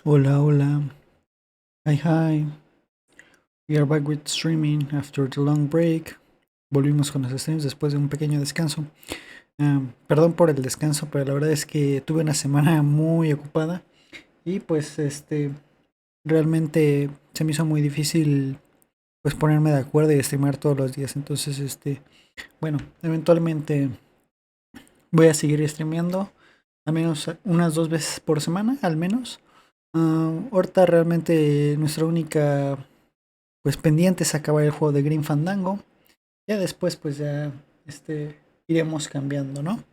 Hola, hola. Hi, hi. We are back with streaming after the long break. Volvimos con los streams después de un pequeño descanso. Perdón por el descanso, pero la verdad es que tuve una semana muy ocupada y pues realmente se me hizo muy difícil pues ponerme de acuerdo y streamar todos los días. Entonces, bueno, eventualmente voy a seguir streameando al menos unas 2 veces por semana, al menos. Ahorita realmente nuestra única pues pendiente es acabar el juego de Green Fandango. Ya después pues ya iremos cambiando, ¿no?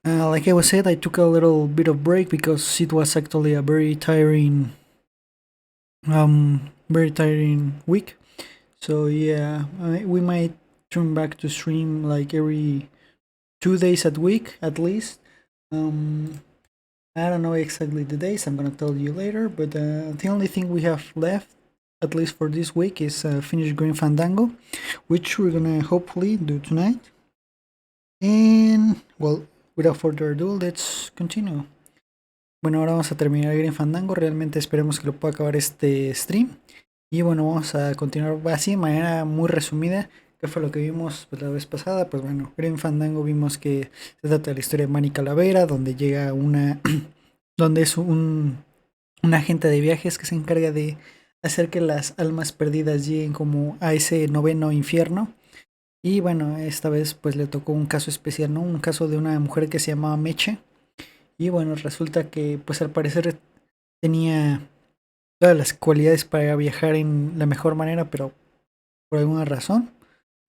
Like I was said, I took a little bit of break because it was actually a very tiring week. So yeah, we might turn back to stream like every 2 days a week at least. I don't know exactly the days. I'm gonna tell you later. But the only thing we have left, at least for this week, is finish Green Fandango, which we're gonna hopefully do tonight. And well, without further ado, let's continue. Bueno, ahora vamos a terminar Green Fandango. Realmente esperemos que lo pueda acabar este stream. Y bueno, vamos a continuar así de manera muy resumida. ¿Qué fue lo que vimos pues, la vez pasada? Pues bueno, Green Fandango vimos que se trata de la historia de Manny Calavera, donde llega donde es un agente de viajes que se encarga de hacer que las almas perdidas lleguen como a ese noveno infierno. Y bueno, esta vez pues le tocó un caso especial, ¿no? Un caso de una mujer que se llamaba Meche. Y bueno, resulta que pues al parecer tenía todas las cualidades para viajar en la mejor manera, pero por alguna razón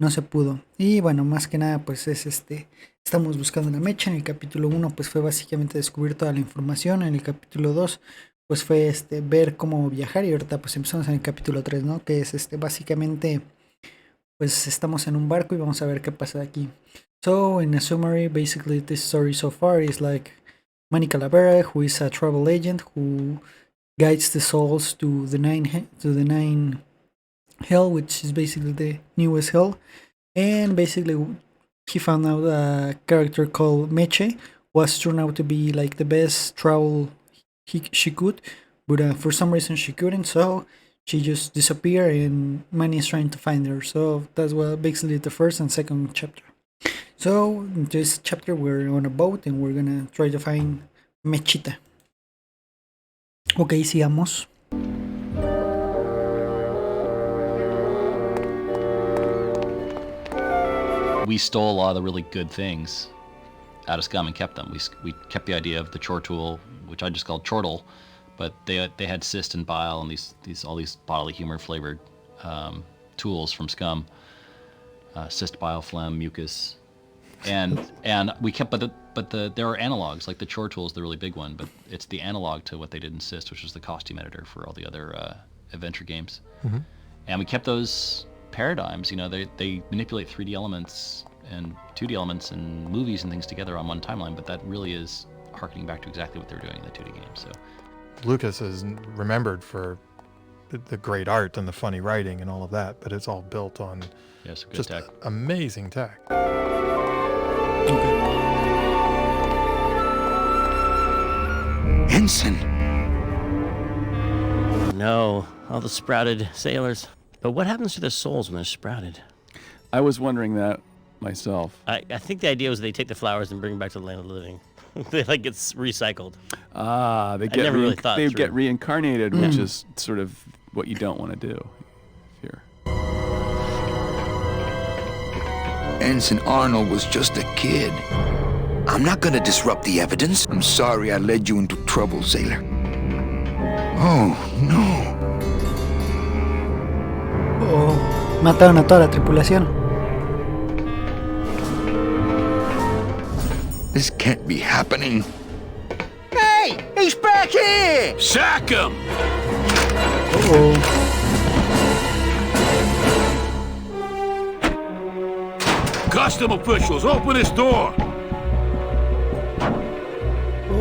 no se pudo. Y bueno, más que nada pues estamos buscando la Mecha. En el capítulo 1 pues fue básicamente descubrir toda la información. En el capítulo 2 pues fue ver cómo viajar, y ahorita pues empezamos en el capítulo 3, ¿no? Que es básicamente pues estamos en un barco y vamos a ver qué pasa aquí. So in a summary, basically this story so far is like Manny Calavera, who is a travel agent who guides the souls to the nine hell, which is basically the newest hell. And basically he found out a character called Meche was turned out to be like the best travel she could, but for some reason she couldn't, so she just disappeared and Manny is trying to find her. So that's what basically the first and second chapter. So in this chapter we're on a boat and we're gonna try to find Mechita. Ok, sigamos. We stole a lot of the really good things out of Scum and kept them. We kept the idea of the chore tool, which I just called chortle, but they had cyst and bile and all these bodily humor flavored tools from Scum, cyst, bile, phlegm, mucus, and we kept there are analogs, like the chore tool is the really big one, but it's the analog to what they did in cyst, which is the costume editor for all the other adventure games. Mm-hmm. And we kept those paradigms. You know, they manipulate 3D elements and 2D elements and movies and things together on one timeline, but that really is harkening back to exactly what they were doing in the 2D games. So Lucas is remembered for the great art and the funny writing and all of that, but it's all built on just tech. Amazing tech. Ensign! No, all the sprouted sailors. But what happens to the souls when they're sprouted? I was wondering that myself. I think the idea was they take the flowers and bring them back to the land of the living. They like it's recycled. They get reincarnated, which is sort of what you don't want to do here. Ensign Arnold was just a kid. I'm not gonna disrupt the evidence. I'm sorry I led you into trouble, sailor. Oh, no. Mataron a toda la tripulación. This can't be happening. Hey! He's back here! Sack him! Custom officials, open this door!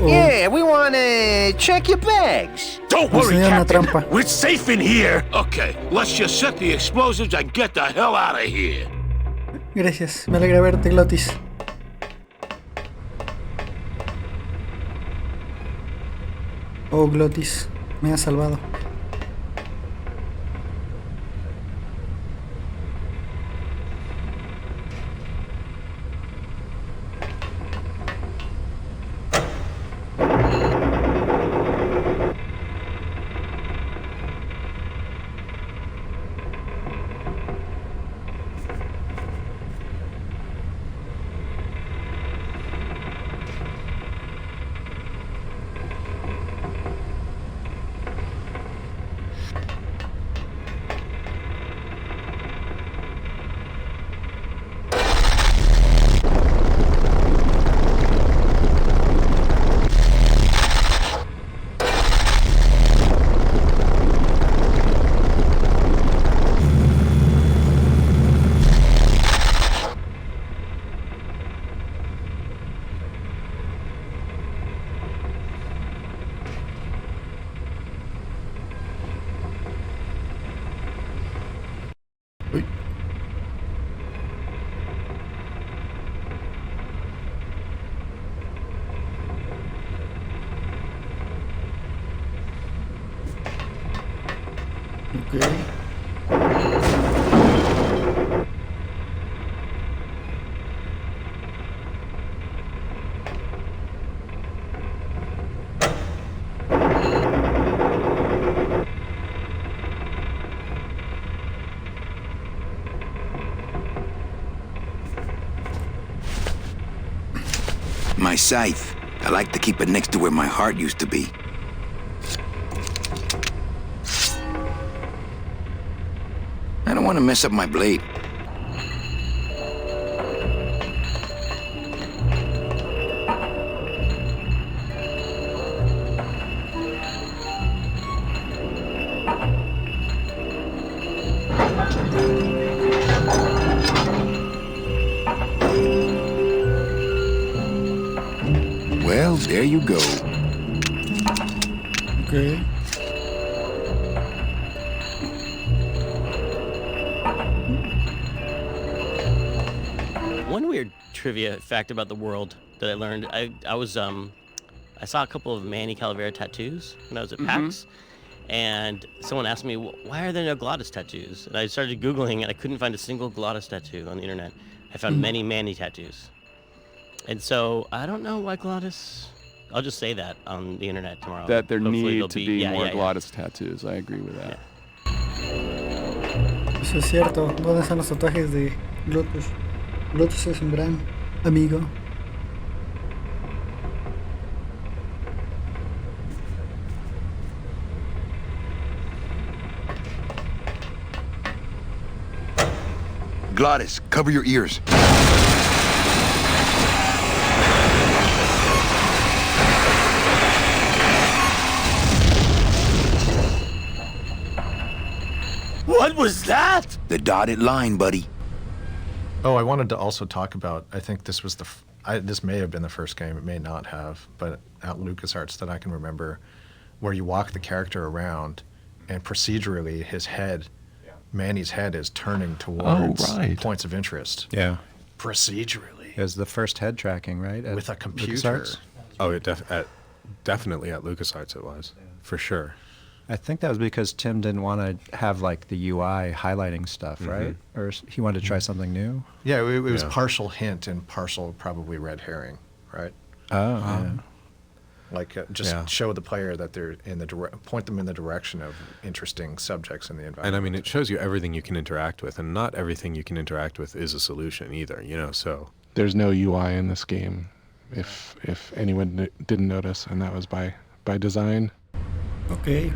Yeah, we want to check your bags. Don't worry, Captain. We're safe in here. Okay, let's just set the explosives and get the hell out of here. Gracias, me alegra verte, Glotis. Oh, Glotis, me has salvado. Uy. Ok. My scythe. I like to keep it next to where my heart used to be. I don't want to mess up my blade. Well, there you go. Okay. One weird trivia fact about the world that I learned, I saw a couple of Manny Calavera tattoos when I was at PAX, and someone asked me, why are there no Glottis tattoos? And I started Googling, and I couldn't find a single Glottis tattoo on the internet. I found many Manny tattoos. And so, I don't know why Glottis... I'll just say that on the internet tomorrow. That there Hopefully need to be more yeah. Glottis tattoos. I agree with that. Eso es cierto. ¿Dónde están los tatuajes de Glotus? Glotus es un gran amigo. Glottis, cover your ears. What was that? The dotted line, buddy. Oh, I wanted to also talk about, I think this was this may have been the first game, it may not have, but at LucasArts that I can remember, where you walk the character around and procedurally his head, Manny's head is turning towards points of interest. Yeah. Procedurally. It was the first head tracking, right? With a computer. LucasArts? Oh, definitely at LucasArts it was, for sure. I think that was because Tim didn't want to have like the UI highlighting stuff, right? Or he wanted to try something new. Yeah, it was partial hint and partial probably red herring, right? Oh, yeah. Like just show the player that they're in the point them in the direction of interesting subjects in the environment. And I mean, it shows you everything you can interact with, and not everything you can interact with is a solution either, you know, so. There's no UI in this game, if anyone didn't notice, and that was by design. Ok,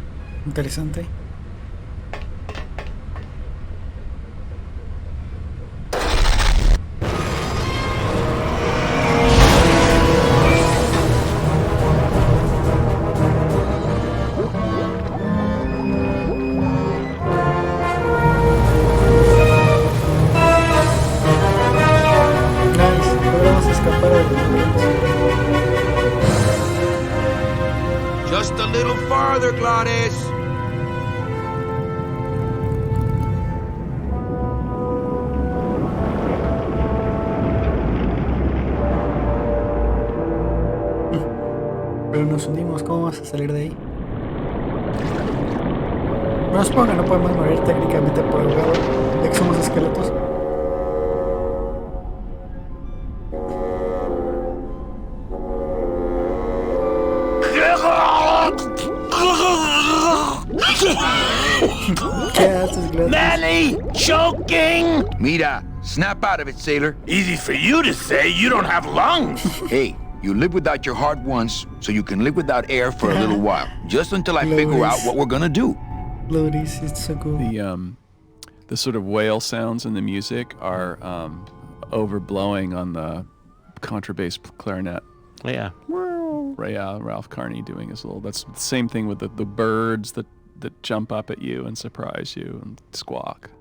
interesante. Just a little farther, Glottis. Pero nos unimos, ¿cómo vamos a salir de ahí? No supongo que no podemos morir técnicamente por ahogado, ya que somos esqueletos. ¿Qué haces, Gladys? Manny! Choking! Mira, snap out of it, sailor. Easy for you to say, you don't have lungs. Hey, you live without your heart once, so you can live without air for a little while. Just until I figure out what we're gonna do. Lotus, it's so cool. The sort of whale sounds in the music are overblowing on the contrabass clarinet. Yeah. Ralph Carney doing his little. That's the same thing with the birds that jump up at you and surprise you and squawk.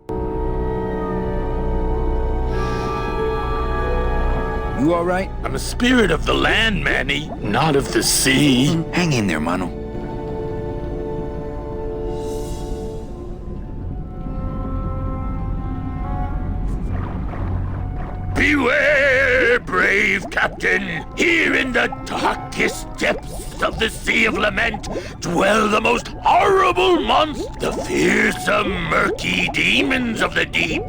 You all right? I'm a spirit of the land, Manny, not of the sea. Hang in there, mano. Beware, brave captain! Here in the darkest depths of the Sea of Lament dwell the most horrible monsters. The fearsome, murky demons of the deep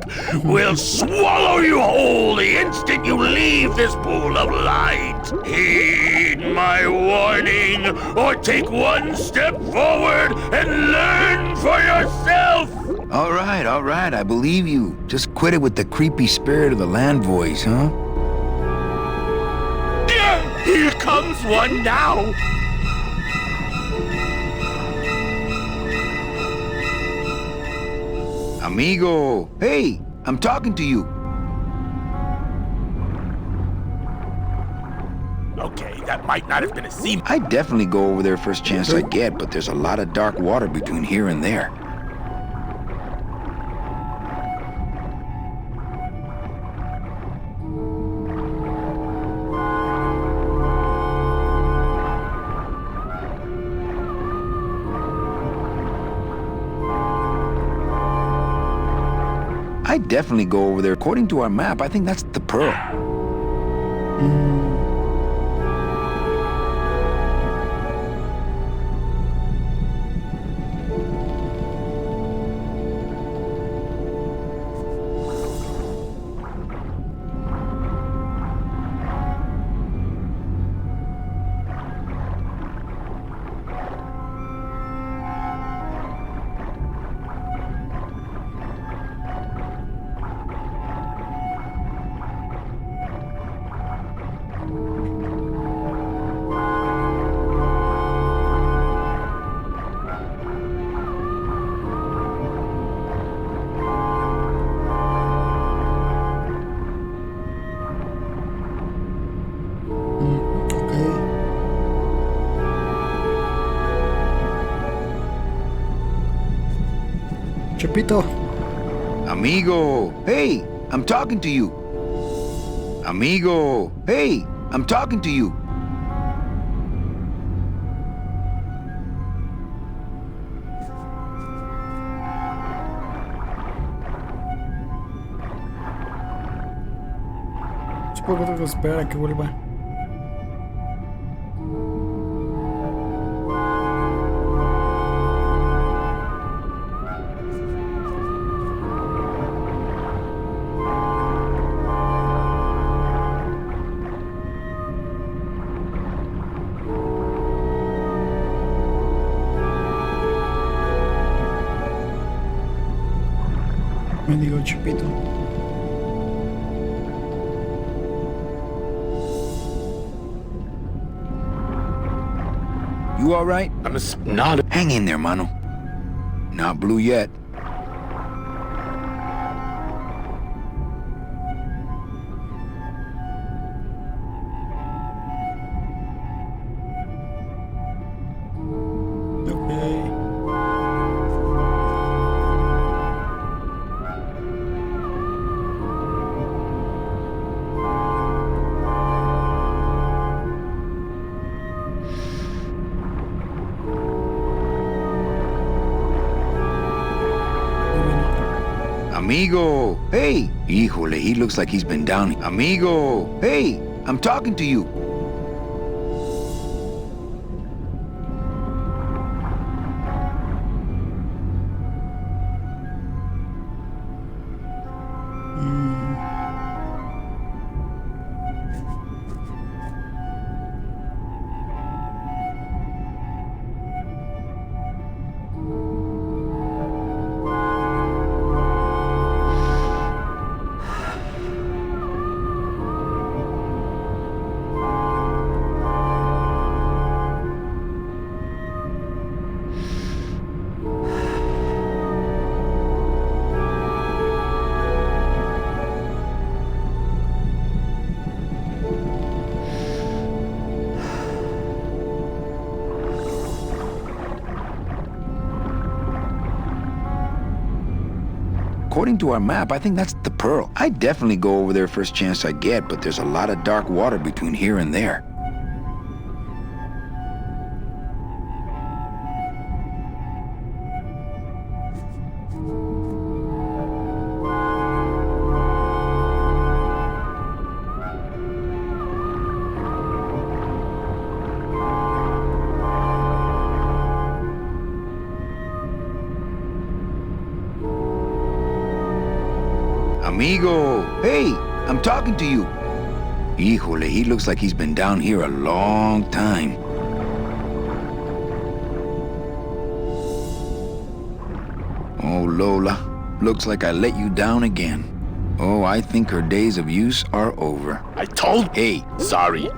will swallow you whole the instant you leave this pool of light. Heed my warning, or take one step forward and learn for yourself! All right, I believe you. Just quit it with the creepy spirit of the land voice, huh? Here comes one now! Amigo, hey, I'm talking to you. Okay, that might not have been a sea. I'd definitely go over there first chance I get, but there's a lot of dark water between here and there. I'd definitely go over there. According to our map, I think that's the Pearl. Chapito. Amigo, hey, I'm talking to you. Amigo, hey, I'm talking to you. Supongo que tengo que esperar a que vuelva. Me digo Chapito. You all right? I'm not. Hang in there, mano. Not blue yet. Amigo, hey! Híjole, he looks like he's been down. Amigo, hey! I'm talking to you. according to our map, I think that's the Pearl. I'd definitely go over there first chance I get, but there's a lot of dark water between here and there. Amigo, hey, I'm talking to you. Híjole, he looks like he's been down here a long time. Oh, Lola, looks like I let you down again. Oh, I think her days of use are over. I told... Hey. Sorry.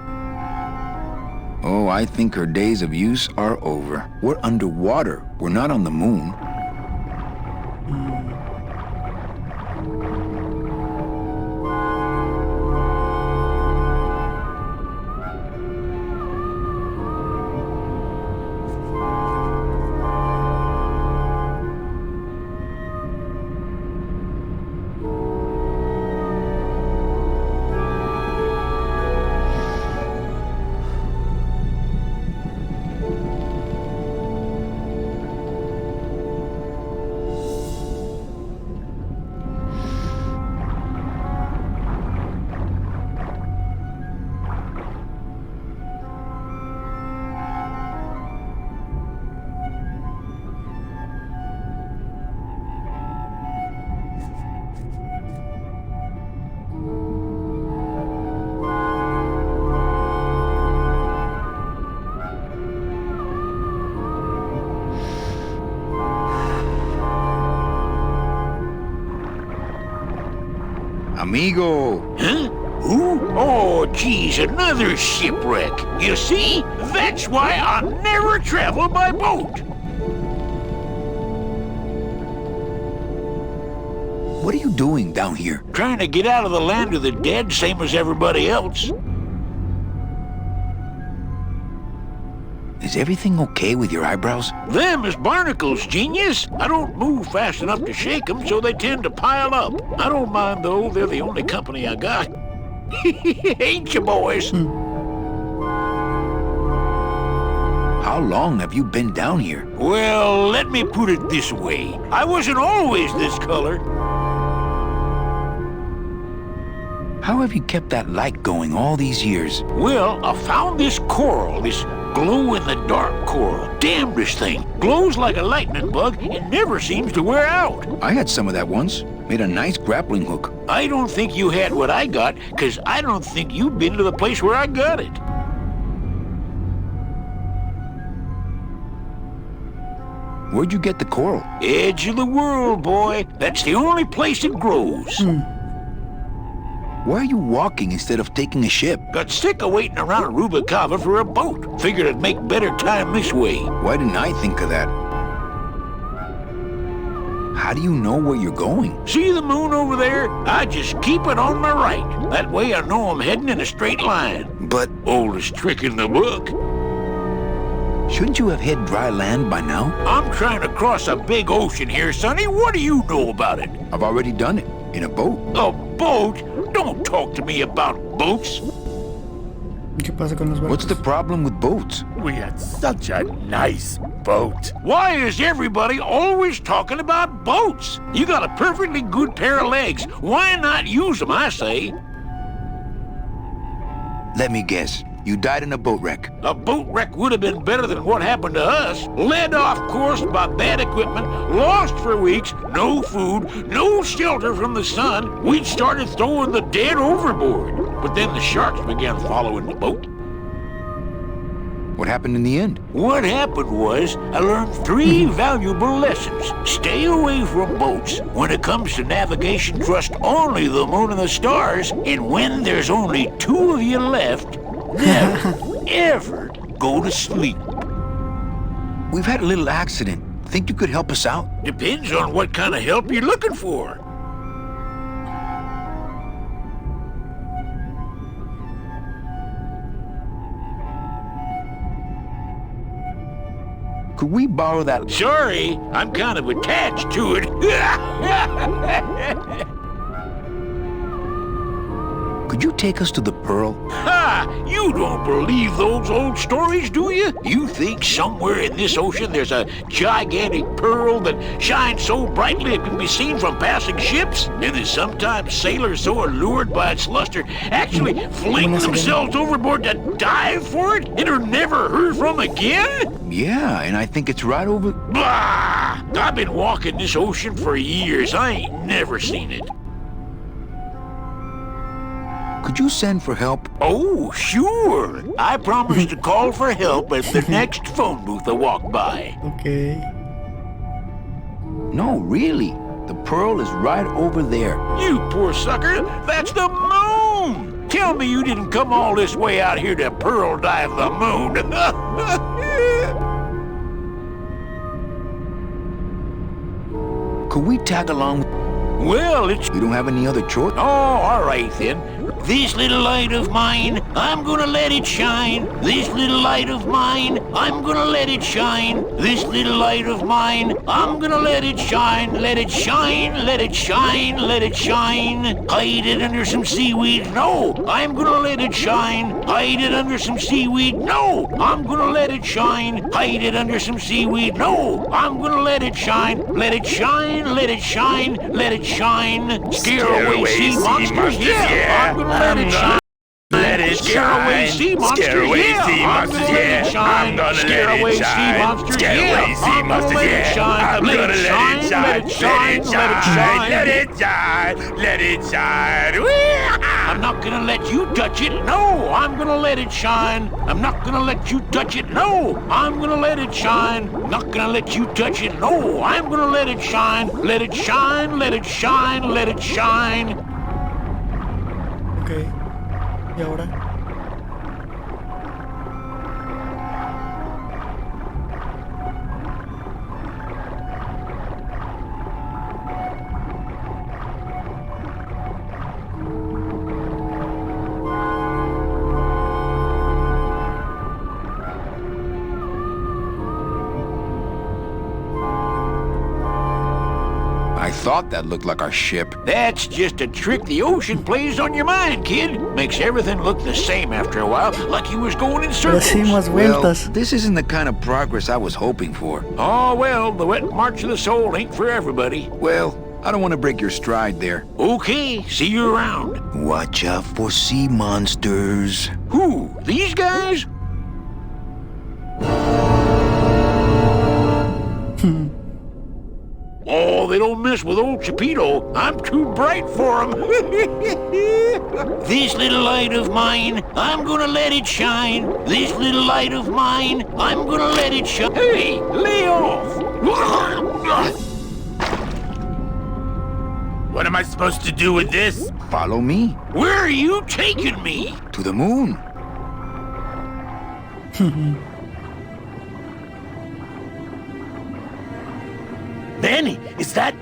Oh, I think her days of use are over. We're underwater. We're not on the moon. Amigo! Huh? Who? Oh, geez, another shipwreck. You see? That's why I never travel by boat. What are you doing down here? Trying to get out of the land of the dead, same as everybody else. Is everything okay with your eyebrows? Them is barnacles, genius. I don't move fast enough to shake them, so they tend to pile up. I don't mind, though. They're the only company I got. Ain't you, boys? How long have you been down here? Well, let me put it this way. I wasn't always this color. How have you kept that light going all these years? Well, I found this coral, this glow-in-the-dark coral. Damn, this thing glows like a lightning bug and never seems to wear out. I had some of that once. Made a nice grappling hook. I don't think you had what I got, because I don't think you've been to the place where I got it. Where'd you get the coral? Edge of the world, boy. That's the only place it grows. Why are you walking instead of taking a ship? Got sick of waiting around Rubicava for a boat. Figured I'd make better time this way. Why didn't I think of that? How do you know where you're going? See the moon over there? I just keep it on my right. That way I know I'm heading in a straight line. But... Oldest trick in the book. Shouldn't you have hit dry land by now? I'm trying to cross a big ocean here, Sonny. What do you know about it? I've already done it. In a boat. A boat? Don't talk to me about boats. ¿Qué pasa con los barcos? What's the problem with boats? We had such a nice boat. Why is everybody always talking about boats? You got a perfectly good pair of legs. Why not use them, I say? Let me guess. You died in a boat wreck. A boat wreck would have been better than what happened to us. Led off course by bad equipment, lost for weeks, no food, no shelter from the sun. We'd started throwing the dead overboard. But then the sharks began following the boat. What happened in the end? What happened was, I learned 3 valuable lessons. Stay away from boats. When it comes to navigation, trust only the moon and the stars. And when there's only 2 of you left, never, ever go to sleep. We've had a little accident. Think you could help us out? Depends on what kind of help you're looking for. Could we borrow that? Sorry, I'm kind of attached to it. Could you take us to the Pearl? Ha! You don't believe those old stories, do you? You think somewhere in this ocean there's a gigantic pearl that shines so brightly it can be seen from passing ships? And that sometimes sailors so allured by its luster actually fling themselves overboard to dive for it and are never heard from again? Yeah, and I think it's right over... Blah! I've been walking this ocean for years. I ain't never seen it. Could you send for help? Oh, sure. I promise to call for help at the next phone booth I walk by. Okay. No, really. The Pearl is right over there. You poor sucker. That's the moon. Tell me you didn't come all this way out here to pearl dive the moon. Could we tag along? Well, it's... We don't have any other choice? Oh, all right then. This little light of mine, I'm gonna let it shine. This little light of mine, I'm gonna let it shine. This little light of mine, I'm gonna let it shine. Let it shine, let it shine, let it shine. Hide it under some seaweed. No, I'm gonna let it shine. Hide it under some seaweed. No, I'm gonna let it shine. Hide it under some seaweed. No, I'm gonna let it shine. Let it shine, let it shine, let it shine. Scare away sea monsters. Yeah, I'm gonna let it shine. Let it Scare away sea monsters. Scare away Yeah, sea I'm monsters. gonna let it I'm shine. gonna Scare let away it sea shine. monsters. Scare Yeah, away sea I'm gonna monsters. let it Yeah, shine. I'm Let gonna it let shine. it Let it shine. Let it shine. Let it shine. Let it shine. I'm not gonna let you touch it. No, I'm gonna let it shine. I'm not gonna let you touch it. No, I'm gonna let it shine. Not gonna let you touch it. No, I'm gonna let it shine. Let it shine. Let it shine. Let it shine. Ok. ¿Y ahora? I thought that looked like our ship. That's just a trick the ocean plays on your mind, kid. Makes everything look the same after a while, like you was going in circles. Decimos Well, vueltas. this isn't the kind of progress I was hoping for. Oh, well, the wet march of the soul ain't for everybody. Well, I don't want to break your stride there. Okay, see you around. Watch out for sea monsters. Who? These guys? Oh, they don't mess with old Chapito. I'm too bright for them. This little light of mine, I'm gonna let it shine. This little light of mine, I'm gonna let it shine. Hey, lay off. What am I supposed to do with this? Follow me. Where are you taking me? To the moon. Benny, is that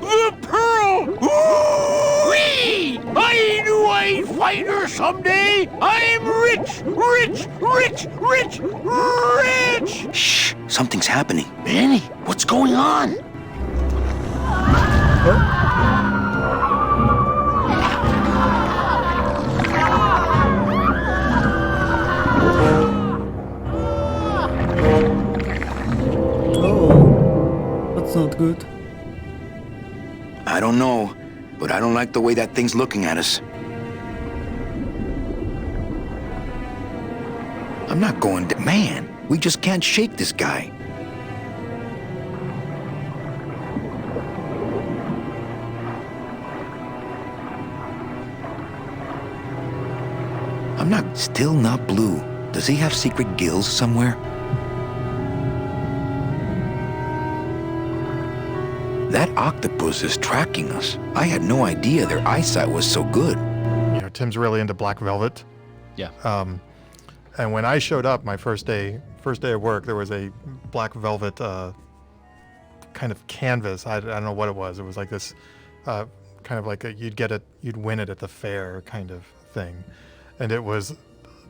the Pearl? Ooh-wee! I knew I'd find her someday. I'm rich, rich, rich, rich, rich. Shh, something's happening. Benny, what's going on? Oh, that's not good. I don't know, but I don't like the way that thing's looking at us. I'm not going to... Man, we just can't shake this guy. I'm not... Still not blue. Does he have secret gills somewhere? That octopus is tracking us. I had no idea their eyesight was so good. You know, Tim's really into Black Velvet. Yeah. And when I showed up my first day of work, there was a Black Velvet kind of canvas. I don't know what it was. It was like this kind of like you'd win it at the fair kind of thing. And it was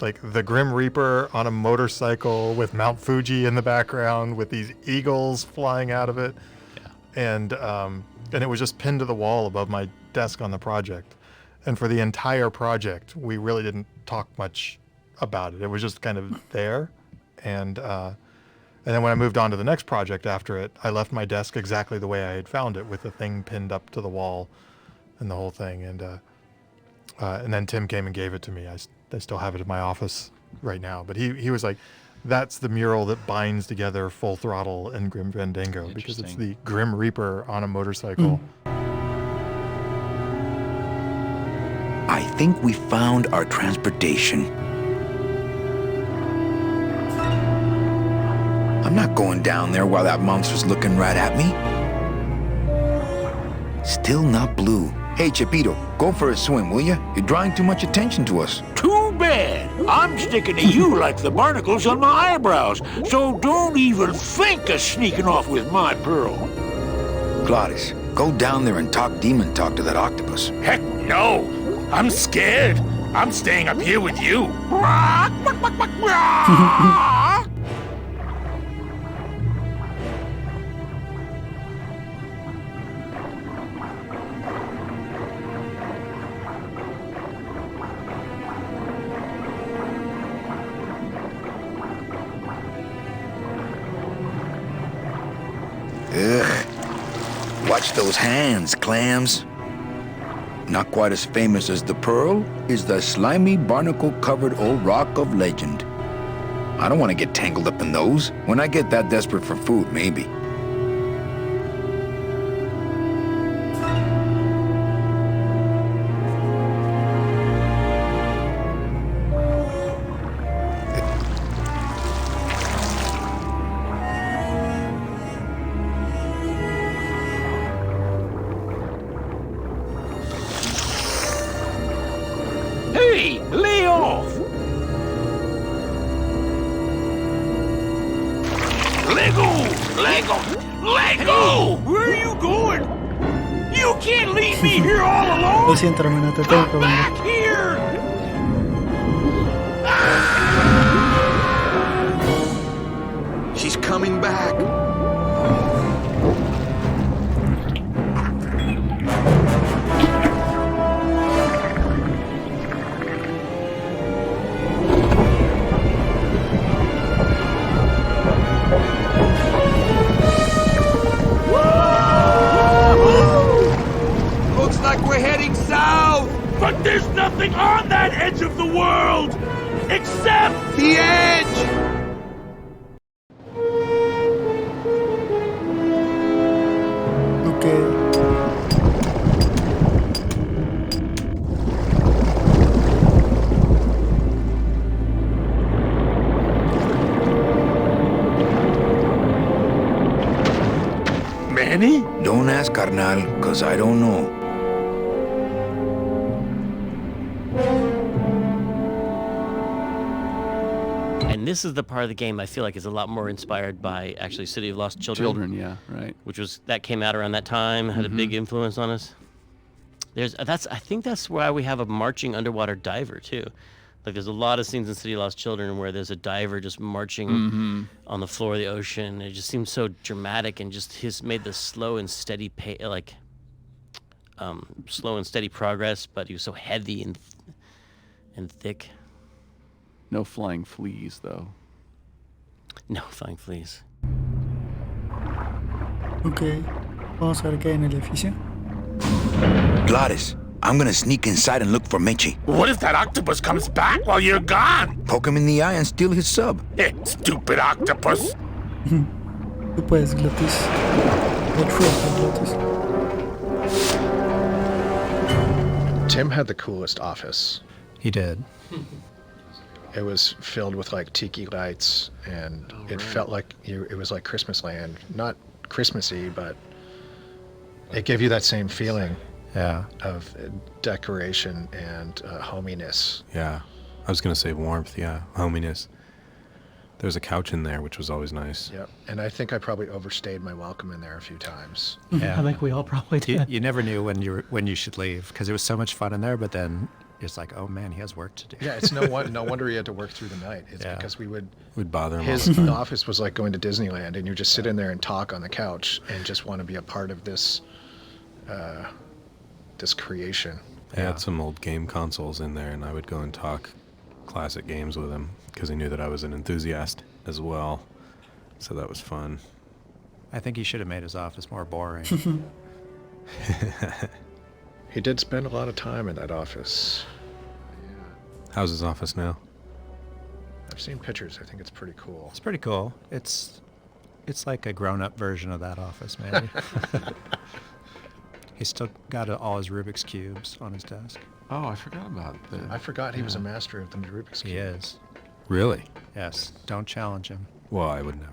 like the Grim Reaper on a motorcycle with Mount Fuji in the background with these eagles flying out of it. Yeah. And it was just pinned to the wall above my desk on the project. And for the entire project, we really didn't talk much about it. It was just kind of there. And then when I moved on to the next project after it, I left my desk exactly the way I had found it, with the thing pinned up to the wall and the whole thing. And then Tim came and gave it to me. I still have it in my office right now. But he was like, that's the mural that binds together Full Throttle and Grim Fandango, because it's the Grim Reaper on a motorcycle. I think we found our transportation. I'm not going down there while that monster's looking right at me. Still not blue. Hey, Chipito, go for a swim, will ya? You're drawing too much attention to us. Too bad. I'm sticking to you like the barnacles on my eyebrows, so don't even think of sneaking off with my pearl. Gladys, go down there and talk demon talk to that octopus. Heck no! I'm scared. I'm staying up here with you. Ugh. Watch those hands, clams. Not quite as famous as the pearl is the slimy, barnacle-covered old rock of legend. I don't want to get tangled up in those. When I get that desperate for food, maybe. Hey, lay off! Let go! Let go! Let go! Where are you going? You can't leave me here all alone! Lo siento, hermano, te tengo que Back here! She's coming back. Looks like we're heading south! But there's nothing on that edge of the world! Except the edge! Okay. Manny? Don't ask, carnal, cause I don't know. And this is the part of the game I feel like is a lot more inspired by actually City of Lost Children. Yeah, right. Which was that came out around that time, had a big influence on us. I think that's why we have a marching underwater diver too. Like there's a lot of scenes in City of Lost Children where there's a diver just marching on the floor of the ocean. It just seems so dramatic and just his made the slow and steady slow and steady progress, but he was so heavy and thick. No flying fleas, though. No flying fleas. Ok. Vamos a ver qué hay en el edificio. Gladys, I'm gonna sneak inside and look for Mechi. What if that octopus comes back while you're gone? Poke him in the eye and steal his sub. Stupid octopus. Tú puedes, Gladys. The truth, Gladys. Tim had the coolest office. He did. It was filled with like tiki lights, and it felt like it was like Christmas land. Not Christmassy, but it gave you that same feeling of decoration and hominess. Yeah, I was gonna say warmth. Yeah, hominess. There was a couch in there, which was always nice. Yep, and I think I probably overstayed my welcome in there a few times. Yeah. I think we all probably did. You never knew when you should leave, because it was so much fun in there, but then it's like, oh man, he has work to do. Yeah, it's no wonder he had to work through the night. It's because would bother him. His office was like going to Disneyland, and you just sit in there and talk on the couch and just want to be a part of this this creation. I had some old game consoles in there, and I would go and talk classic games with him because he knew that I was an enthusiast as well. So that was fun. I think he should have made his office more boring. He did spend a lot of time in that office. How's his office now? I've seen pictures. I think it's pretty cool. It's pretty cool. It's like a grown-up version of that office, maybe. He's still got all his Rubik's Cubes on his desk. Oh, I forgot about that. I forgot he was a master of the Rubik's Cube. He is. Really? Yes. Don't challenge him. Well, I would never.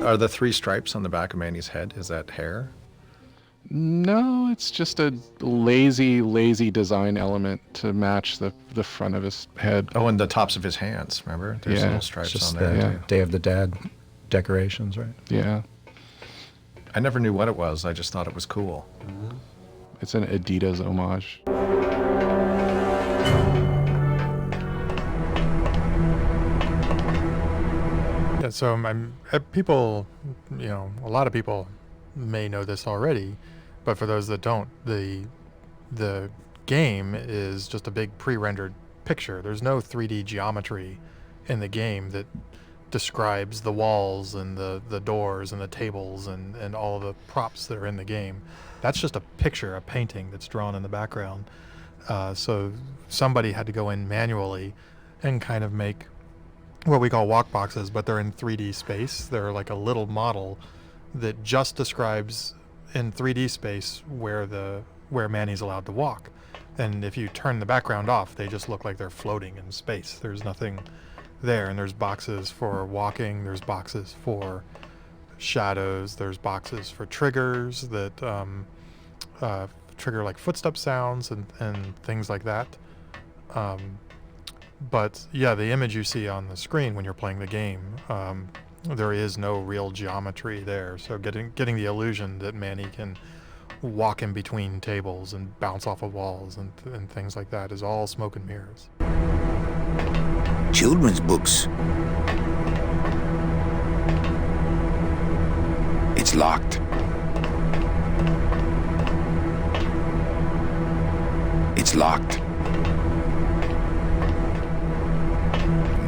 Are the 3 stripes on the back of Manny's head, is that hair? No, it's just a lazy design element to match the front of his head. Oh, and the tops of his hands, remember? There's little stripes just on there. the Day of the Dead decorations, right? Yeah. I never knew what it was. I just thought it was cool. It's an Adidas homage. Yeah, so people, a lot of people may know this already, but for those that don't, the game is just a big pre-rendered picture. There's no 3D geometry in the game that describes the walls and the doors and the tables and all of the props that are in the game. That's just a picture, a painting that's drawn in the background. So somebody had to go in manually and kind of make what we call walk boxes, but they're in 3D space. They're like a little model that just describes in 3D space where Manny's allowed to walk. And if you turn the background off, they just look like they're floating in space. There's nothing there, and there's boxes for walking, there's boxes for shadows, there's boxes for triggers that trigger like footstep sounds and things like that. But yeah, the image you see on the screen when you're playing the game, there is no real geometry there. So getting the illusion that Manny can walk in between tables and bounce off of walls and things like that is all smoke and mirrors. Children's books. It's locked. It's locked.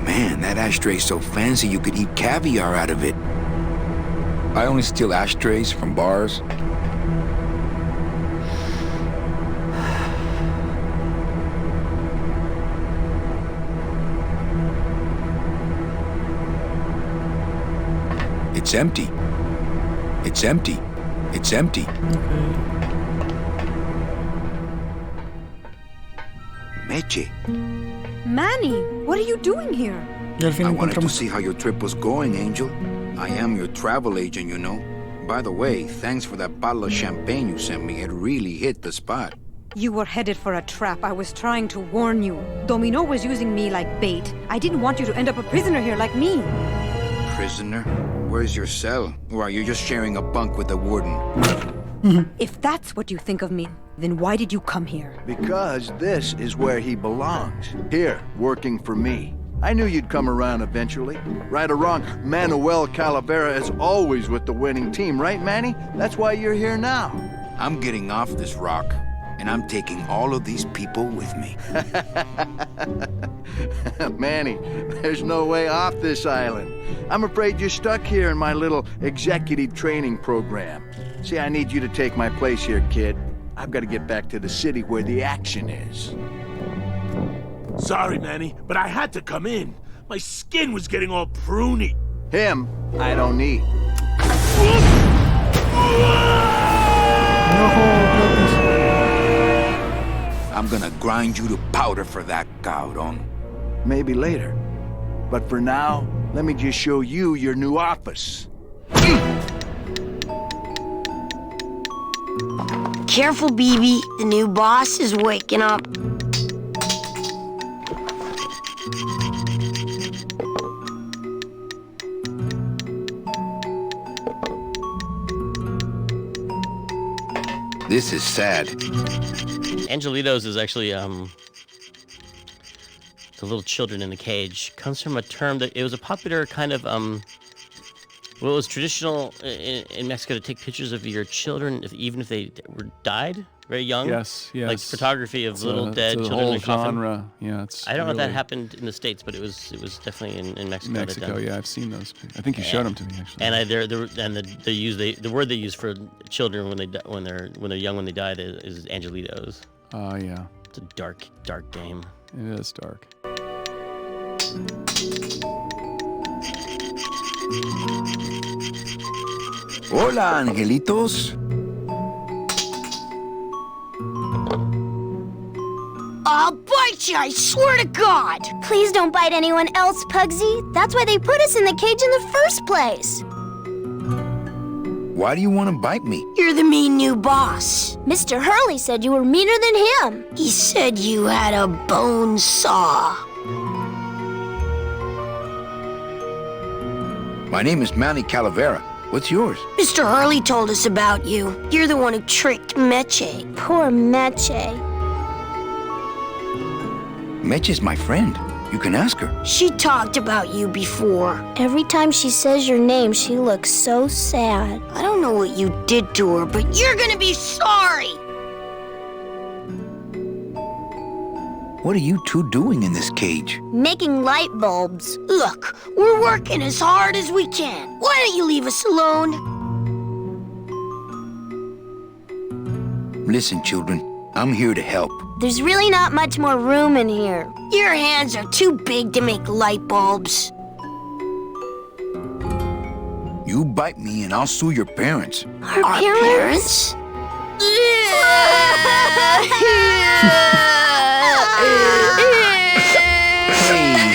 Man, that ashtray's so fancy you could eat caviar out of it. I only steal ashtrays from bars. It's empty. It's empty. It's empty. Meche. Manny, what are you doing here? I wanted to see how your trip was going, Angel. I am your travel agent, you know. By the way, thanks for that bottle of champagne you sent me. It really hit the spot. You were headed for a trap. I was trying to warn you. Domino was using me like bait. I didn't want you to end up a prisoner here like me. Prisoner? Where's your cell? Or are you just sharing a bunk with the warden? If that's what you think of me, then why did you come here? Because this is where he belongs. Here, working for me. I knew you'd come around eventually. Right or wrong, Manuel Calavera is always with the winning team, right, Manny? That's why you're here now. I'm getting off this rock, and I'm taking all of these people with me. Manny, there's no way off this island. I'm afraid you're stuck here in my little executive training program. See, I need you to take my place here, kid. I've got to get back to the city where the action is. Sorry, Manny, but I had to come in. My skin was getting all pruny. Him, I don't need. I'm gonna grind you to powder for that, cabrón. Maybe later. But for now, let me just show you your new office. Careful, BB. The new boss is waking up. This is sad. Angelitos is actually the little children in the cage. Comes from a term that it was a popular kind of well, it was traditional in Mexico to take pictures of your children, even if they were died very young. Yes. Like photography of It's little dead it's a children whole in a coffin. genre. Yeah, it's. I don't know if that really- happened in the States, but it was definitely in Mexico. Mexico, yeah, I've seen those. I think you showed them to me actually. And the word they use for children when they're young when they die is angelitos. Oh yeah. It's a dark game. It is dark. Hola, angelitos. I'll bite you, I swear to God! Please don't bite anyone else, Pugsy. That's why they put us in the cage in the first place. Why do you want to bite me? You're the mean new boss. Mr. Hurley said you were meaner than him. He said you had a bone saw. My name is Manny Calavera. What's yours? Mr. Hurley told us about you. You're the one who tricked Meche. Poor Meche. Meche's my friend. You can ask her. She talked about you before. Every time she says your name, she looks so sad. I don't know what you did to her, but you're gonna be sorry. What are you two doing in this cage? Making light bulbs. Look, we're working as hard as we can. Why don't you leave us alone? Listen, children, I'm here to help. There's really not much more room in here. Your hands are too big to make light bulbs. You bite me and I'll sue your parents. Our parents?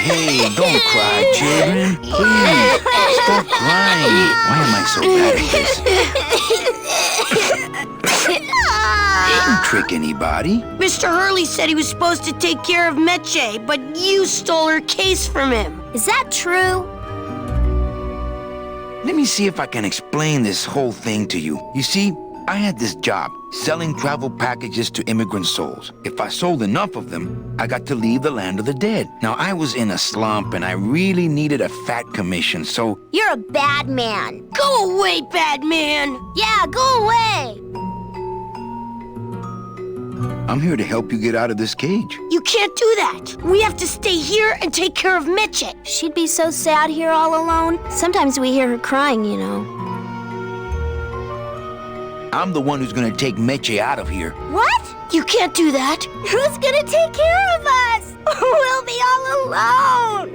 Hey, don't cry, children. Please, stop crying. Why am I so bad at this? Didn't trick anybody. Mr. Hurley said he was supposed to take care of Meche, but you stole her case from him. Is that true? Let me see if I can explain this whole thing to you. You see, I had this job, selling travel packages to immigrant souls. If I sold enough of them, I got to leave the land of the dead. Now, I was in a slump and I really needed a fat commission, so... You're a bad man. Go away, bad man. Yeah, go away. I'm here to help you get out of this cage. You can't do that. We have to stay here and take care of Meche. She'd be so sad here all alone. Sometimes we hear her crying, you know. I'm the one who's gonna take Meche out of here. What? You can't do that. Who's gonna take care of us? We'll be all alone.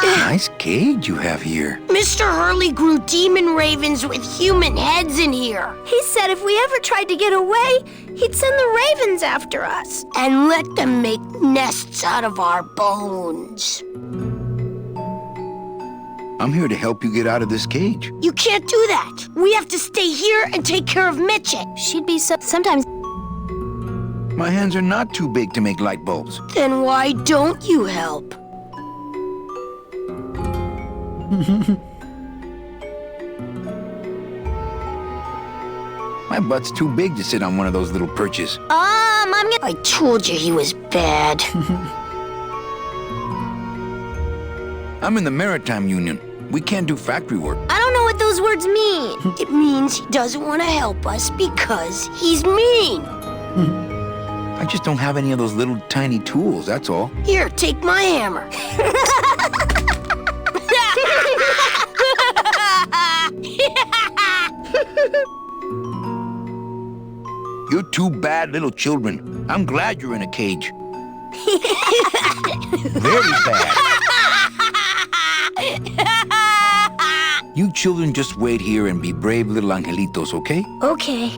Nice cage you have here. Mr. Hurley grew demon ravens with human heads in here. He said if we ever tried to get away, he'd send the ravens after us. And let them make nests out of our bones. I'm here to help you get out of this cage. You can't do that. We have to stay here and take care of Meche. She'd be so... Sometimes... My hands are not too big to make light bulbs. Then why don't you help? My butt's too big to sit on one of those little perches. I'm gonna... I told you he was bad. I'm in the Maritime Union. We can't do factory work. I don't know what those words mean. It means he doesn't want to help us because he's mean. I just don't have any of those little tiny tools, that's all. Here, take my hammer. You're two bad little children. I'm glad you're in a cage. Very bad. You children just wait here and be brave little angelitos, okay? Okay.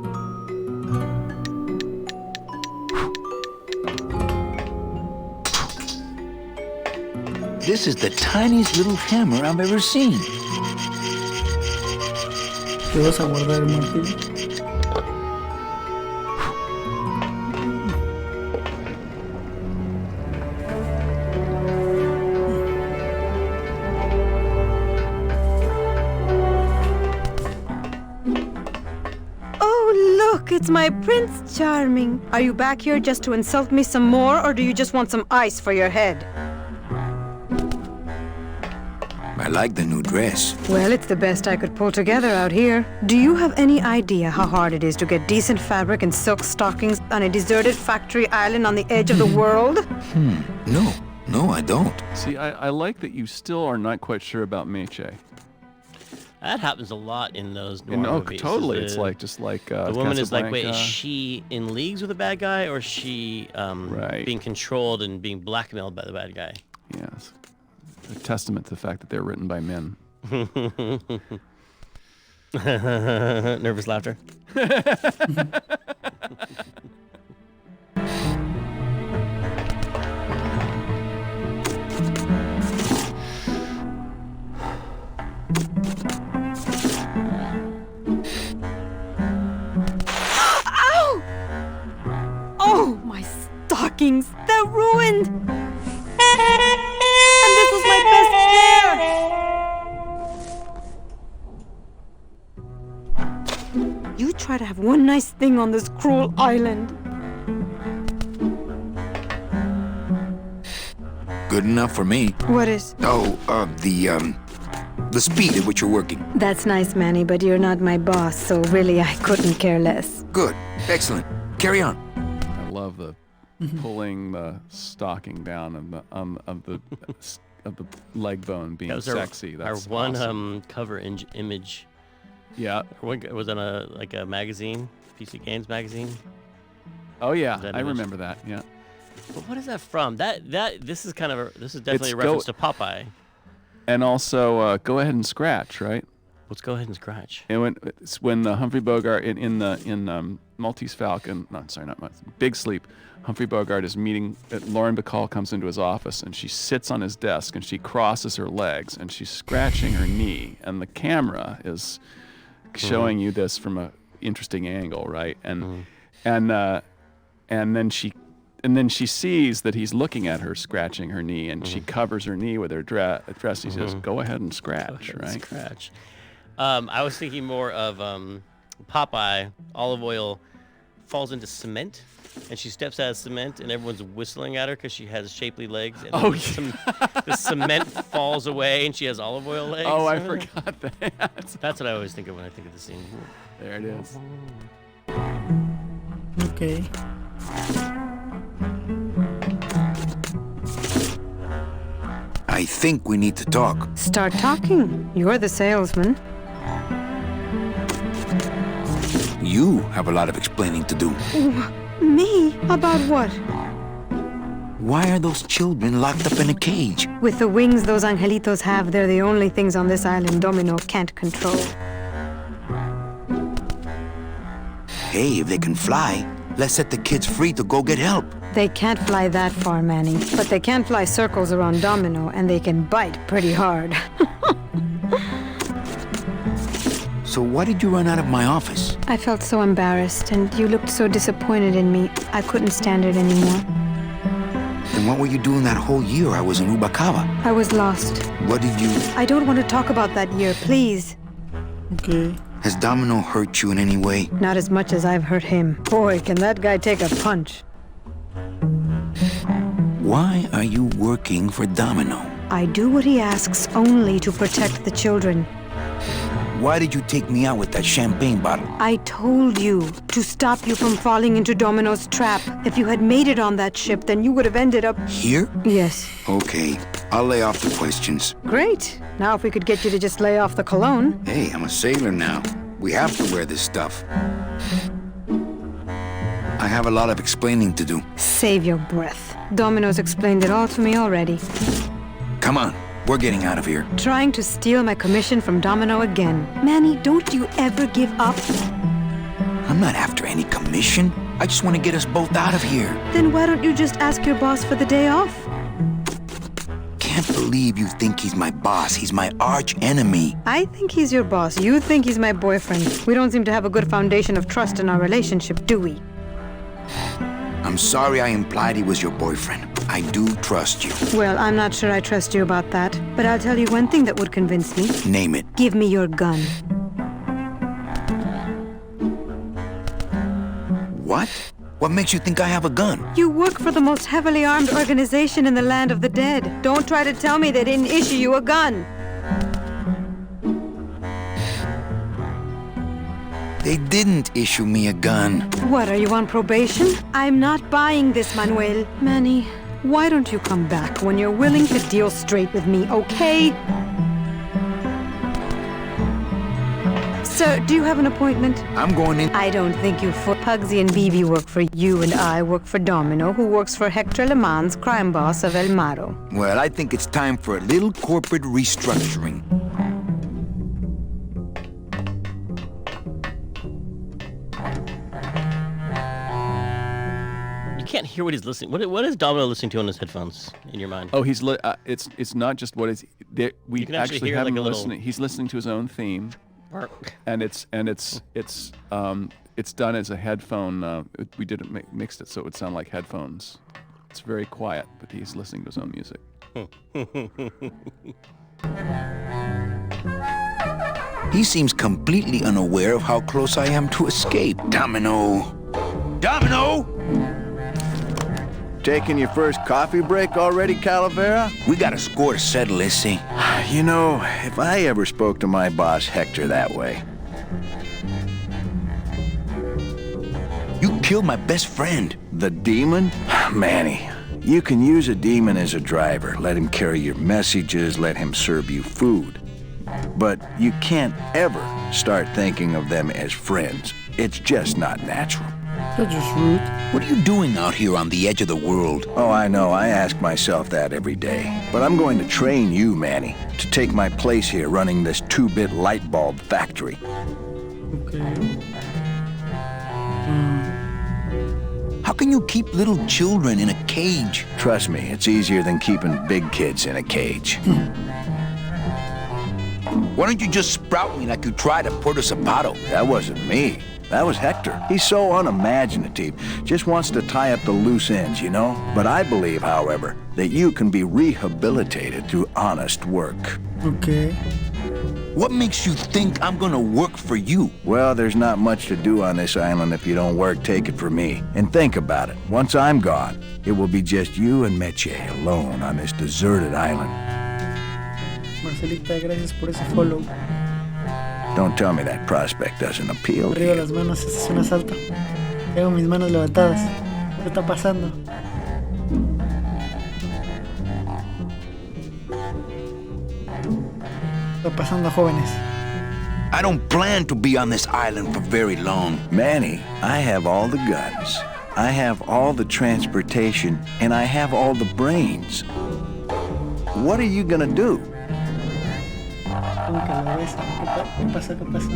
This is the tiniest little hammer I've ever seen. ¿Te vas a guardar el martillo? it's my Prince Charming. Are you back here just to insult me some more, or do you just want some ice for your head? I like the new dress. Well, it's the best I could pull together out here. Do you have any idea how hard it is to get decent fabric and silk stockings on a deserted factory island on the edge of the world? No, I don't. See, I like that you still are not quite sure about Meche. That happens a lot in those noir movies. Totally. It's It's like just like the woman is like, wait, is Casablanca. she in leagues with the bad guy, or is she being controlled and being blackmailed by the bad guy? Yes. A testament to the fact that they're written by men. Nervous laughter. Ow! Oh, my stockings! They're ruined! And this was my best pair! You try to have one nice thing on this cruel island. Good enough for me. What is? Oh, the speed at which you're working. That's nice, Manny, but you're not my boss, so really I couldn't care less. Good. Excellent. Carry on. I love the pulling the stocking down of the leg bone being That was sexy. our That's one awesome. cover image. Yeah. It was on a magazine, PC Games magazine. Oh yeah, That I image. remember that. Yeah. But what is that from? This is definitely a reference to Popeye. And also, Go Ahead and Scratch, right? Let's go ahead and scratch. And when Humphrey Bogart in Maltese Falcon, Big Sleep, Humphrey Bogart is meeting. Lauren Bacall comes into his office and she sits on his desk and she crosses her legs and she's scratching her knee, and the camera is showing you this from a interesting angle, right? And then she sees that he's looking at her scratching her knee, and she covers her knee with her dress. He says, "Go ahead and scratch," right? Scratch. I was thinking more of Popeye. Olive oil falls into cement, and she steps out of cement, and everyone's whistling at her because she has shapely legs. And the cement falls away, and she has olive oil legs. Oh, I forgot that. That's what I always think of when I think of the scene. There it is. Okay. I think we need to talk. Start talking. You're the salesman. You have a lot of explaining to do. Me? About what? Why are those children locked up in a cage? With the wings those angelitos have, they're the only things on this island Domino can't control. Hey, if they can fly, let's set the kids free to go get help. They can't fly that far, Manny, but they can fly circles around Domino, and they can bite pretty hard. So why did you run out of my office? I felt so embarrassed, and you looked so disappointed in me. I couldn't stand it anymore. And what were you doing that whole year I was in Ubacaba? I was lost. What did you... I don't want to talk about that year, please. Okay. Has Domino hurt you in any way? Not as much as I've hurt him. Boy, can that guy take a punch. Why are you working for Domino? I do what he asks only to protect the children. Why did you take me out with that champagne bottle? I told you to stop you from falling into Domino's trap. If you had made it on that ship, then you would have ended up... Here? Yes. Okay, I'll lay off the questions. Great. Now if we could get you to just lay off the cologne. Hey, I'm a sailor now. We have to wear this stuff. I have a lot of explaining to do. Save your breath. Domino's explained it all to me already. Come on, we're getting out of here. Trying to steal my commission from Domino again. Manny, don't you ever give up? I'm not after any commission. I just want to get us both out of here. Then why don't you just ask your boss for the day off? Can't believe you think he's my boss. He's my arch enemy. I think he's your boss. You think he's my boyfriend. We don't seem to have a good foundation of trust in our relationship, do we? I'm sorry I implied he was your boyfriend. I do trust you. Well, I'm not sure I trust you about that. But I'll tell you one thing that would convince me. Name it. Give me your gun. What? What makes you think I have a gun? You work for the most heavily armed organization in the land of the dead. Don't try to tell me they didn't issue you a gun. They didn't issue me a gun. What, are you on probation? I'm not buying this, Manuel. Manny, why don't you come back when you're willing to deal straight with me, okay? Sir, do you have an appointment? I'm going in. I don't think you for Pugsy and Bibi work for you, and I work for Domino, who works for Hector Le Mans, crime boss of El Maro. Well, I think it's time for a little corporate restructuring. You can't hear what he's listening. What is Domino listening to on his headphones in your mind? Oh, it's not just what is there. We You can actually actually hear, have like, him a little- listening. He's listening to his own theme, and it's done as a headphone. We didn't mixed it so it would sound like headphones. It's very quiet, but he's listening to his own music. He seems completely unaware of how close I am to escape. Domino! Domino! Taking your first coffee break already, Calavera? We got a score to settle, Issy. You know, if I ever spoke to my boss Hector that way. You killed my best friend. The demon? Manny, you can use a demon as a driver. Let him carry your messages, let him serve you food. But you can't ever start thinking of them as friends. It's just not natural. That's just rude. What are you doing out here on the edge of the world? Oh, I know. I ask myself that every day. But I'm going to train you, Manny, to take my place here running this 2-bit light bulb factory. Okay. How can you keep little children in a cage? Trust me, it's easier than keeping big kids in a cage. Why don't you just sprout me like you tried at Puerto Zapato? That wasn't me. That was Hector. He's so unimaginative. Just wants to tie up the loose ends, you know? But I believe, however, that you can be rehabilitated through honest work. Okay. What makes you think I'm gonna work for you? Well, there's not much to do on this island if you don't work, take it from me. And think about it. Once I'm gone, it will be just you and Meche alone on this deserted island. Marcelita, gracias por ese follow. Don't tell me that prospect doesn't appeal to Arriba you. las manos, este es un asalto. Tengo mis manos levantadas. ¿Qué está pasando? ¿Qué está pasando, jóvenes? I don't plan to be on this island for very long. Manny, I have all the guns. I have all the transportation, and I have all the brains. What are you gonna do? Con cabeza. ¿Qué pasó? ¿Qué pasó?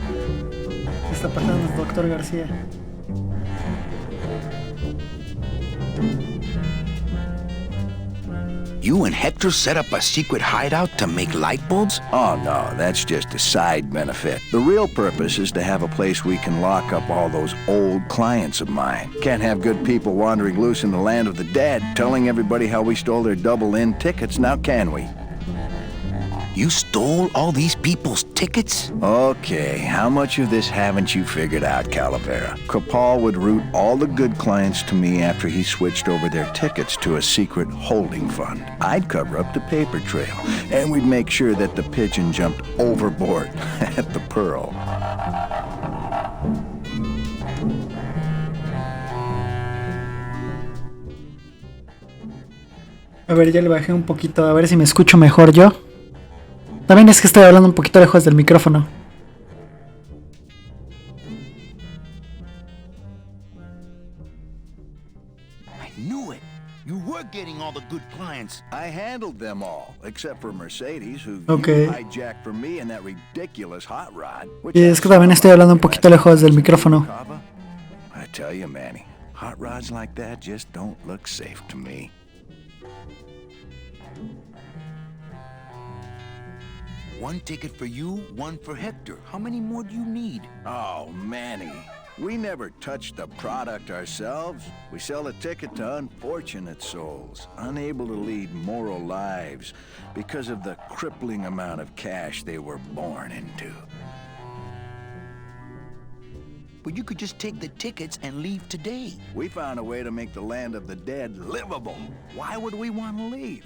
¿Qué está pasando, doctor García? You and Hector set up a secret hideout to make light bulbs? Oh, no, that's just a side benefit. The real purpose is to have a place we can lock up all those old clients of mine. Can't have good people wandering loose in the land of the dead, telling everybody how we stole their double-in tickets, now can we? You stole all these people's tickets? Okay, how much of this haven't you figured out, Calavera? Capal would route all the good clients to me after he switched over their tickets to a secret holding fund. I'd cover up the paper trail, and we'd make sure that the pigeon jumped overboard at the Pearl. A ver, ya le bajé un poquito, a ver si me escucho mejor yo. También es que estoy hablando un poquito lejos del micrófono. I knew it. You were getting all the good clients. I handled them all, except for Mercedes, who Okay. you hijacked from me and that ridiculous hot rod. Which Y es que también estoy hablando un poquito lejos del micrófono. I tell you, Manny, hot rods like that just don't look safe to me. One ticket for you, one for Hector. How many more do you need? Oh, Manny. We never touch the product ourselves. We sell a ticket to unfortunate souls, unable to lead moral lives because of the crippling amount of cash they were born into. But you could just take the tickets and leave today. We found a way to make the land of the dead livable. Why would we want to leave?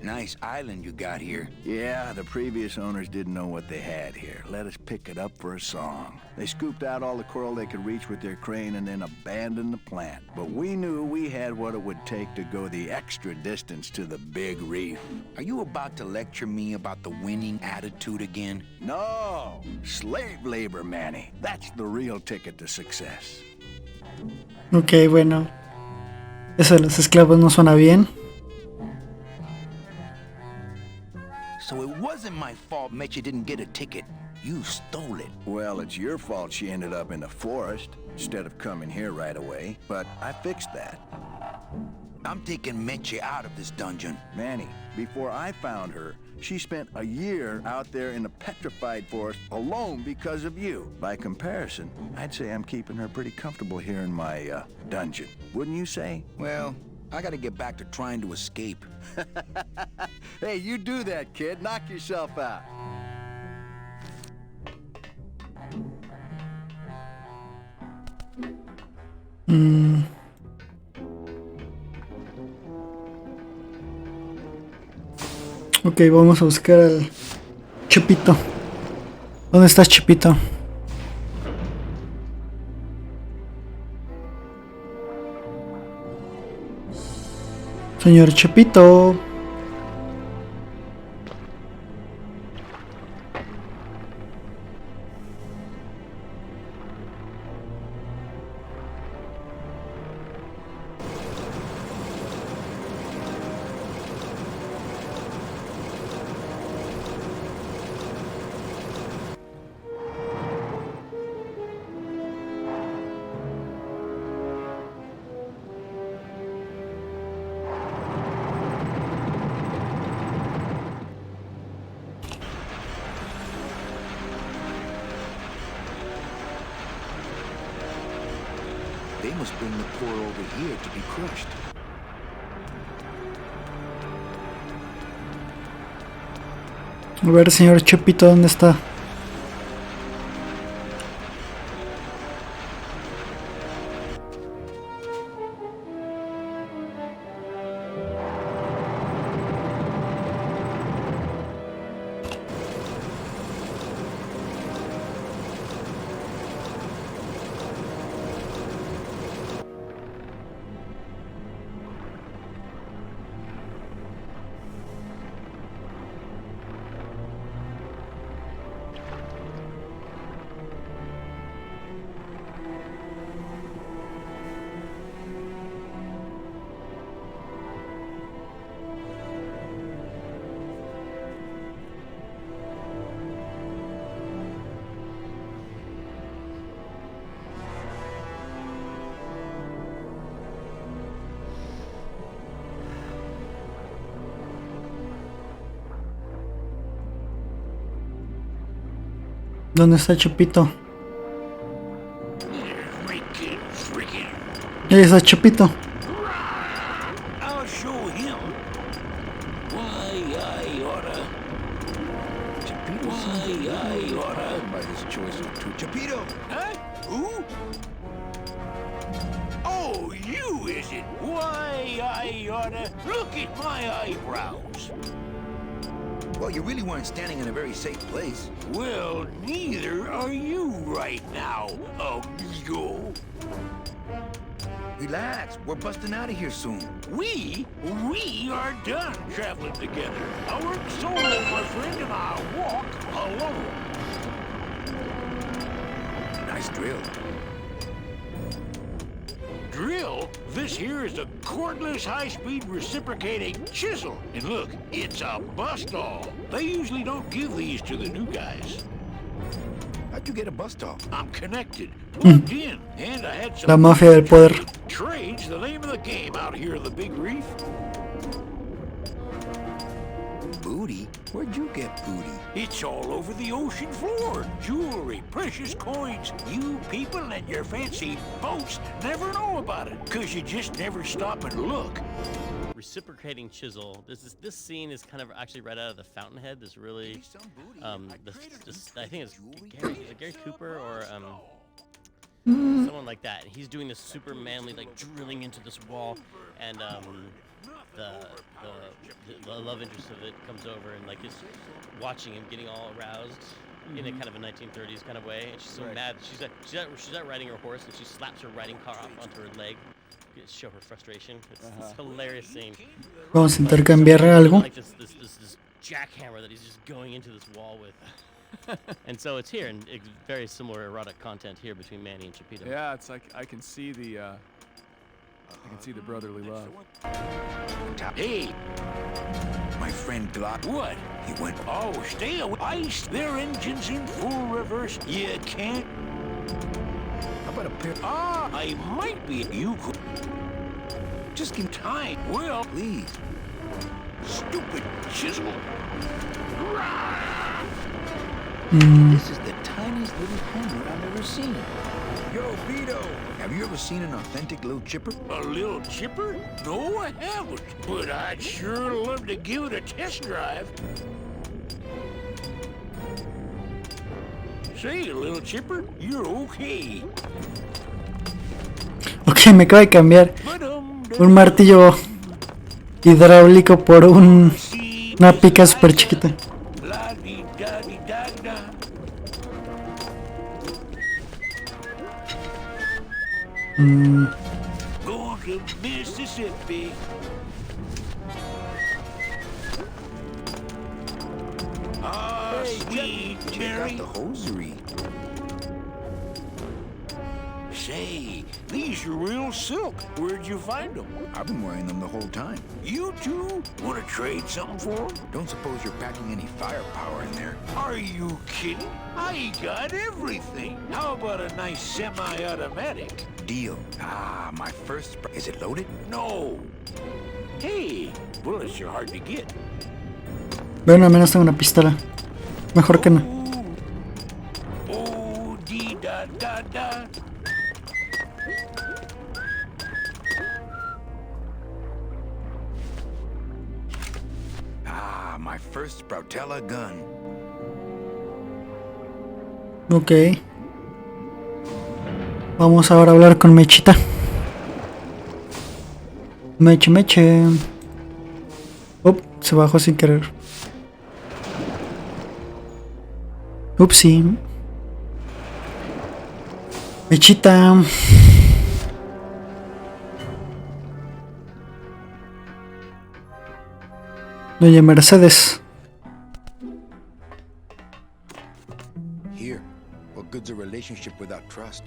Nice island you got here. Yeah, the previous owners didn't know what they had here. Let us pick it up for a song. They scooped out all the coral they could reach with their crane and then abandoned the plant. But we knew we had what it would take to go the extra distance to the big reef. Are you about to lecture me about the winning attitude again? No! Slave labor, Manny. That's the real ticket to success. Ok, bueno. Eso de los esclavos no suena bien. So it wasn't my fault Meche didn't get a ticket. You stole it. Well, it's your fault she ended up in the forest instead of coming here right away. But I fixed that. I'm taking Meche out of this dungeon. Manny, before I found her, she spent a year out there in the petrified forest alone because of you. By comparison, I'd say I'm keeping her pretty comfortable here in my dungeon. Wouldn't you say? Well, I gotta get back to trying to escape. Hey, you do that, kid. Knock yourself out. Ok, vamos a buscar al Chepito. ¿Dónde estás, Chepito? Señor Chepito. They must bring the core over here to be crushed. A ver, señor Chepito, ¿dónde está? ¿Dónde está Chepito? Ahí está Chepito. I'll show him. Why, I oughta. Chepito seems to be bothered by his choice of two. Chepito! Huh? Who? Oh, you is it? Why, I oughta. Look at my eyebrows. Well, you really weren't standing in a very safe place. Well, neither are you right now, amigo. Relax, we're busting out of here soon. We are done traveling together. I work solo, my friend, and I walk alone. Nice drill. Drill? This here is a cordless, high-speed reciprocating chisel. And look, it's a bust-all. They usually don't give these to the new guys. How'd you get a bust-off? I'm connected, plugged in, and I had some... La mafia del poder. Trade's the name of the game out here in the Big Reef. Booty? Where'd you get booty? It's all over the ocean floor. Jewelry, precious coins. You people and your fancy boats never know about it, 'cause you just never stop and look. Reciprocating chisel. This scene is kind of actually right out of the Fountainhead. This really, I think it's Gary Cooper or someone like that. He's doing this super manly, like drilling into this wall, and the love interest of it comes over and like is watching him getting all aroused in a kind of a 1930s kind of way, and she's so mad. She's out riding her horse and she slaps her riding car off onto her leg. Show her frustration. It's this hilarious scene. Vamos a intercambiar algo. Like this jackhammer that he's just going into this wall with. And so it's here, and it's very similar erotic content here between Manny and Chipito. Yeah, it's like I can see the brotherly love. Hey, My friend Glock. what? He went. Oh, stay away. Ice. Their engine's in full reverse. You can't. How about a pair? I might be. You could. Just give Time. Well, please. stupid chisel. This is the tiniest little hammer I've ever seen. Yo, Vito, have you ever seen an authentic little chipper? A little chipper? No, I haven't. But I'd sure love to give it a test drive. Say, little chipper, you're okay. Ok, me acaba de cambiar un martillo hidráulico por una pica super chiquita. Going to Mississippi. Sweet Terry. The hosiery. Say, these are real silk. Where'd you find them? I've been wearing them the whole time. You two want to trade something for them? Don't suppose you're packing any firepower in there? Are you kidding? I got everything. How about a nice semi-automatic? Deal. My first. Is it loaded? No. Hey, bullets are hard to get. Bueno, al menos tengo una pistola. Mejor que no. Oh, dee da da da. My first Sprautella gun. Ok. Vamos ahora a hablar con Mechita. Meche. Se bajó sin querer. Upsi. Mechita. Doña Mercedes. Here. What good's a relationship without trust?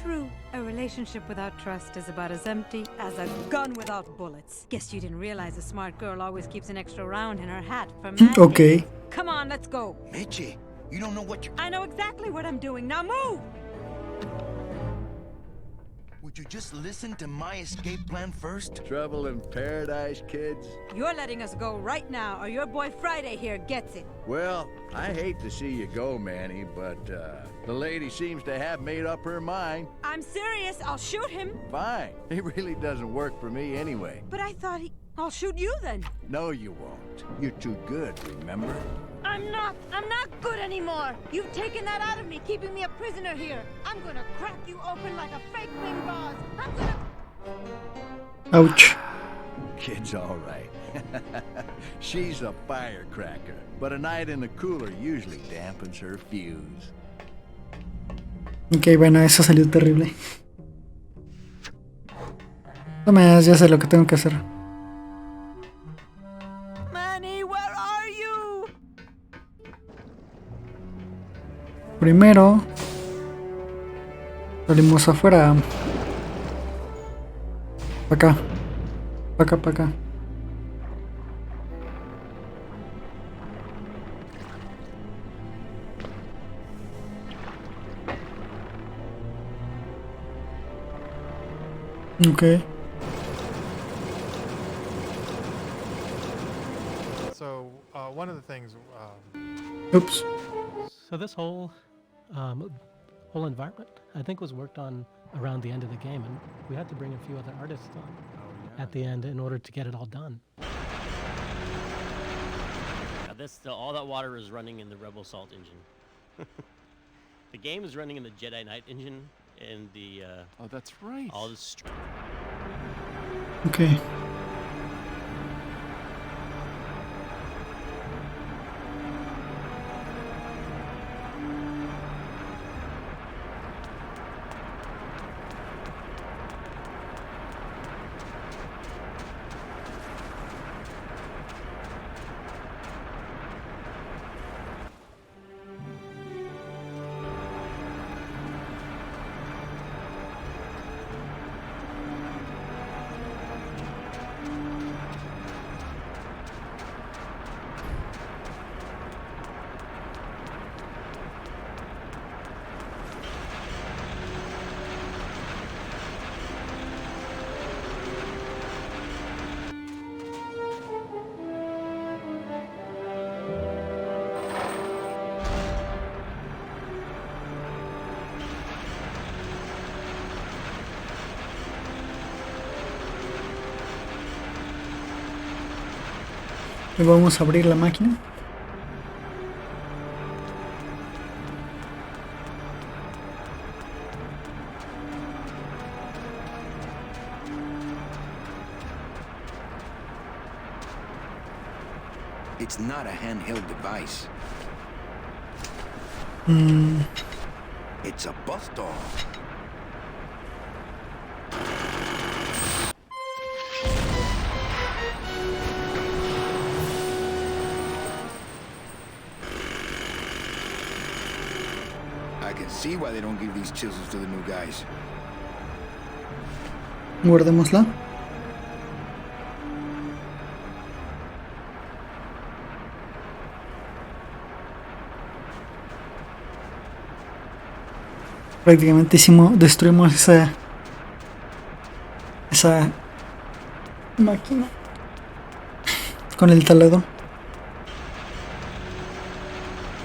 True, a relationship without trust is about as empty as a gun without bullets. Guess you didn't realize a smart girl always keeps an extra round in her hat for magic. Okay. Come on, let's go. Meche, you don't know what you're... I know exactly what I'm doing. Now move! Would you just listen to my escape plan first? Trouble in paradise, kids? You're letting us go right now, or your boy Friday here gets it. Well, I hate to see you go, Manny, but the lady seems to have made up her mind. I'm serious. I'll shoot him. Fine. It really doesn't work for me anyway. But I thought I'll shoot you then. No, you won't. You're too good, remember? I'm not good anymore. You've taken that out of me, keeping me a prisoner here. I'm gonna crack you open like a fake wing gauze. I'm gonna... Ouch. Kid's all right. She's a firecracker, but a night in the cooler usually dampens her fuse. Ok, bueno, eso salió terrible. No me ya sé lo que tengo que hacer. Manny, where are you? Primero salimos afuera. Para acá. Para acá. Okay. So one of the things. Oops. So this whole environment, I think, was worked on around the end of the game, and we had to bring a few other artists on at the end in order to get it all done. All that water is running in the Rebel Salt engine. The game is running in the Jedi Knight engine, and the oh, that's right. All this. Okay. Y vamos a abrir la máquina. It's not a handheld device. It's a bus doll. I can see why they don't give these chisels to the new guys. Guardémosla. Prácticamente destruimos esa máquina con el taladro.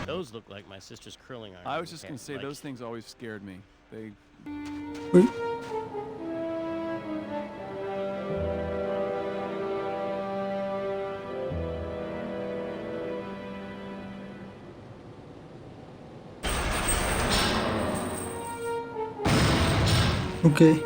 Those look like my sister's curling iron. I was just gonna say those things always scared me. They. Uy. Okay.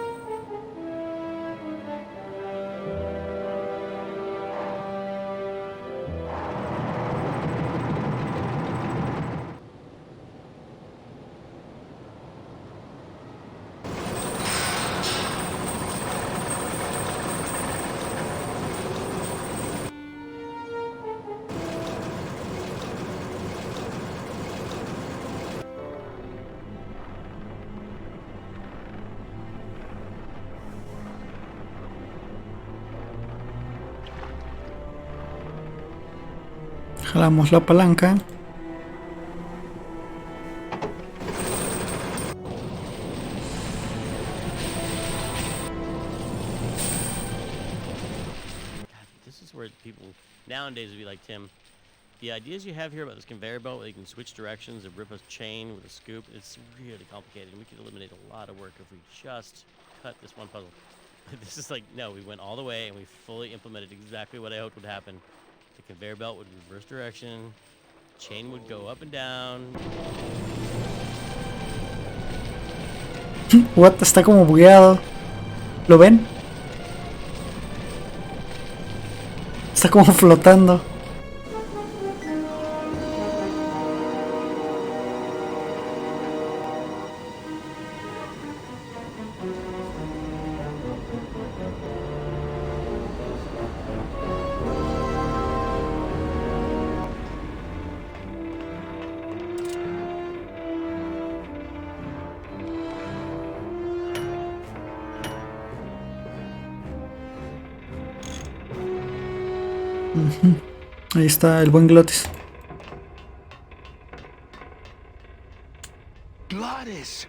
Jalamos la palanca. This is where people nowadays would be like, Tim, the ideas you have here about this conveyor belt where you can switch directions and rip a chain with a scoop, it's really complicated. We could eliminate a lot of work if we just cut this one puzzle. This is like, no, we went all the way and we fully implemented exactly what I hoped would happen. The conveyor belt would reverse direction, chain would go up and down. What? Está como bugueado. ¿Lo ven? Está como flotando. Ahí está el buen Glotis. Glottis,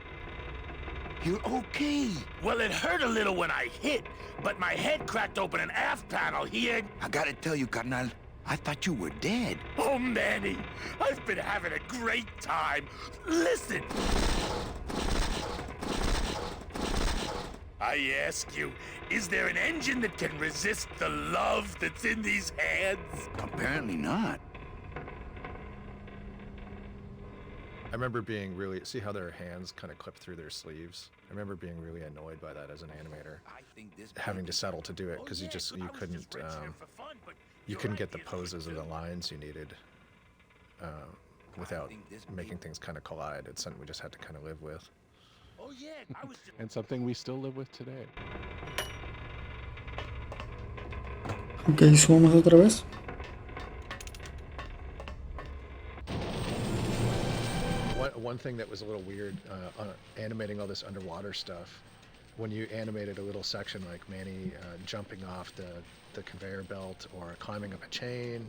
you're okay. Well, it hurt a little when I hit, but my head cracked open an aft panel here. I gotta tell you, carnal, I thought you were dead. Oh, Manny, I've been having a great time. Listen. I ask you, is there an engine that can resist the love that's in these hands? Apparently not. I remember being really, see how their hands kind of clip through their sleeves? I remember being really annoyed by that as an animator, having to settle to do it because you couldn't get the poses or the lines you needed without making things kind of collide. It's something we just had to kind of live with. Oh yeah, I was just... And something we still live with today. Ok, subamos otra vez. One thing that was a little weird, animating all this underwater stuff, when you animated a little section like Manny jumping off the conveyor belt or climbing up a chain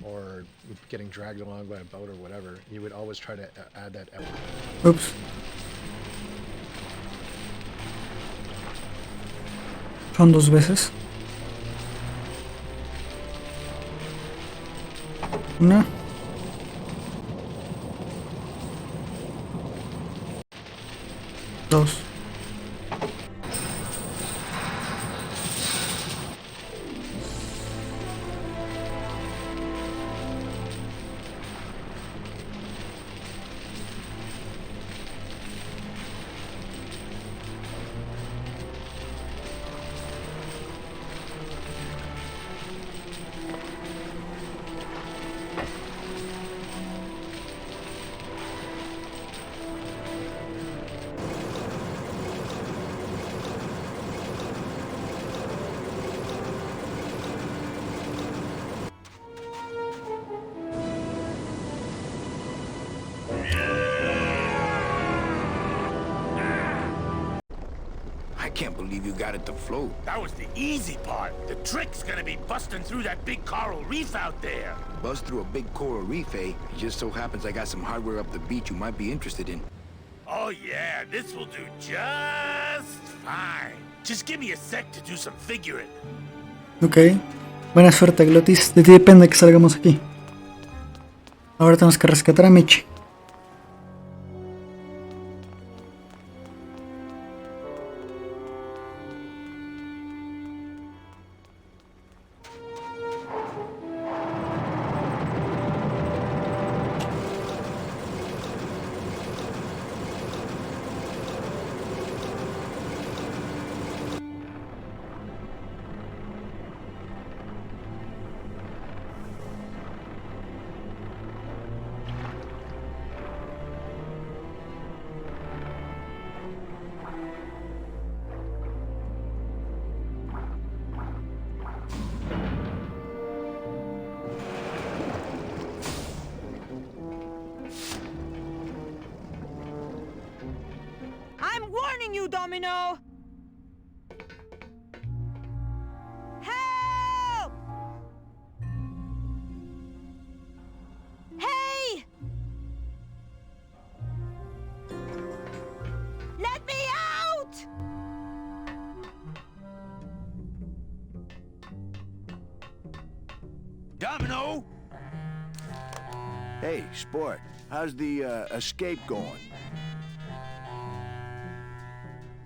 or getting dragged along by a boat or whatever, you would always try to add that element. Oops. Son dos veces. Una. Dos. I can't believe you got it to float. That was the easy part. The trick's gonna be busting through that big coral reef out there. Buzz through a big coral reef, eh? It just so happens I got some hardware up the beach you might be interested in. Oh yeah, this will do just fine. Just give me a sec to do some figuring. Ok. Buena suerte, Glotis. De ti depende que salgamos aquí. Ahora tenemos que rescatar a Michi. I'm warning you, Domino! Help! Hey! Let me out! Domino! Hey, Sport, how's the escape going?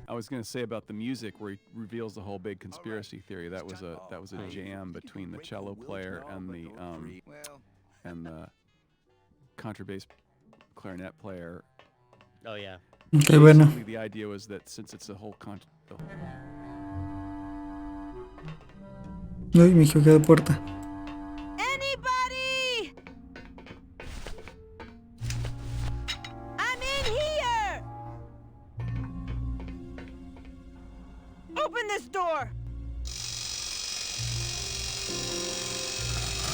I was going to say about the music where he reveals the whole big conspiracy theory. That was a jam between the cello player and the contrabass clarinet player. Oh yeah. Okay, bueno. Basically, the idea was that since it's a whole Uy, me equivoqué de puerta. Anybody! I'm in here! Open this door!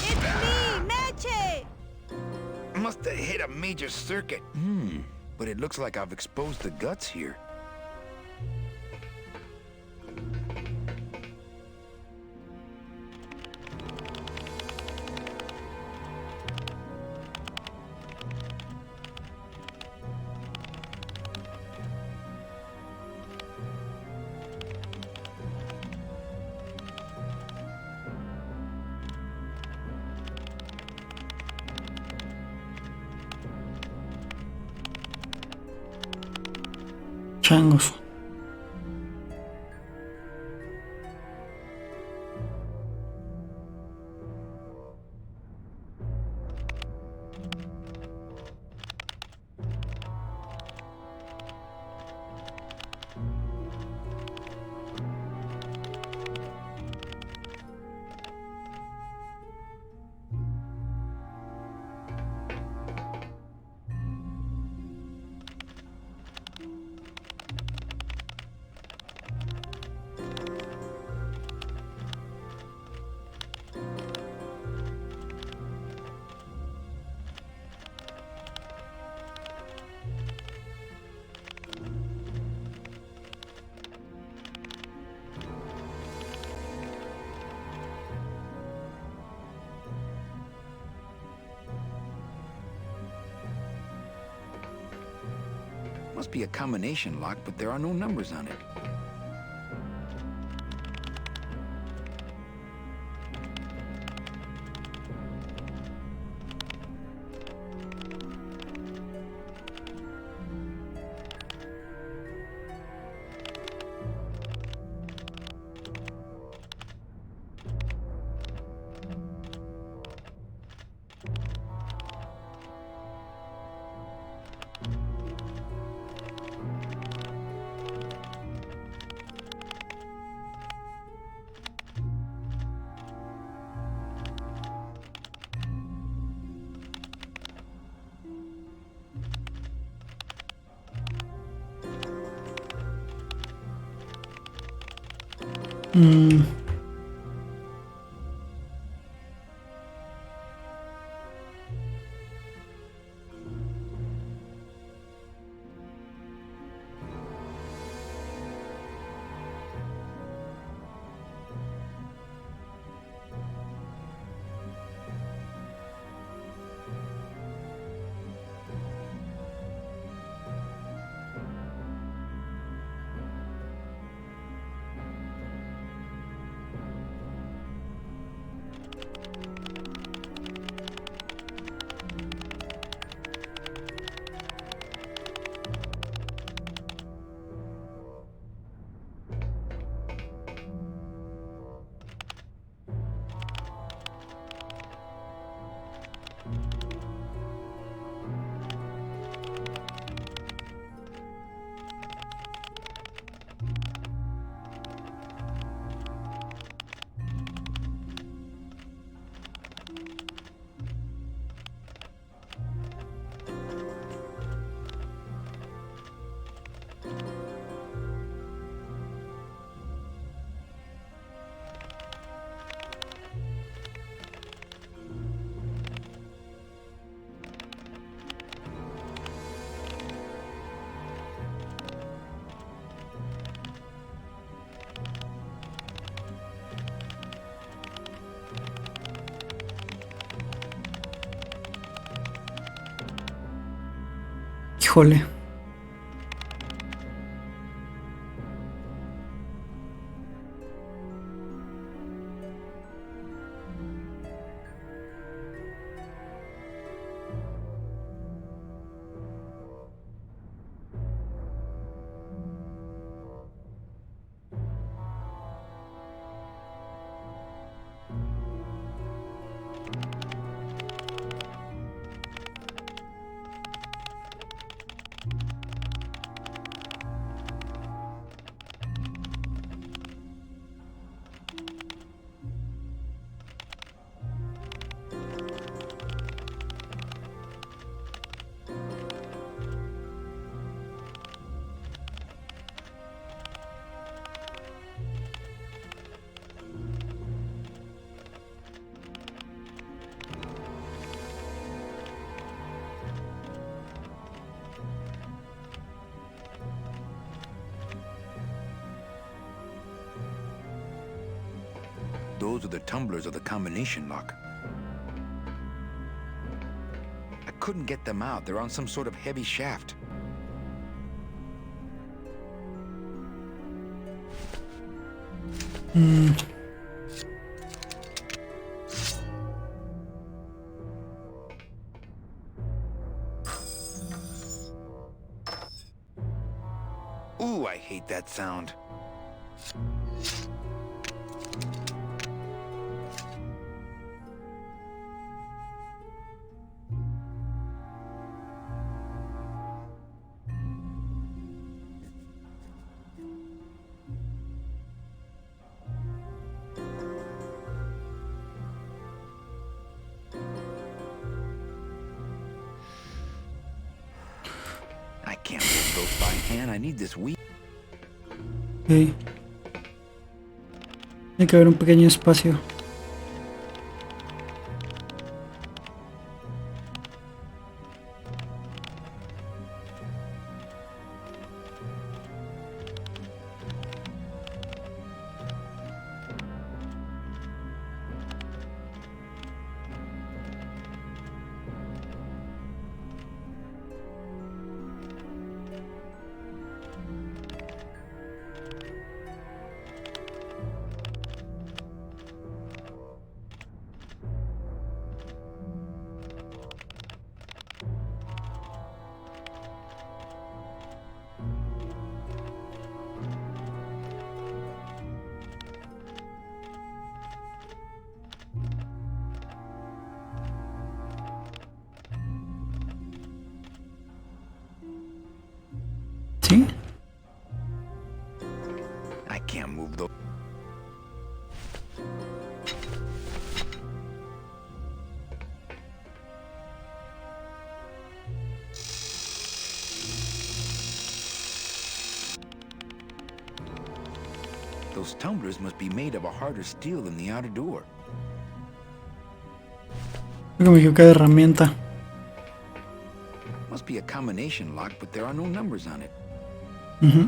It's me, Meche! Must have hit a major circuit. But it looks like I've exposed the guts here. Changos. Must be a combination lock, but there are no numbers on it. Hmm. Híjole. Those are the tumblers of the combination lock. I couldn't get them out. They're on some sort of heavy shaft. Hmm. Ooh, I hate that sound. I can't move those by hand. I need this wheel. Ok. Hay que haber un pequeño espacio. ¿Sí? I can't move those. Those tumblers must be made of a harder steel than the outer door. Creo que me equivoqué de herramienta. Must be a combination lock, but there are no numbers on it. Ujú.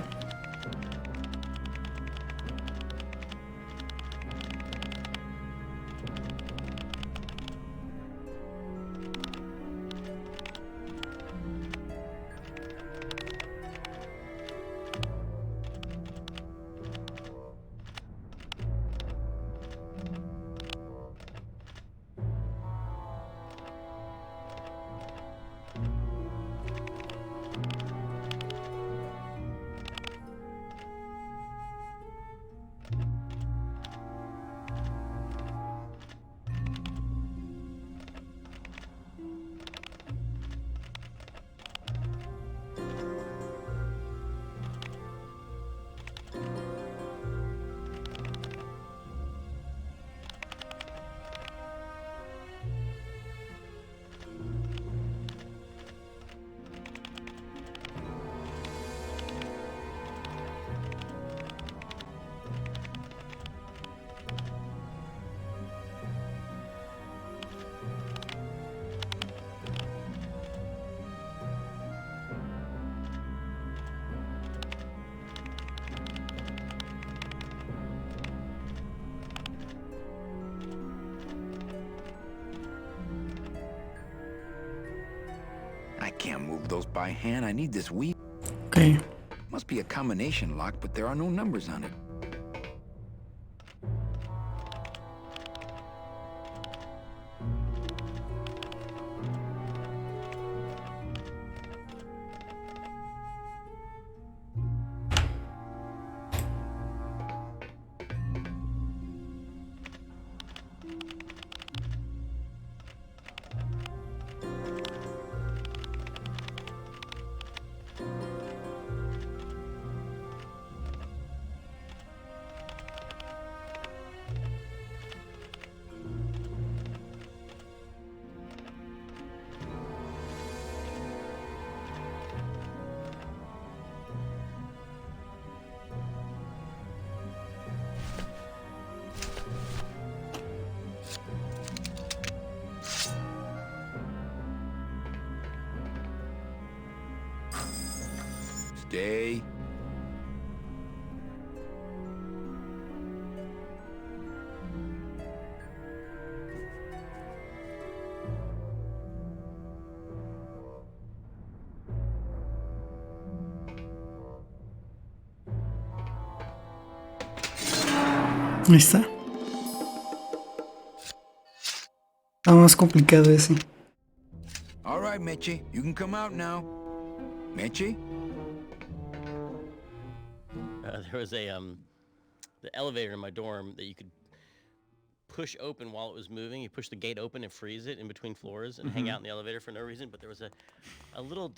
I can't move those by hand. I need this wheel. Ok. Must be a combination lock, but there are no numbers on it. Stay. Ahí está. Está más complicado ese. All right, Meche, you can come out now. Meche? there was a the elevator in my dorm that you could push open while it was moving. You push the gate open and freeze it in between floors and hang out in the elevator for no reason. But there was a little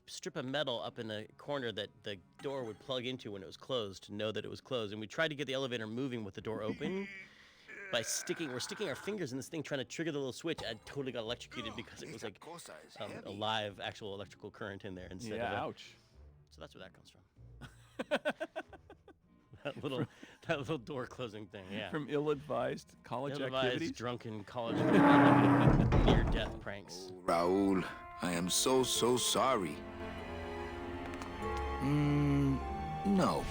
strip of metal up in the corner that the door would plug into when it was closed to know that it was closed. And we tried to get the elevator moving with the door open by sticking our fingers in this thing trying to trigger the little switch. I totally got electrocuted because it was like a live actual electrical current in there instead of ouch. So that's where that comes from. that little door closing thing, yeah. From ill-advised college activities? Drunken college near-death pranks. Oh, Raul, I am so sorry. No.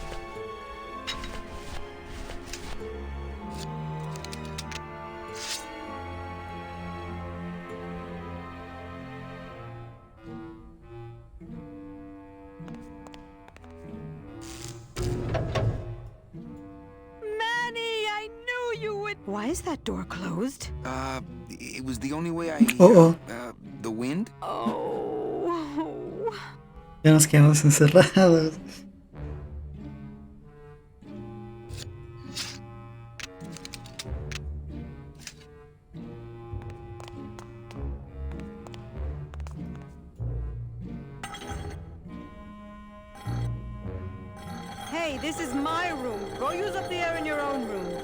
Why is that door closed? It was the only way I... the wind? Oh. Ya nos quedamos encerrados. Hey, this is my room. Go use up the air in your own room.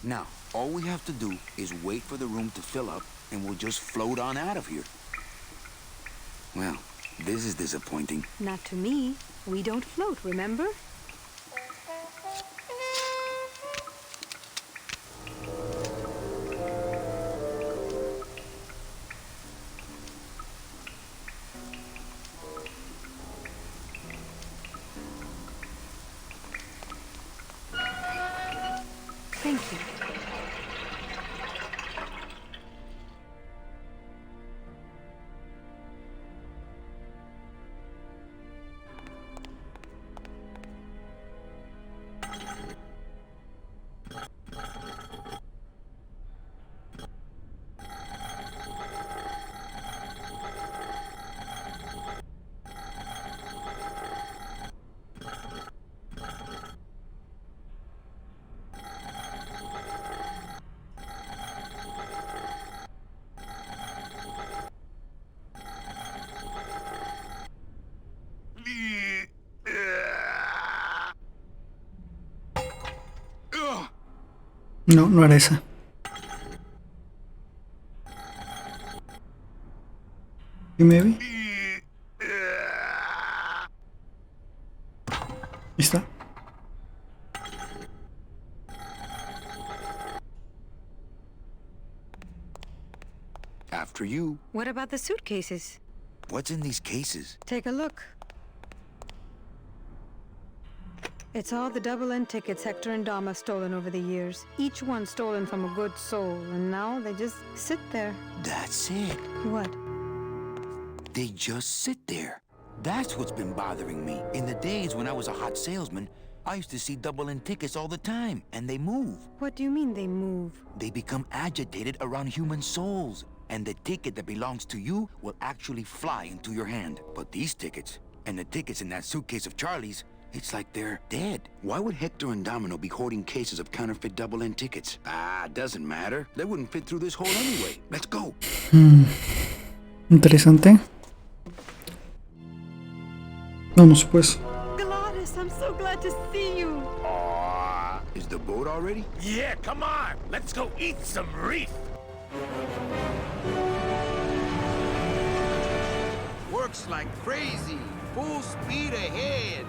Now, all we have to do is wait for the room to fill up, and we'll just float on out of here. Well, this is disappointing. Not to me. We don't float, remember? Thank you. No, no era esa. You maybe? Ahí está. After you. What about the suitcases? What's in these cases? Take a look. It's all the double-end tickets Hector and Dom have stolen over the years. Each one stolen from a good soul, and now they just sit there. That's it. What? They just sit there. That's what's been bothering me. In the days when I was a hot salesman, I used to see double-end tickets all the time, and they move. What do you mean they move? They become agitated around human souls, and the ticket that belongs to you will actually fly into your hand. But these tickets, and the tickets in that suitcase of Charlie's, it's like they're dead. Why would Hector and Domino be hoarding cases of counterfeit double-end tickets? Doesn't matter. They wouldn't fit through this hole anyway. Let's go. Interesante. Vamos pues. Gladys, I'm so glad to see you. Is the boat already? Yeah, come on. Let's go eat some reef. Works like crazy. Full speed ahead.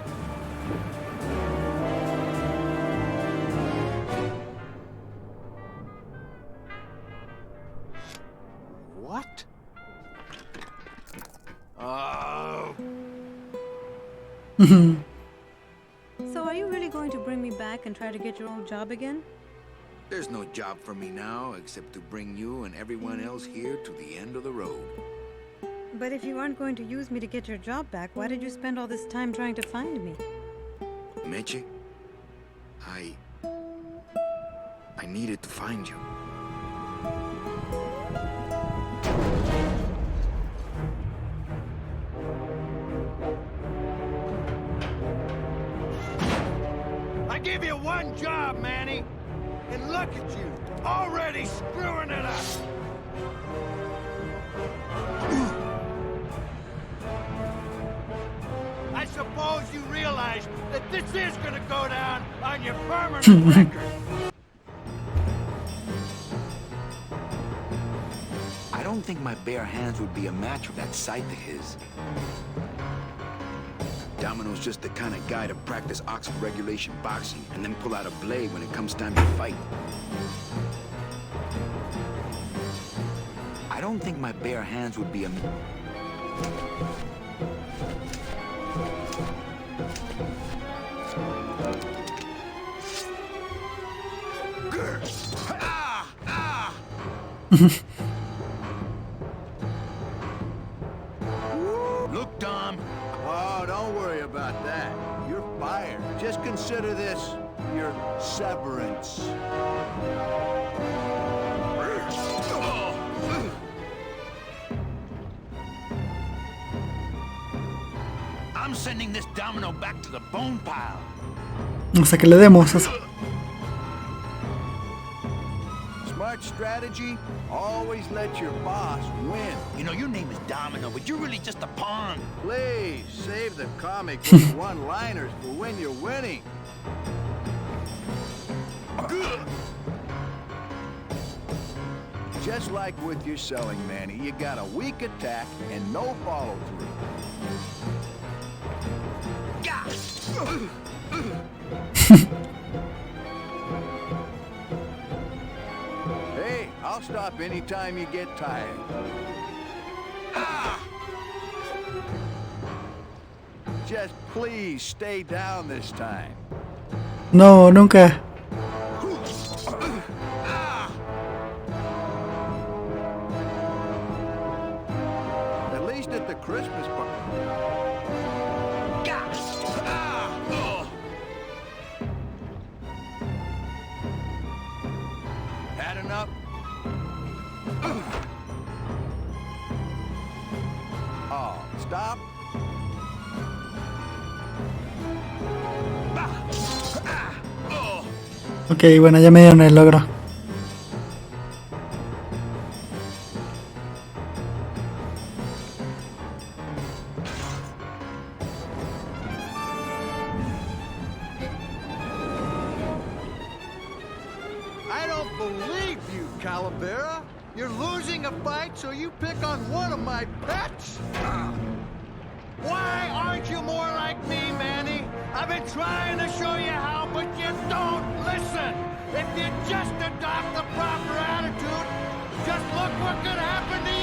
So are you really going to bring me back and try to get your old job again? There's no job for me now except to bring you and everyone else here to the end of the road. But if you aren't going to use me to get your job back, why did you spend all this time trying to find me? Meche, I needed to find you. I give you one job, Manny. And look at you, already screwing it up. I suppose you realize that this is gonna go down on your permanent record. I don't think my bare hands would be a match with that sight of his. Domino's just the kind of guy to practice Oxford regulation boxing and then pull out a blade when it comes time to fight. I don't think my bare hands would be a... Look, Dom. Oh, don't worry about that. You're fired. Just consider this your severance. I'm sending this domino back to the bone pile. O sea que le demos eso. Smart strategy, always let your boss win. You know, your name is Domino, but you're really just a pawn. Please, save the comic book one-liners for when you're winning. Just like with your selling, Manny, you got a weak attack and no follow-through. Hey, I'll stop anytime you get tired. Just please stay down this time. No, nunca. At least at the Christmas party. Had enough? Oh, stop. Ok, bueno, ya me dieron el logro. I don't believe you, Calavera. You're losing a fight, so you pick on one of my pets? Why aren't you more like me, Manny? I've been trying to show you how, but you don't listen. If you just adopt the proper attitude, just look what could happen to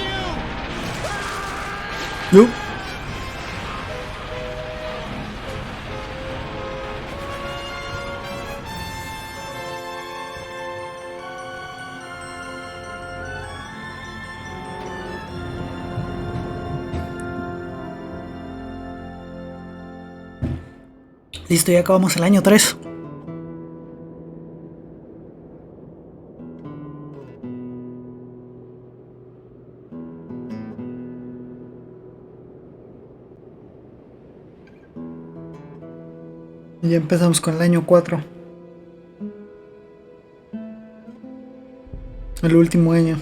you. Nope. Listo, ya acabamos el año 3. Y ya empezamos con el año 4. El último año.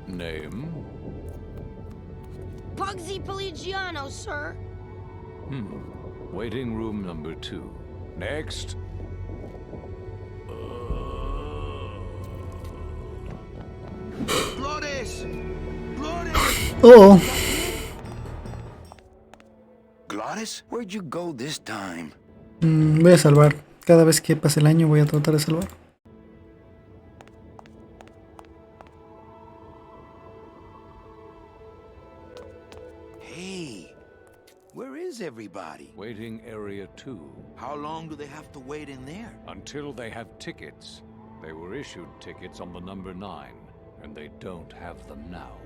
Name? Pugsy Pelagiano, sir. Waiting room number 2. Next. Glottis! Glottis! Oh. Glottis? Where'd you go this time? Voy a salvar. Cada vez que pase el año voy a tratar de salvar. Hey, where is everybody? Waiting area 2. How long do they have to wait in there? Until they have tickets. They were issued tickets on the number 9, and they don't have them now.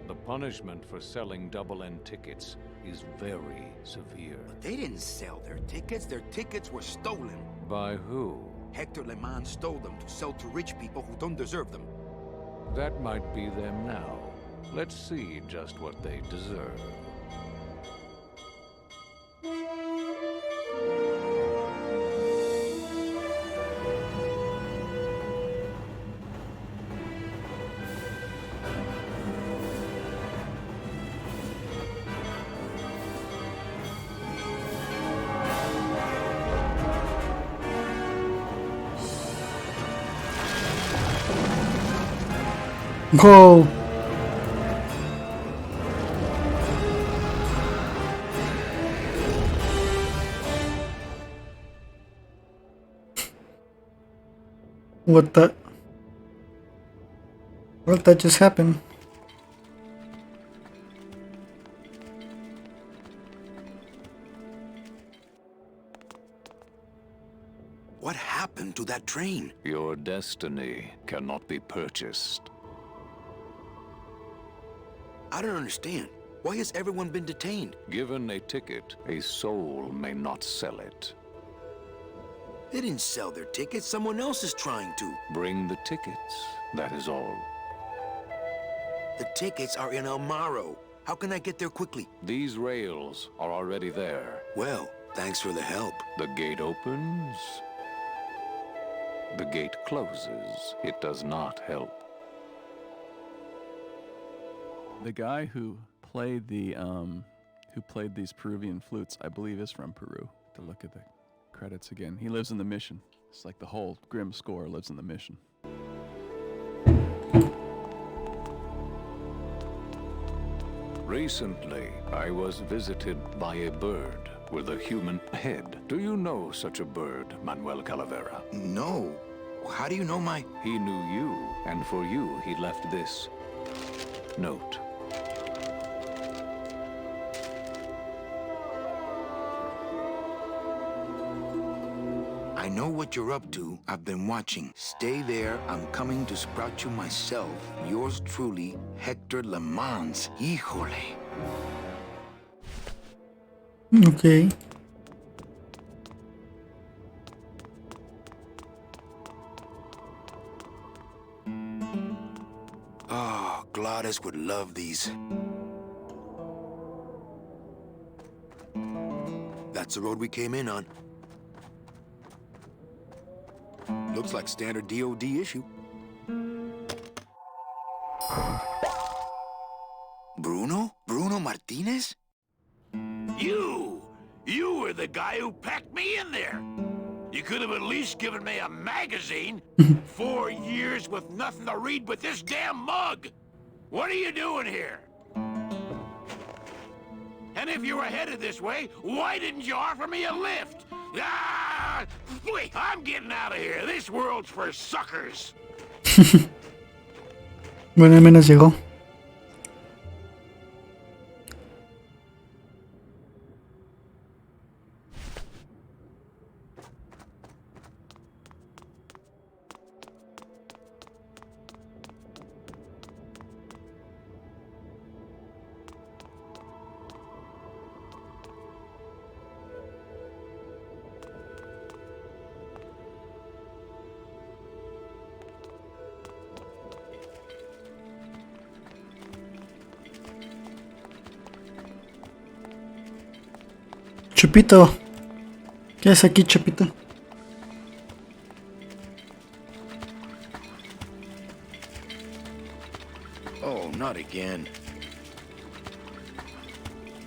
The punishment for selling double-end tickets is very severe. But they didn't sell their tickets. Their tickets were stolen. By who? Hector Le Mans stole them to sell to rich people who don't deserve them. That might be them now. Let's see just what they deserve. Go! What the? Well, that just happened. What happened to that train? Your destiny cannot be purchased. I don't understand. Why has everyone been detained? Given a ticket, a soul may not sell it. They didn't sell their tickets. Someone else is trying to. Bring the tickets, that is all. The tickets are in El Maro. How can I get there quickly? These rails are already there. Well, thanks for the help. The gate opens. The gate closes. It does not help. The guy who played these Peruvian flutes, I believe, is from Peru. To look at the credits again, he lives in the Mission. It's like the whole Grimm score lives in the Mission. Recently, I was visited by a bird with a human head. Do you know such a bird, Manuel Calavera? No. How do you know my... He knew you, and for you, he left this note. I know what you're up to. I've been watching. Stay there. I'm coming to sprout you myself. Yours truly, Hector Le Mans. Híjole. Okay. Oh, Gladys would love these. That's the road we came in on. Looks like standard DOD issue. Bruno? Bruno Martinez? You were the guy who packed me in there. You could have at least given me a magazine. 4 years with nothing to read but this damn mug. What are you doing here? And if you were headed this way, why didn't you offer me a lift? Ah! Wait, I'm getting out of here. This world's for suckers. Bueno, al menos llegó. Chupito, ¿qué haces aquí, Chupito? Oh, not again.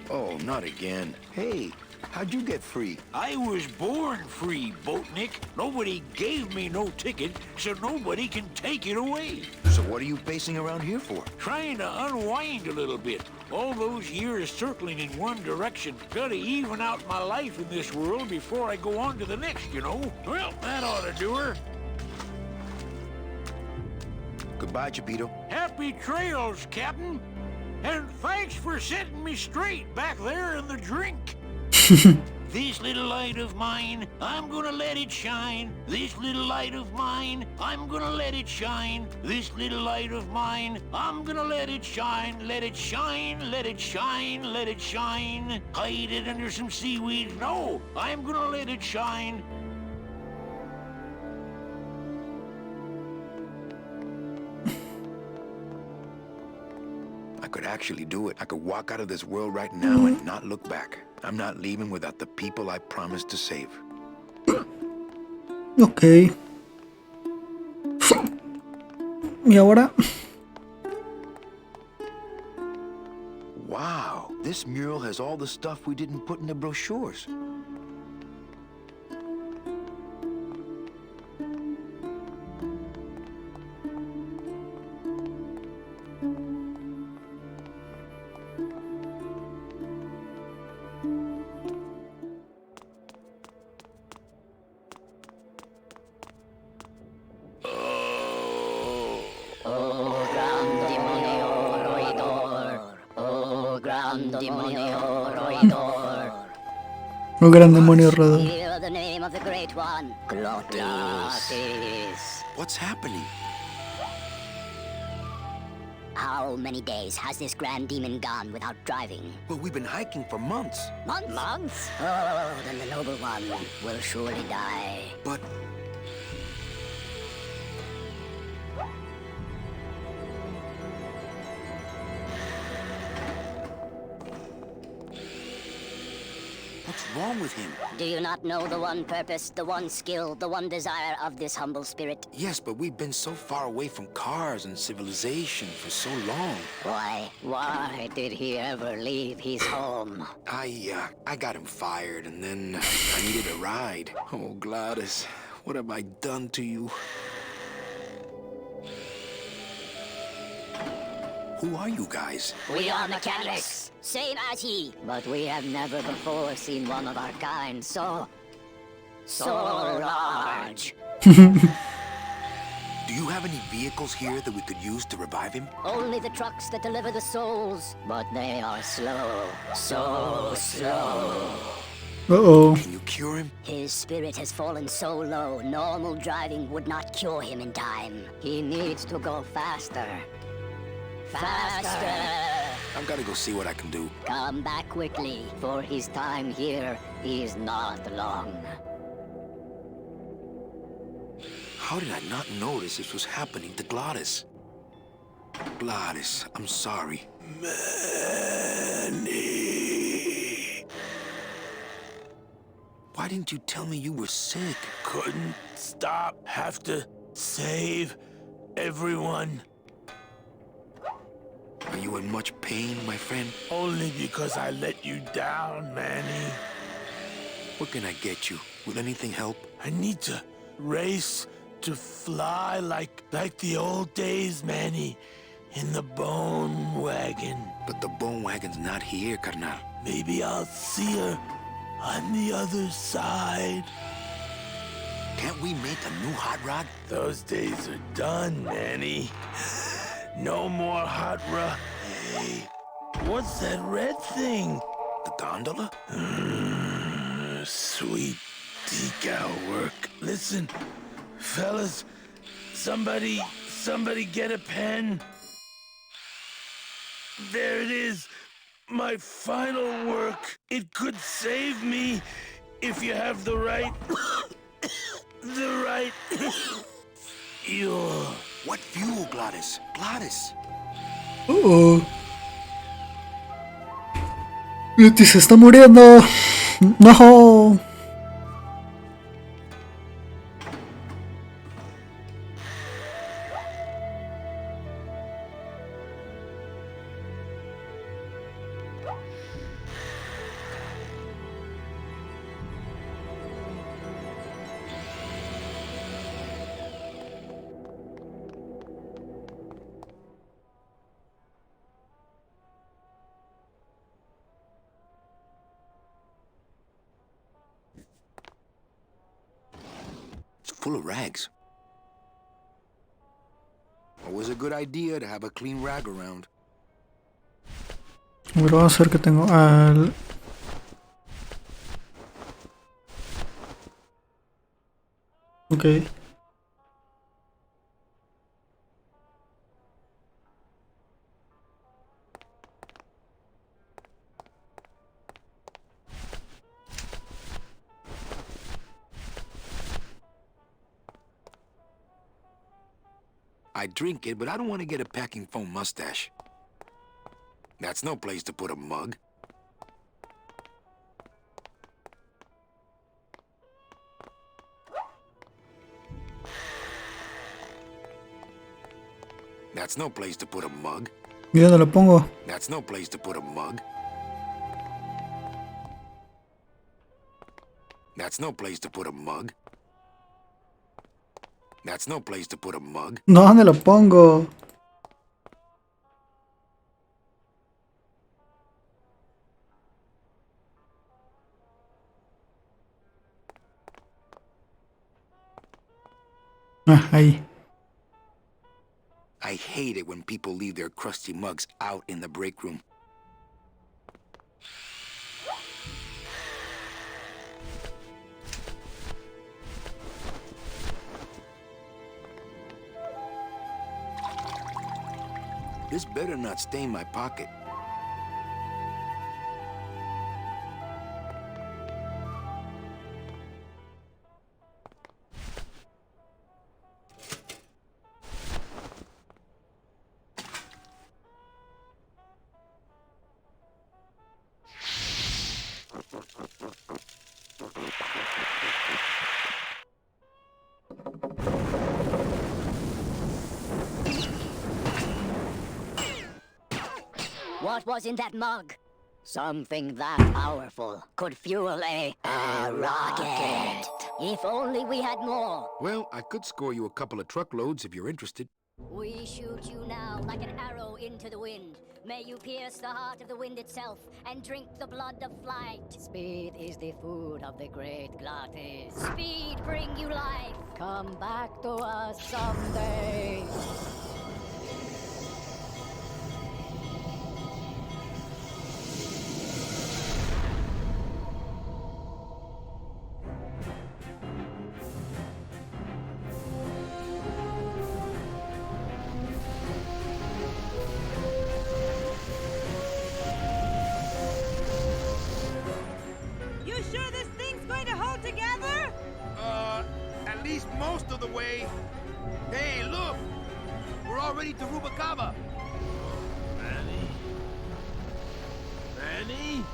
Oh, not again. Hey, How'd you get free? I was born free, Boatnik. Nobody gave me no ticket, so nobody can take it away. So what are you pacing around here for? Trying to unwind a little bit. All those years circling in one direction. Gotta even out my life in this world before I go on to the next, you know? Well, that ought to do her. Goodbye, Chapito. Happy trails, Captain. And thanks for setting me straight back there in the drink. This little light of mine, I'm gonna let it shine. This little light of mine, I'm gonna let it shine. This little light of mine, I'm gonna let it shine. Let it shine, let it shine, let it shine. Hide it under some seaweed. No, I'm gonna let it shine. I could actually do it. I could walk out of this world right now and not look back. I'm not leaving without the people I promised to save. Ok. ¿Y ahora? Wow, this mural has all the stuff we didn't put in the brochures. El gran demonio roedor. Hear the name of the great one. Glottis. What's happening? How many days has this grand demon gone without driving? Well, we've been hiking for months. Months? Months? Oh, then the noble one will surely die. But... what's wrong with him? Do you not know the one purpose, the one skill, the one desire of this humble spirit? Yes, but we've been so far away from cars and civilization for so long. Why did he ever leave his home? I got him fired, and then I needed a ride. Oh, Gladys, what have I done to you? Who are you guys? We are mechanics, same as he. But we have never before seen one of our kind so large. Do you have any vehicles here that we could use to revive him? Only the trucks that deliver the souls, but they are slow, so slow. Uh-oh. Can you cure him? His spirit has fallen so low, normal driving would not cure him in time. He needs to go faster. Faster! I've got to go see what I can do. Come back quickly, for his time here is not long. How did I not notice this was happening to Glottis? Glottis, I'm sorry. Manny. Why didn't you tell me you were sick? Couldn't stop. Have to save everyone. Are you in much pain, my friend? Only because I let you down, Manny. What can I get you? Will anything help? I need to race to fly like the old days, Manny. In the bone wagon. But the bone wagon's not here, carnal. Maybe I'll see her on the other side. Can't we make a new hot rod? Those days are done, Manny. No more hot rod. Hey, what's that red thing? The gondola? Sweet decal work. Listen, fellas, somebody get a pen. There it is, my final work. It could save me if you have the right, fuel. What fuel, Glottis? Glottis. Uh-oh. Glottis se está muriendo. No. full of rags. Always a good idea to have a clean rag around. Bueno, vamos a ver que tengo al... Ok. I drink it, but I don't want to get a packing foam mustache. That's no place to put a mug. That's no place to put a mug. ¿Y dónde lo pongo? That's no place to put a mug. That's no place to put a mug. That's no place to put a mug. ¿Dónde lo pongo? Ah, ahí. I hate it when people leave their crusty mugs out in the break room. This better not stain my pocket. What was in that mug? Something that powerful could fuel a rocket. If only we had more. Well, I could score you a couple of truckloads if you're interested. We shoot you now like an arrow into the wind. May you pierce the heart of the wind itself and drink the blood of flight. Speed is the food of the great glottis. Speed bring you life. Come back to us someday. You sure this thing's going to hold together? At least most of the way. Hey, look! We're already to Rubacava. Manny? Manny?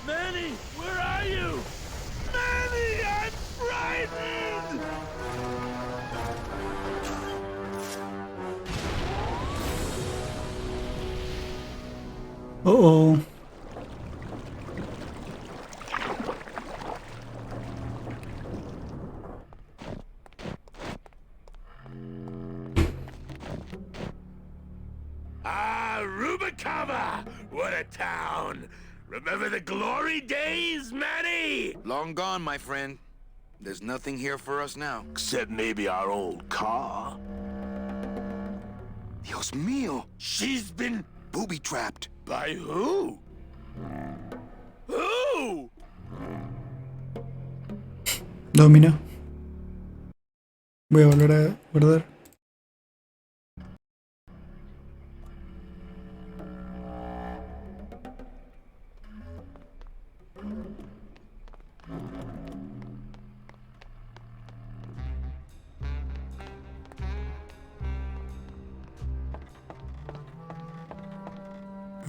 Manny, where are you? Manny, I'm frightened! Uh-oh. Rubacava! What a town! Remember the glory days, Manny? Long gone, my friend. There's nothing here for us now. Except maybe our old car. Dios mío! She's been booby-trapped. By who? Who? Domino. Voy a volver a guardar.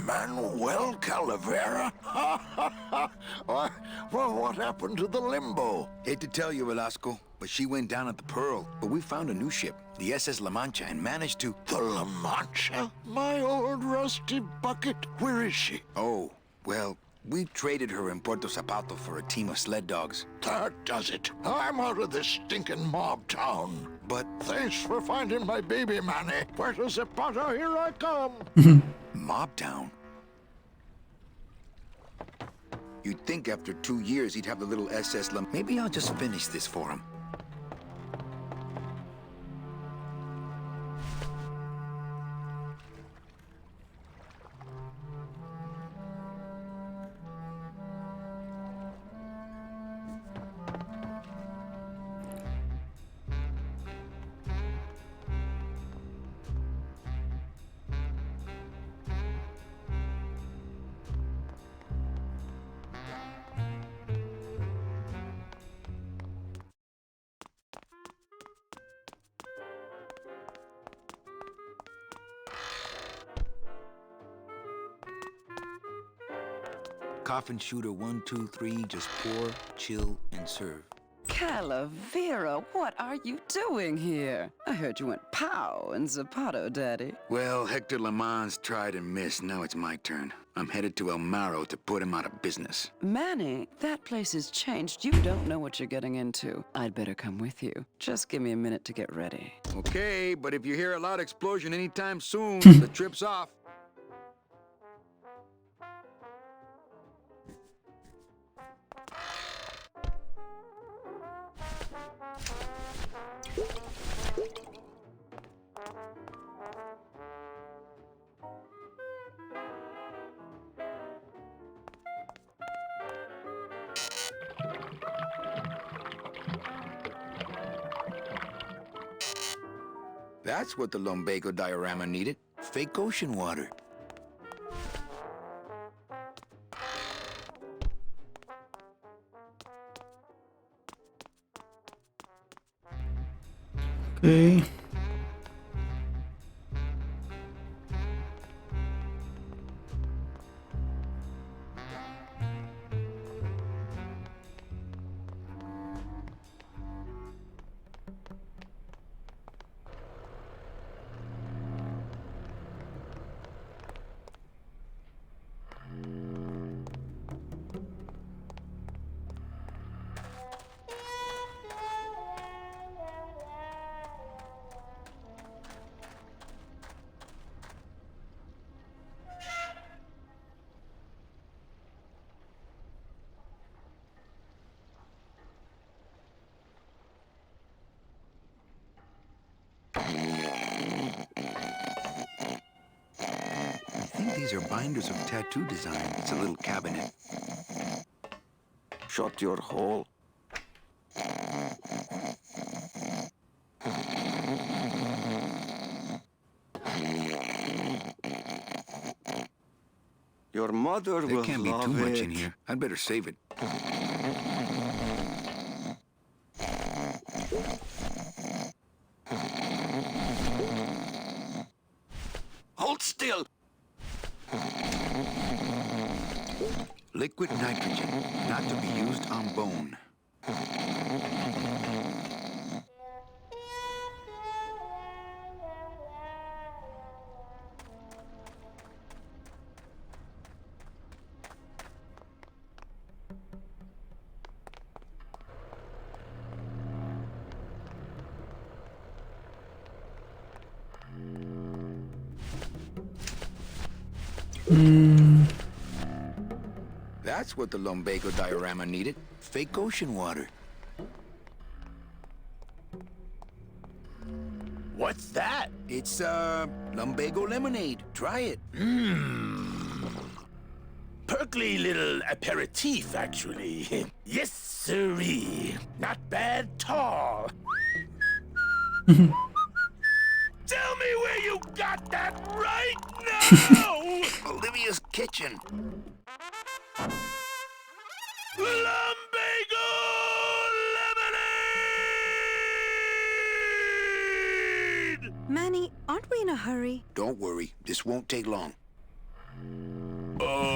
Manuel Calavera? Well, what happened to the Limbo? Hate to tell you, Velasco, but she went down at the Pearl. But we found a new ship, the SS La Mancha, and managed to... The La Mancha? My old rusty bucket. Where is she? Oh, well, we traded her in Puerto Zapato for a team of sled dogs. That does it. I'm out of this stinking mob town. But... Thanks for finding my baby, Manny. Puerto Zapato, here I come. Mob town? You'd think after 2 years he'd have the little SS Maybe I'll just finish this for him. Coffin shooter 1, 2, 3, just pour, chill, and serve. Calavera, what are you doing here? I heard you went pow in Zapato, Daddy. Well, Hector LeMans tried and missed. Now it's my turn. I'm headed to El Maro to put him out of business. Manny, that place has changed. You don't know what you're getting into. I'd better come with you. Just give me a minute to get ready. Okay, but if you hear a loud explosion anytime soon, the trip's off. That's what the lumbago diorama needed. Fake ocean water. Okay. I think these are binders of tattoo design. It's a little cabinet. Shut your hole. Your mother There will can't be love too much it. in here. I'd better save it. Hold still. Liquid nitrogen, not to be used on bone. That's what the lumbago diorama needed. Fake ocean water. What's that? It's, lumbago lemonade. Try it. Perkly little aperitif, actually. Yes, sirree. Not bad tall. Tell me where you got that right now! Olivia's kitchen. Lumbago lemonade! Manny, aren't we in a hurry? Don't worry. This won't take long. Oh,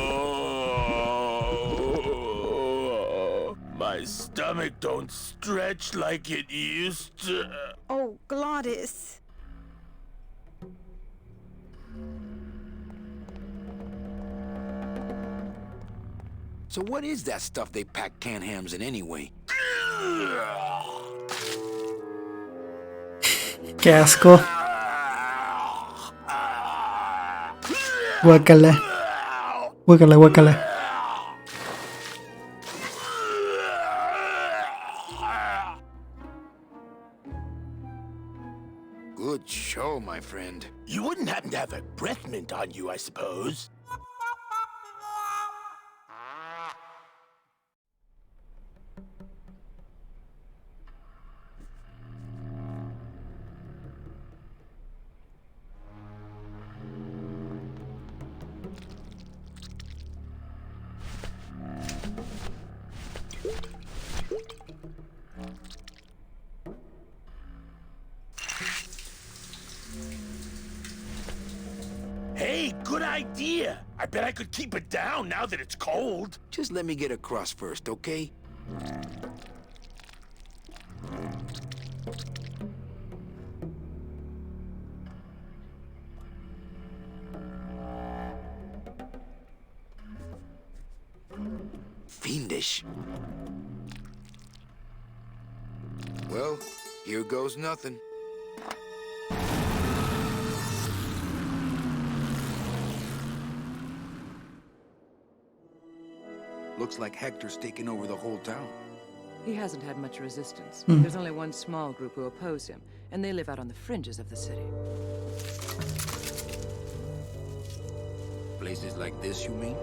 my stomach don't stretch like it used to. Oh, Glottis. So what is that stuff they pack canned hams in anyway? Qué asco. Guácala. Guácala, guácala. Good show, my friend. You wouldn't happen to have a breath mint on you, I suppose? Hey, good idea. I bet I could keep it down now that it's cold. Just let me get across first, okay? Fiendish. Well, here goes nothing. Looks like Hector's taken over the whole town. He hasn't had much resistance. Hmm. There's only one small group who oppose him, and they live out on the fringes of the city. Places like this, you mean?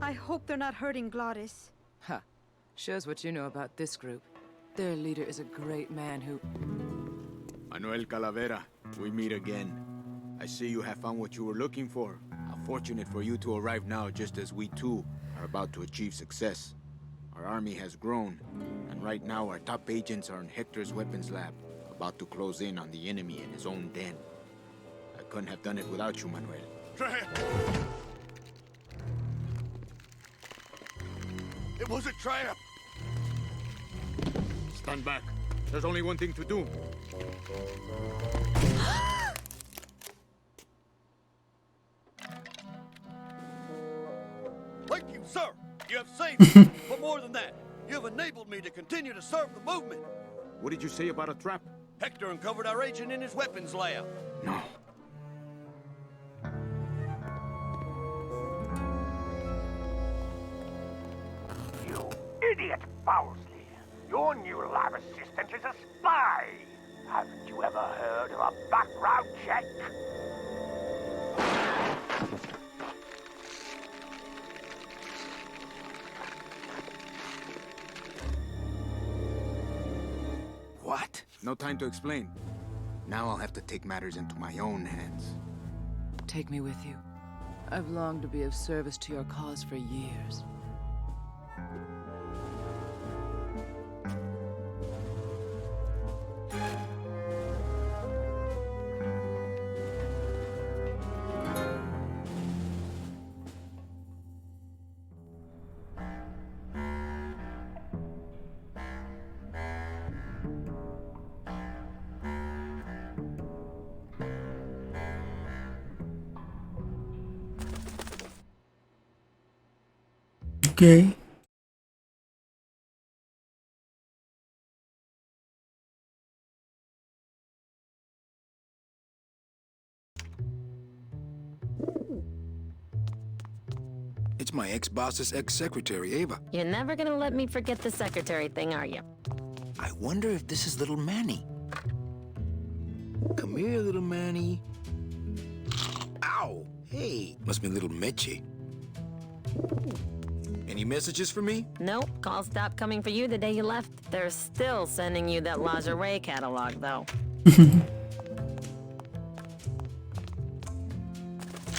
I hope they're not hurting Glottis. Ha. Shows what you know about this group. Their leader is a great man who... Manuel Calavera, we meet again. I see you have found what you were looking for. How fortunate for you to arrive now just as we too are about to achieve success. Our army has grown, and right now our top agents are in Hector's weapons lab, about to close in on the enemy in his own den. I couldn't have done it without you, Manuel. It was a trap! Stand back. There's only one thing to do. Thank you, sir. You have saved me. But more than that, you have enabled me to continue to serve the movement. What did you say about a trap? Hector uncovered our agent in his weapons lab. No. You idiot, Bowsley. Your new lab assistant is a spy. Haven't you ever heard of a background check? What? No time to explain. Now I'll have to take matters into my own hands. Take me with you. I've longed to be of service to your cause for years. Okay. It's my ex-boss's ex-secretary, Ava. You're never gonna let me forget the secretary thing, are you? I wonder if this is little Manny. Come here, little Manny. Ow! Hey, must be little Meche. Any messages for me? Nope, calls stopped coming for you the day you left. They're still sending you that lingerie catalog, though.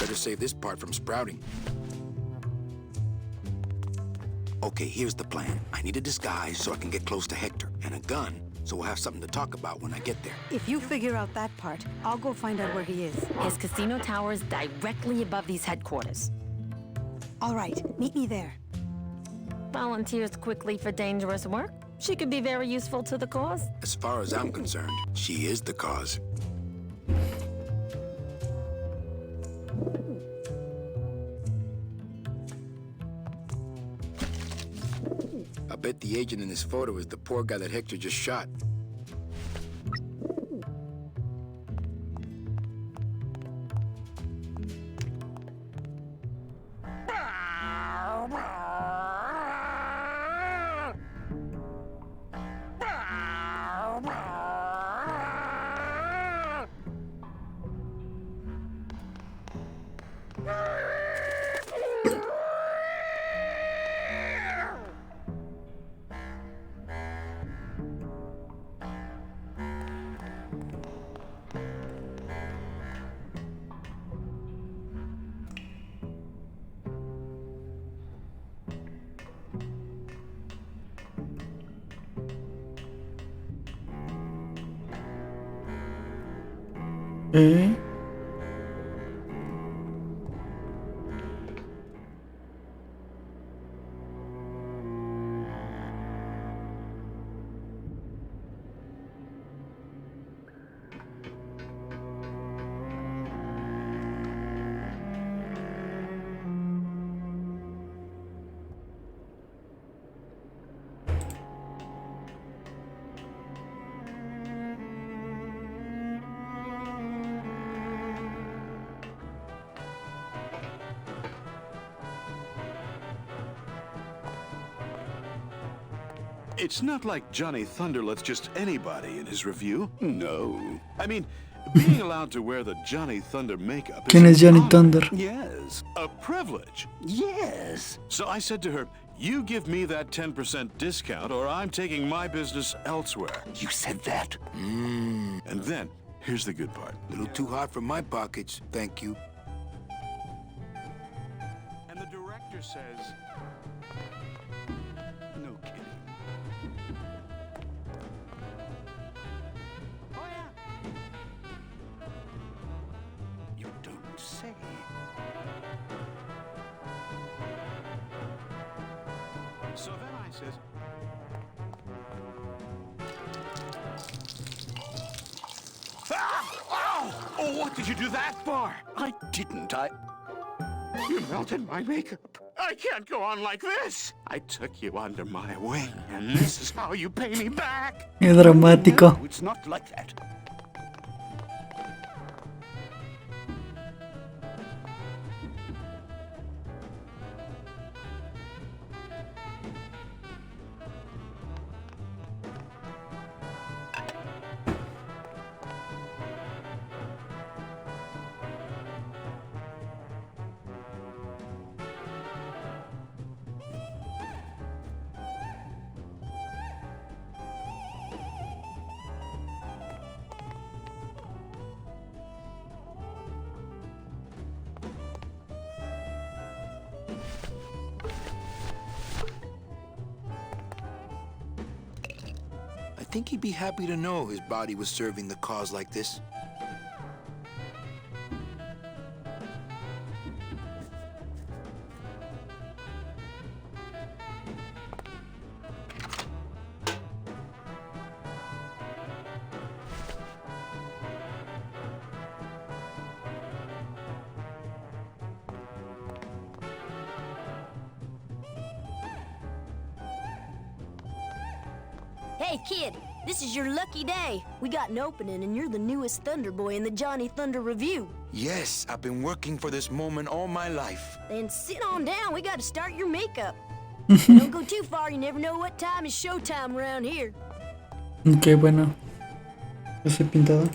Better save this part from sprouting. Okay, here's the plan. I need a disguise so I can get close to Hector, and a gun so we'll have something to talk about when I get there. If you figure out that part, I'll go find out where he is. His casino tower is directly above these headquarters. All right, meet me there. Volunteers quickly for dangerous work. She could be very useful to the cause. As far as I'm concerned, she is the cause. I bet the agent in this photo is the poor guy that Hector just shot. Okay. It's not like Johnny Thunder lets just anybody in his review. No. I mean, being allowed to wear the Johnny Thunder makeup ¿Quién es Johnny an honor. Thunder? Yes. A privilege. Yes. So I said to her, you give me that 10% discount or I'm taking my business elsewhere. You said that? And then, here's the good part. A little too hot for my pockets, thank you. And the director says, no kidding. Oh, yeah. You don't say. So then I says, oh, what did you do that for? I didn't. You melted my makeup. I can't go on like this. I took you under my wing, and this is how you pay me back. Es dramático. No, it's not like that. I think he'd be happy to know his body was serving the cause like this. Hey, kid, this is your lucky day. We got an opening, and you're the newest Thunder Boy in the Johnny Thunder Review. Yes, I've been working for this moment all my life. Then sit on down. We got to start your makeup. Don't go too far. You never know what time is showtime around here. Ok, bueno. Yo soy pintado.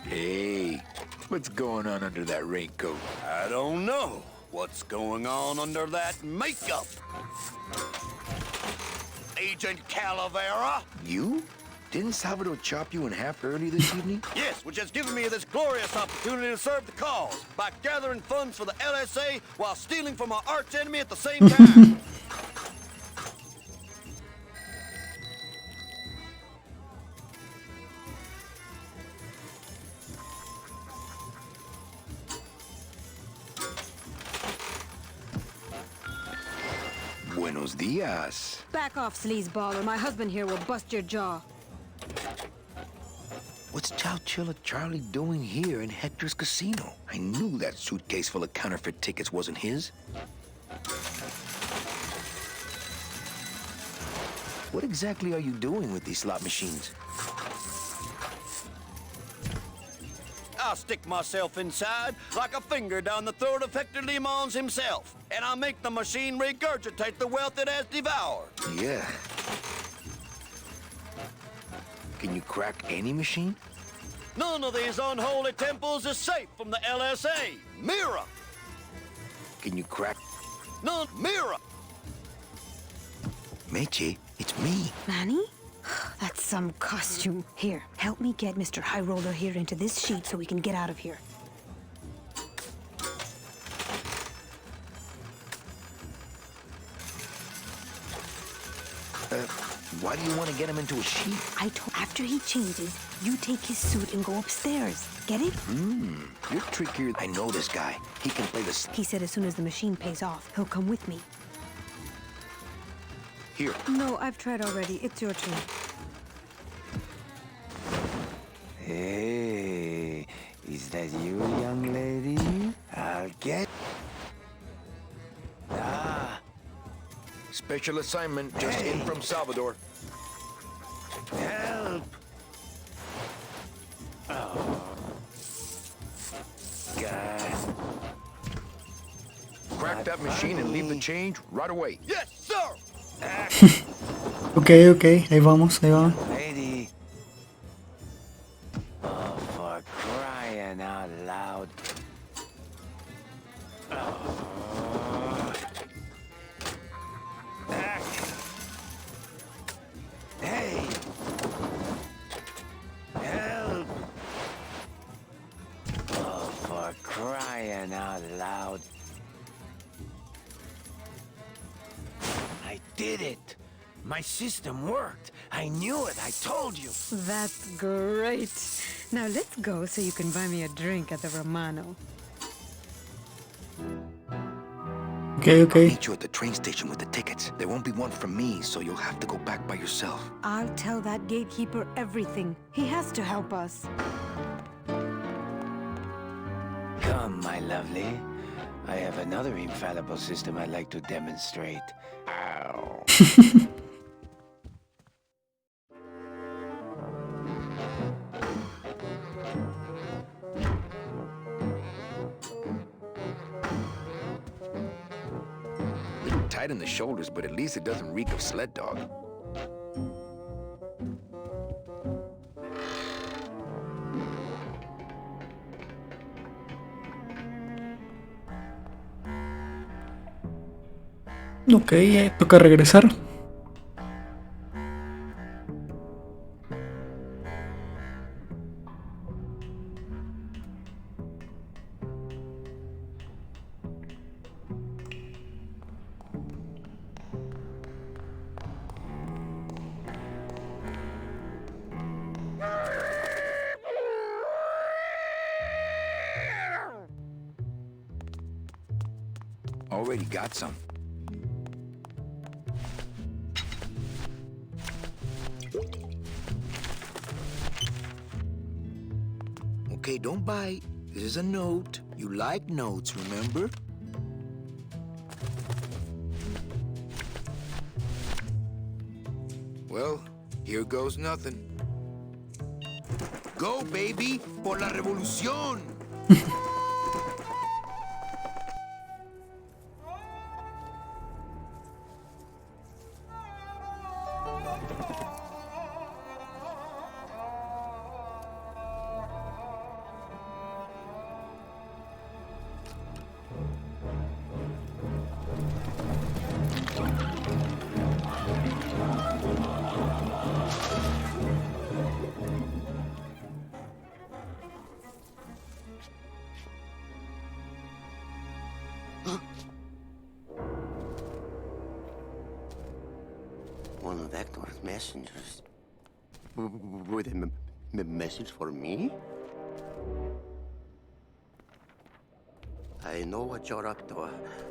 Hey, what's going on under that raincoat? I don't know what's going on under that makeup. Agent Calavera? You? Didn't Salvador chop you in half early this evening? Yes, which has given me this glorious opportunity to serve the cause by gathering funds for the LSA while stealing from our arch enemy at the same time. Buenos dias. Back off, sleazeballer. My husband here will bust your jaw. What's Chowchilla Charlie doing here in Hector's casino? I knew that suitcase full of counterfeit tickets wasn't his. What exactly are you doing with these slot machines? I'll stick myself inside like a finger down the throat of Hector Limons himself, and I'll make the machine regurgitate the wealth it has devoured. Yeah. Can you crack any machine? None of these unholy temples is safe from the LSA. Mira! Can you crack? None. Mira! Meche, it's me. Manny? That's some costume. Here, help me get Mr. High Roller here into this sheet so we can get out of here. Why do you want to get him into a sheet? After he changes, you take his suit and go upstairs. Get it? You're trickier. I know this guy. He can play the... He said as soon as the machine pays off, he'll come with me. Here. No, I've tried already. It's your turn. Hey, is that you, young lady? I'll get... Ah. Special assignment just in from Salvador. Help! Oh. God. Crack that machine and leave the change right away. Yes, sir! Ok, ahí vamos, ahí vamos. Lady. Oh, for crying out loud. Oh. Hey! Help! Oh, for crying out loud. I did it! My system worked! I knew it! I told you! That's great. Now let's go so you can buy me a drink at the Romano. Okay. I'll meet you at the train station with the tickets. There won't be one from me, so you'll have to go back by yourself. I'll tell that gatekeeper everything. He has to help us. Come, my lovely. I have another infallible system I'd like to demonstrate. Ow. Little tight in the shoulders, but at least it doesn't reek of sled dog. Ok, toca regresar. Already got some. Okay, don't bite. This is a note. You like notes, remember? Well, here goes nothing. Go, baby, por la revolución! One of Hector's messengers. With a message for me? I know what you're up to.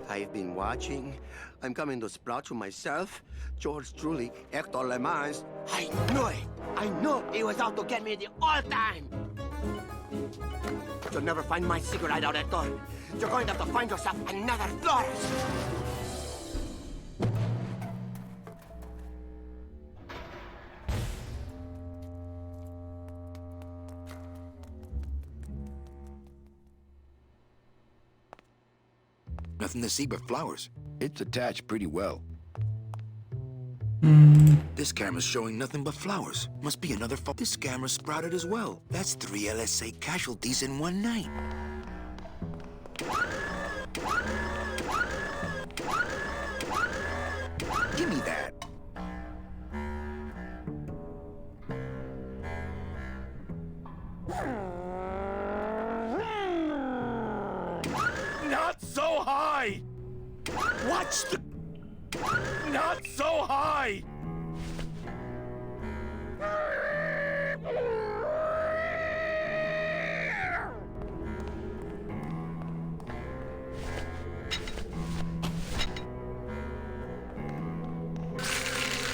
I've been watching. I'm coming to sprout you myself. Yours truly, Hector Le Mans. I knew it! I knew he was out to get me the whole time! You'll never find my secret hideout, Hector. You're going to have to find yourself another Flores. Nothing to see but flowers. It's attached pretty well. This camera's showing nothing but flowers. Must be another This camera sprouted as well. That's 3 LSA casualties in one night. Give me that. Not so high! Watch the... Not so high!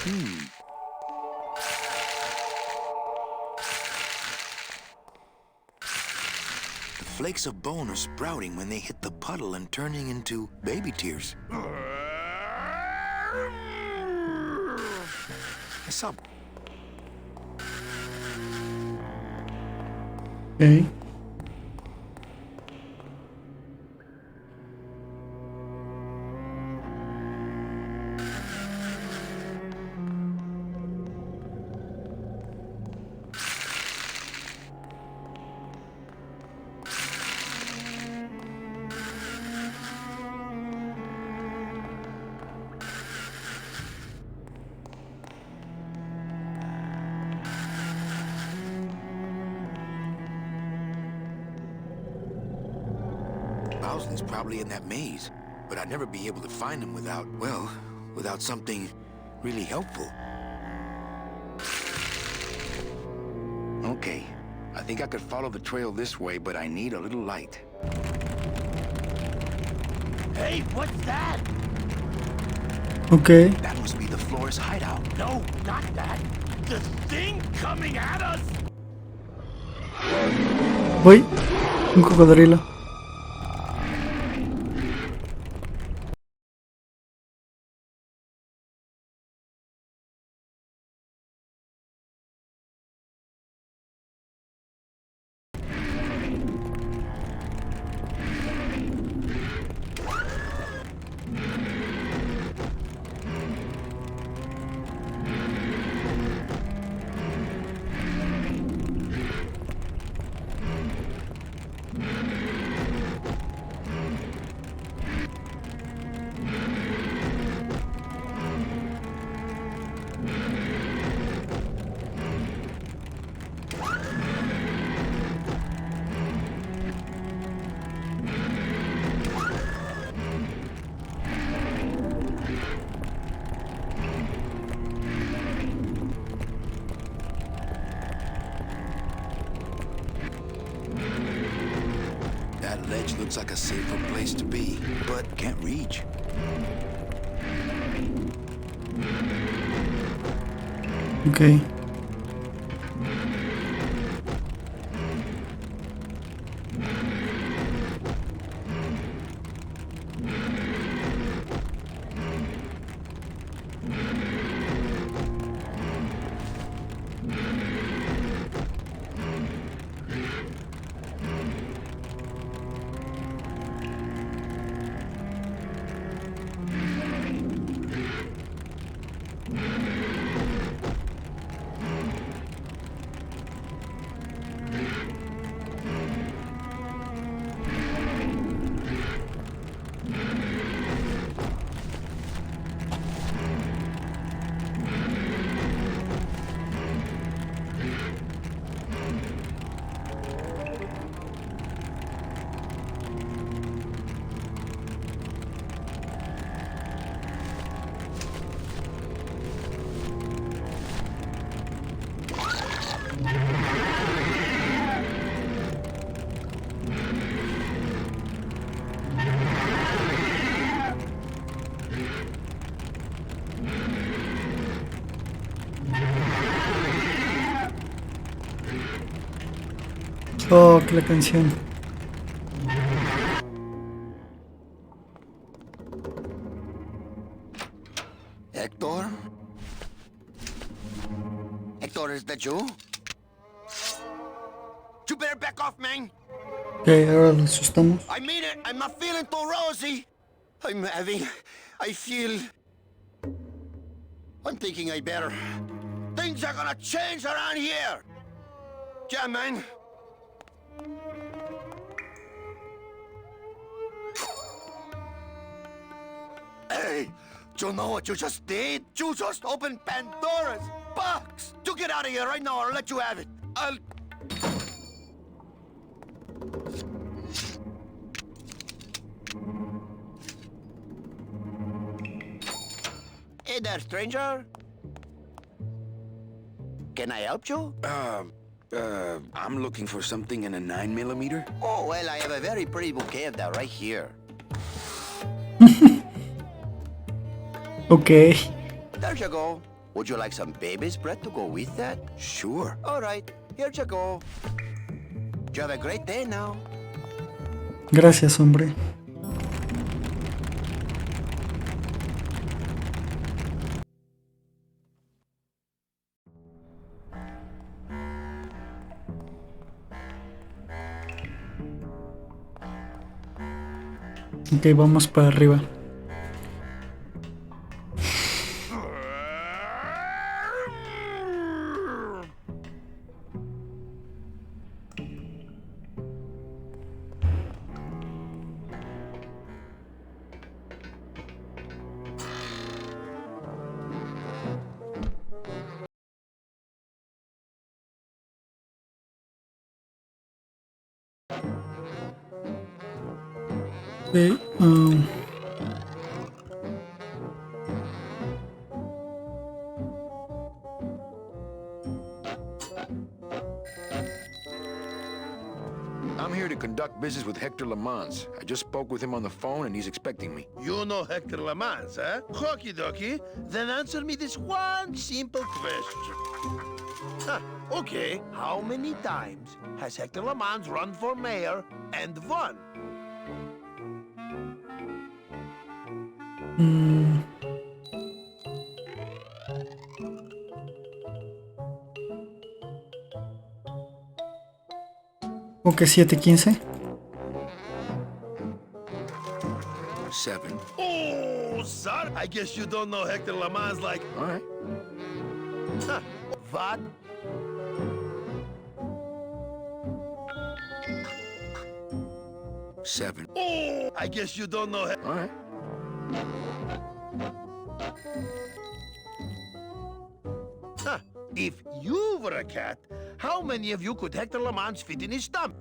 The flakes of bone are sprouting when they hit the puddle and turning into baby tears. I saw. Okay. Bowslin's probably in that maze, but I'd never be able to find him without, well, without something really helpful. Okay, I think I could follow the trail this way, but I need a little light. Hey, what's that? Okay. That must be the Flores hideout. No, not that. The thing coming at us. Uy, un cocodrilo. That ledge looks like a safer place to be, but can't reach. Okay. Oh, que la canción. Hector? Hector, is that you? You better back off, man. Ok, ahora lo asustamos. I mean it. I'm not feeling too rosy. I feel... I'm thinking I better. Things are gonna change around here. Yeah, man. Hey, do you know what you just did? You just opened Pandora's box. You get out of here right now or I'll let you have it. Hey there, stranger. Can I help you? I'm looking for something in a 9mm. Oh, well, I have a very pretty bouquet of that right here. Okay. There you go. Would you like some baby's breath to go with that? Sure. All right, here you go. You have a great day now. Gracias, hombre. Ok, vamos para arriba. Okay, I'm here to conduct business with Hector Lamans. I just spoke with him on the phone and he's expecting me. You know Hector Lamans, huh? Okie dokie. Then answer me this one simple question. Okay, how many times has Hector Lamans run for mayor and won? Ok, 7-15. 7. Oh, son, I guess you don't know Hector Lamans like... All right. What? Seven. Oh, I guess you don't know... All right. If you were a cat, how many of you could Hector Lamans fit in his stomach?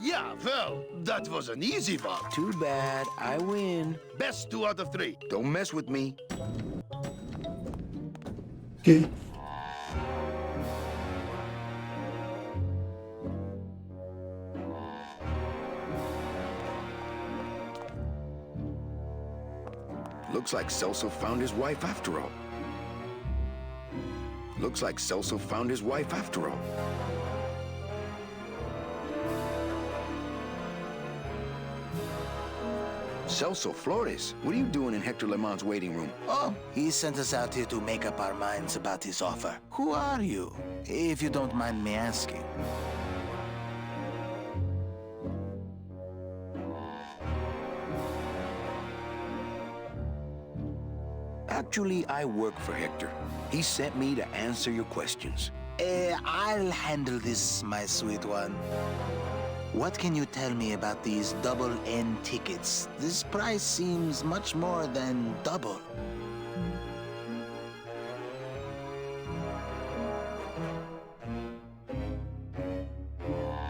Yeah, well, that was an easy one. Too bad. I win. Best 2 out of 3. Don't mess with me. Okay. Looks like Celso found his wife after all. Looks like Celso found his wife after all. Celso Flores, what are you doing in Hector Lamans' waiting room? Oh, he sent us out here to make up our minds about his offer. Who are you, if you don't mind me asking? Actually, I work for Hector. He sent me to answer your questions. I'll handle this, my sweet one. What can you tell me about these double N tickets? This price seems much more than double.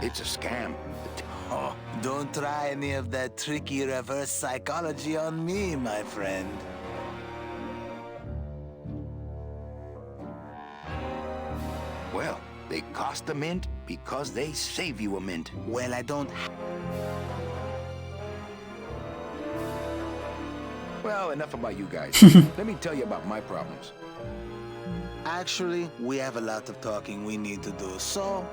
It's a scam. Oh, don't try any of that tricky reverse psychology on me, my friend. Well, they cost a mint because they save you a mint. Well, I don't... Well, enough about you guys. Let me tell you about my problems. Actually, we have a lot of talking we need to do, so...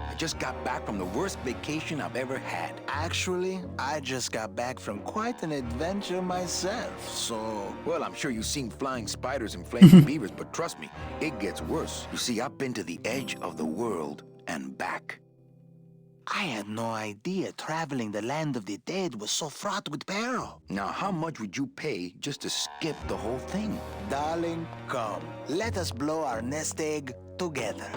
I just got back from the worst vacation I've ever had. Actually, I just got back from quite an adventure myself, so... Well, I'm sure you've seen flying spiders and flaming beavers, but trust me, it gets worse. You see, I've been to the edge of the world and back. I had no idea traveling the land of the dead was so fraught with peril. Now, how much would you pay just to skip the whole thing? Darling, come. Let us blow our nest egg together.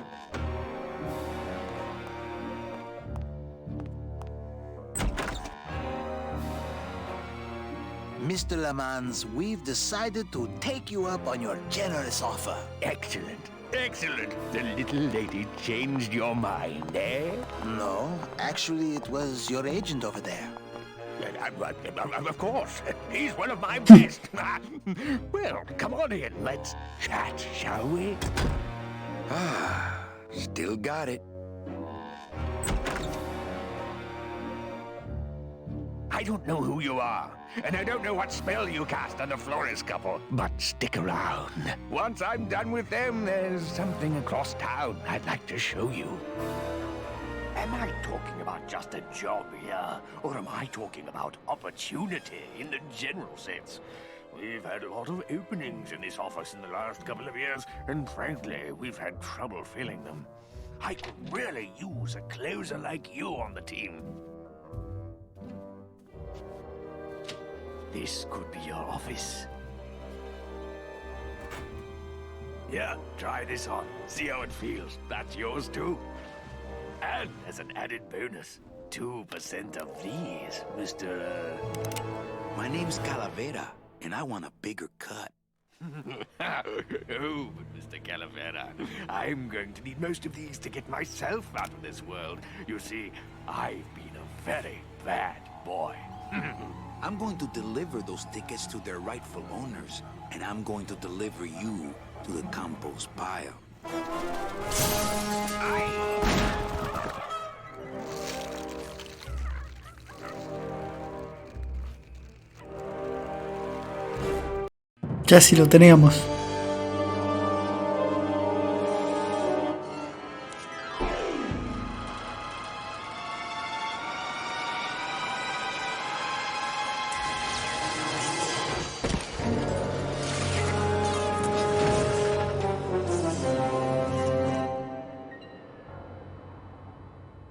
Mr. Lamans, we've decided to take you up on your generous offer. Excellent. Excellent. The little lady changed your mind, eh? No, actually, it was your agent over there. Of course. He's one of my best. Well, come on in. Let's chat, shall we? Ah, still got it. I don't know who you are, and I don't know what spell you cast on the Flores couple, but stick around. Once I'm done with them, there's something across town I'd like to show you. Am I talking about just a job here, or am I talking about opportunity in the general sense? We've had a lot of openings in this office in the last couple of years, and frankly, we've had trouble filling them. I could really use a closer like you on the team. This could be your office. Yeah, try this on. See how it feels. That's yours too. And as an added bonus, 2% of these, Mr. My name's Calavera, and I want a bigger cut. Oh, but Mr. Calavera, I'm going to need most of these to get myself out of this world. You see, I've been a very bad boy. I'm going to deliver those tickets to their rightful owners, and I'm going to deliver you to the compost pile. Casi lo teníamos.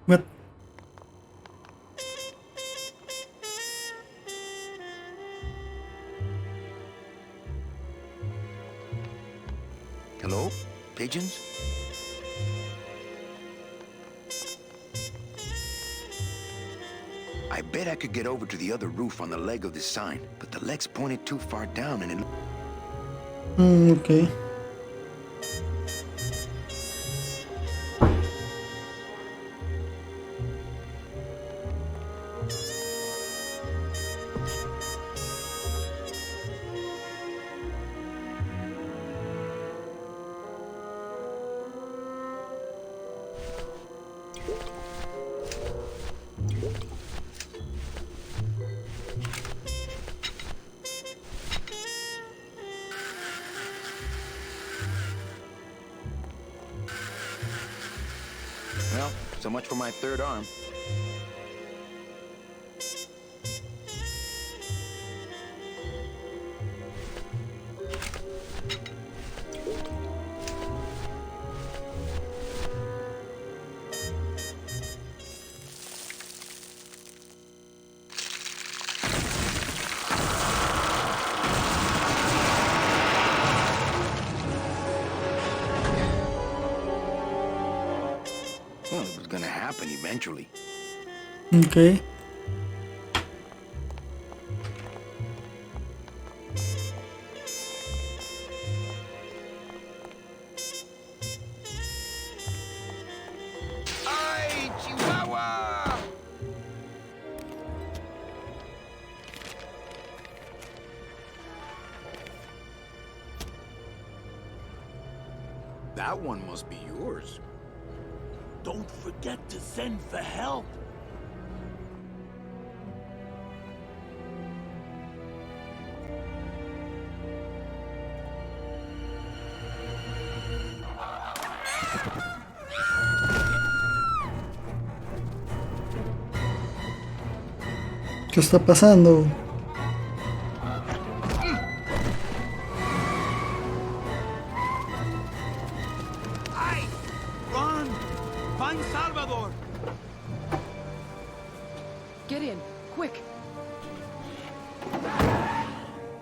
What? Hello? Pigeons? I bet I could get over to the other roof on the leg of this sign, but the leg's pointed too far down and it... Okay. Well, so much for my third arm. Well, it was gonna happen eventually. Okay. ¡Ay, Chihuahua! That one must be yours. Don't forget to send for help. ¿Qué está pasando? Hey! Run! Find Salvador! Get in, quick.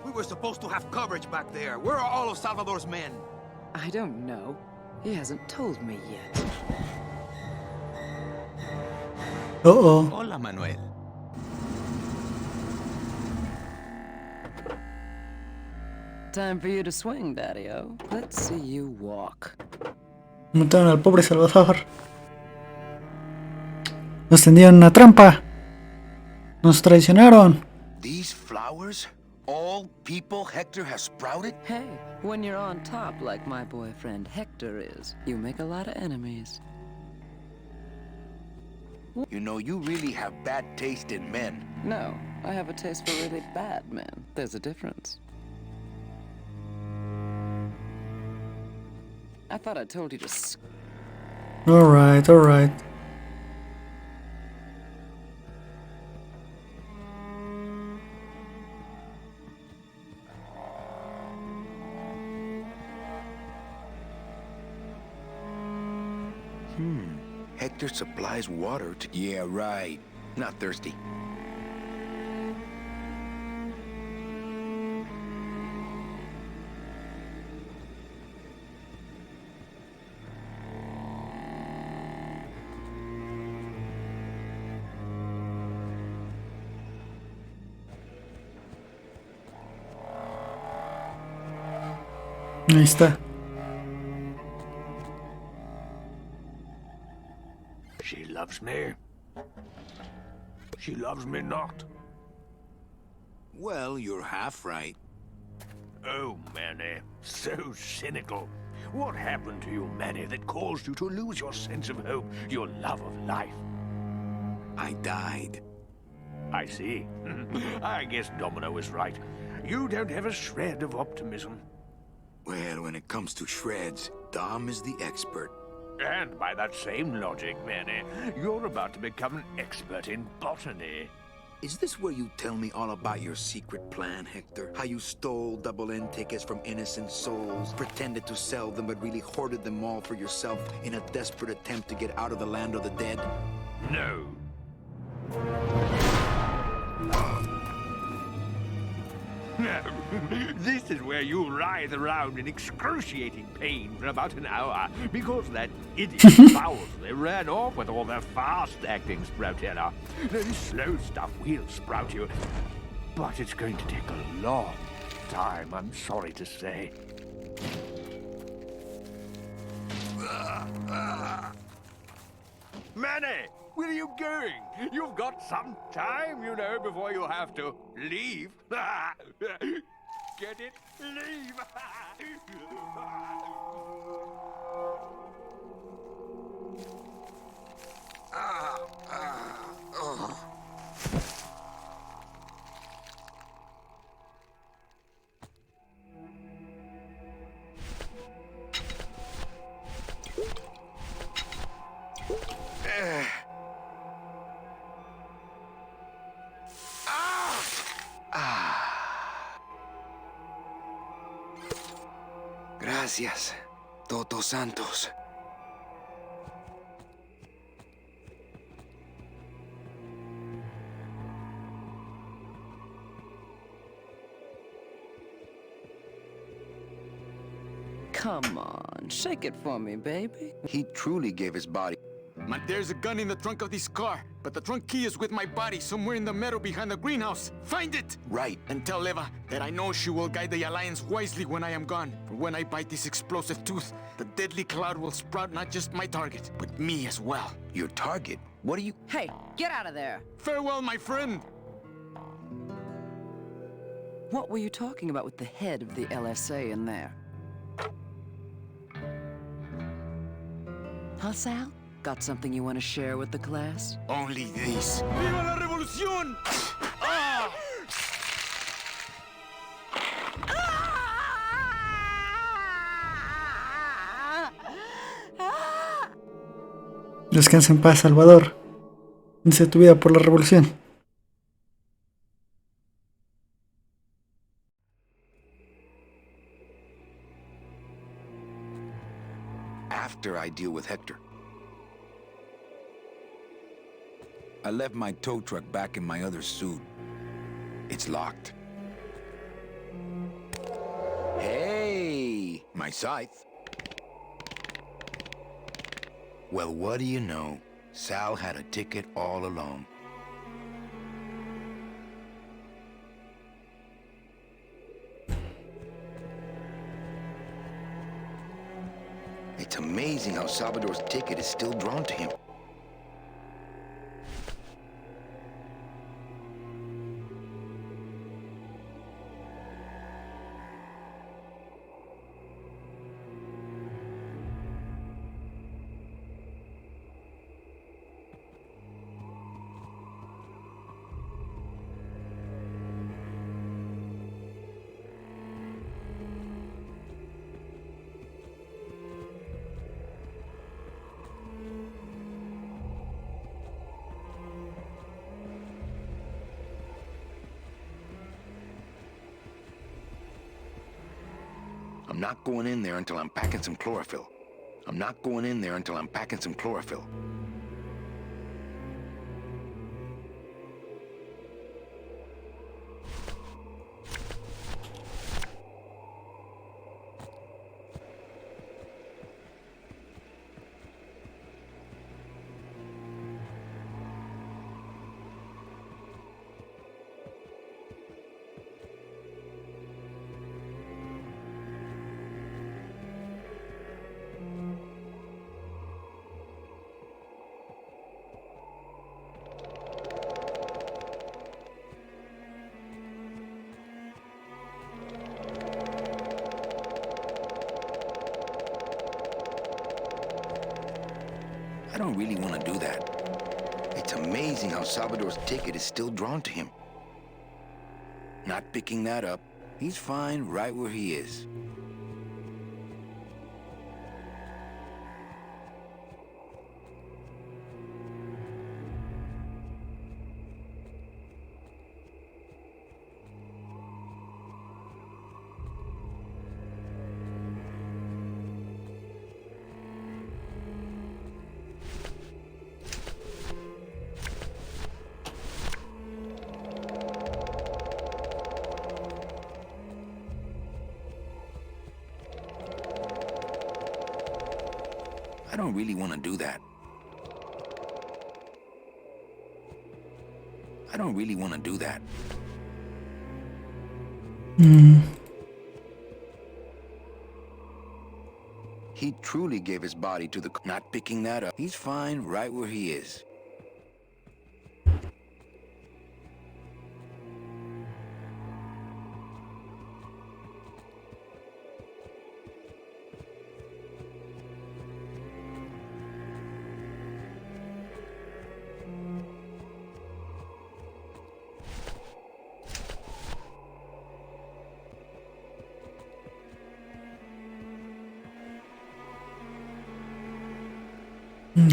We were supposed to have coverage back there. Where are all of Salvador's men? I don't know. He hasn't told me yet. Uh-oh. Hola, Manuel. Time for you to swing, Daddy-O. Let's see you walk. Mataron al pobre Salvador. Nos tendieron una trampa. Nos traicionaron. These flowers all people Hector has sprouted? Hey, when you're on top like my boyfriend Hector is, you make a lot of enemies. You know, you really have bad taste in men. No, I have a taste for really bad men. There's a difference. I thought I told you to Alright, alright. Hector supplies water to... Yeah, right. Not thirsty. Ahí está. She loves me. She loves me not. Well, you're half right. Oh, Manny, so cynical. What happened to you, Manny, that caused you to lose your sense of hope, your love of life? I died. I see. I guess Domino was right. You don't have a shred of optimism. Well, when it comes to shreds, Dom is the expert. And by that same logic, Manny, you're about to become an expert in botany. Is this where you tell me all about your secret plan, Hector? How you stole double N tickets from innocent souls, pretended to sell them but really hoarded them all for yourself in a desperate attempt to get out of the land of the dead? No. This is where you writhe around in excruciating pain for about an hour because that idiot Bowsley ran off with all the fast-acting Sproutella. This slow stuff will sprout you, but it's going to take a long time, I'm sorry to say. Manny, where are you going? You've got some time, you know, before you have to leave. Get it? Leave! Gracias, Todos Santos. Come on, shake it for me, baby. He truly gave his body. There's a gun in the trunk of this car, but the trunk key is with my body somewhere in the meadow behind the greenhouse. Find it! Right. And tell Eva that I know she will guide the Alliance wisely when I am gone. For when I bite this explosive tooth, the deadly cloud will sprout not just my target, but me as well. Your target? What are you... Hey, get out of there! Farewell, my friend! What were you talking about with the head of the LSA in there? Huh, Sal? Got something you want to share with the class? Only this. Viva la revolución! Ah! Descansa en paz, Salvador. Dice tu vida por la revolución. After I deal with Hector. I left my tow truck back in my other suit. It's locked. Hey, my scythe. Well, what do you know? Sal had a ticket all along. It's amazing how Salvador's ticket is still drawn to him. I'm not going in there until I'm packing some chlorophyll. I'm not going in there until I'm packing some chlorophyll. I don't really want to do that. It's amazing how Salvador's ticket is still drawn to him. Not picking that up. He's fine right where he is. I don't really want to do that. I don't really want to do that. He truly gave his body to the... Not picking that up. He's fine right where he is.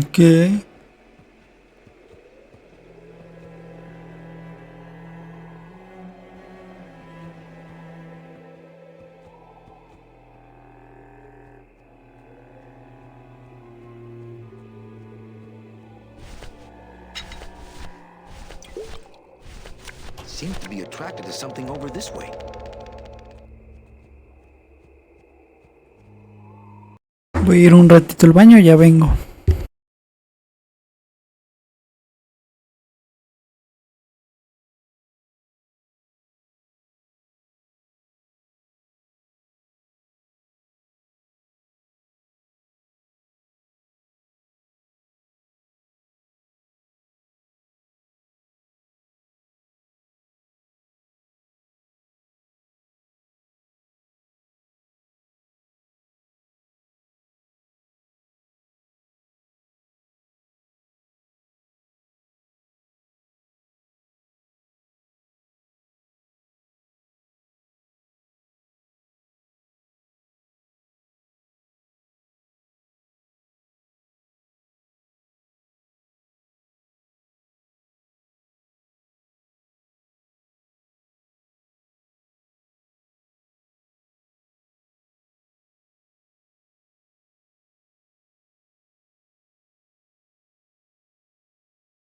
Okay. Seems to be attracted to something over this way. Voy a ir un ratito al baño, ya vengo.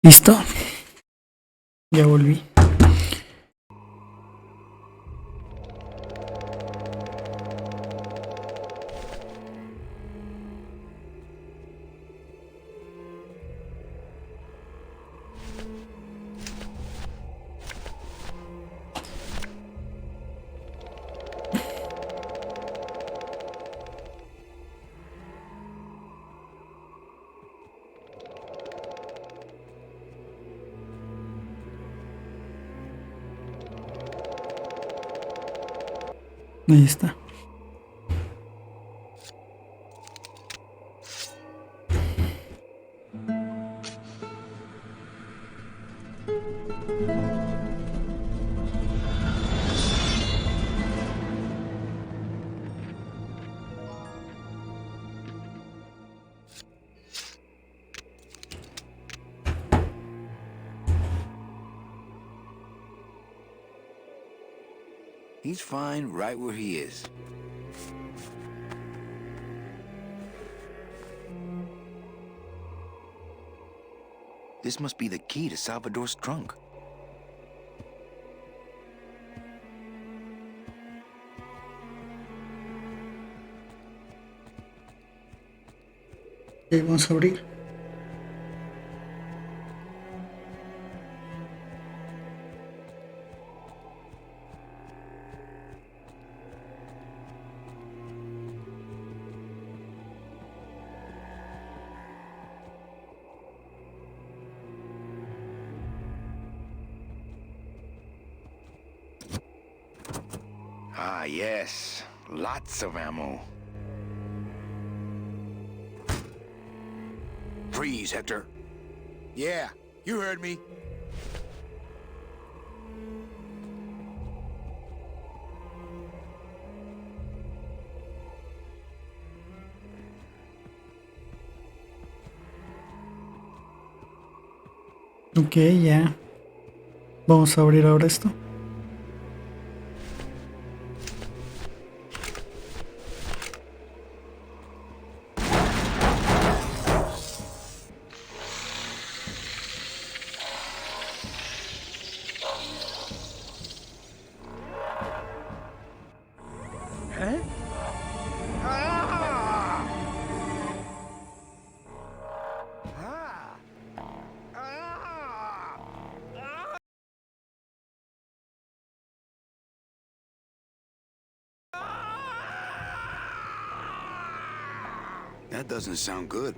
Listo. Ya volví. Ahí está. He's fine right where he is. This must be the key to Salvador's trunk. Ok, vamos a abrir. Ah, yes. Lots of ammo. Freeze, Hector. Yeah, you heard me. Ok, ya. Vamos a abrir ahora esto. That doesn't sound good.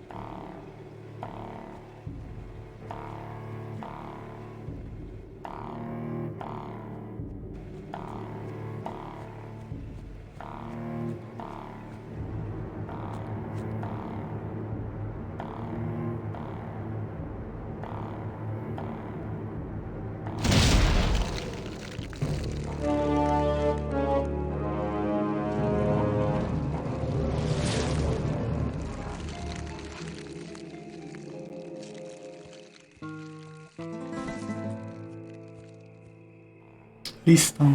Listo.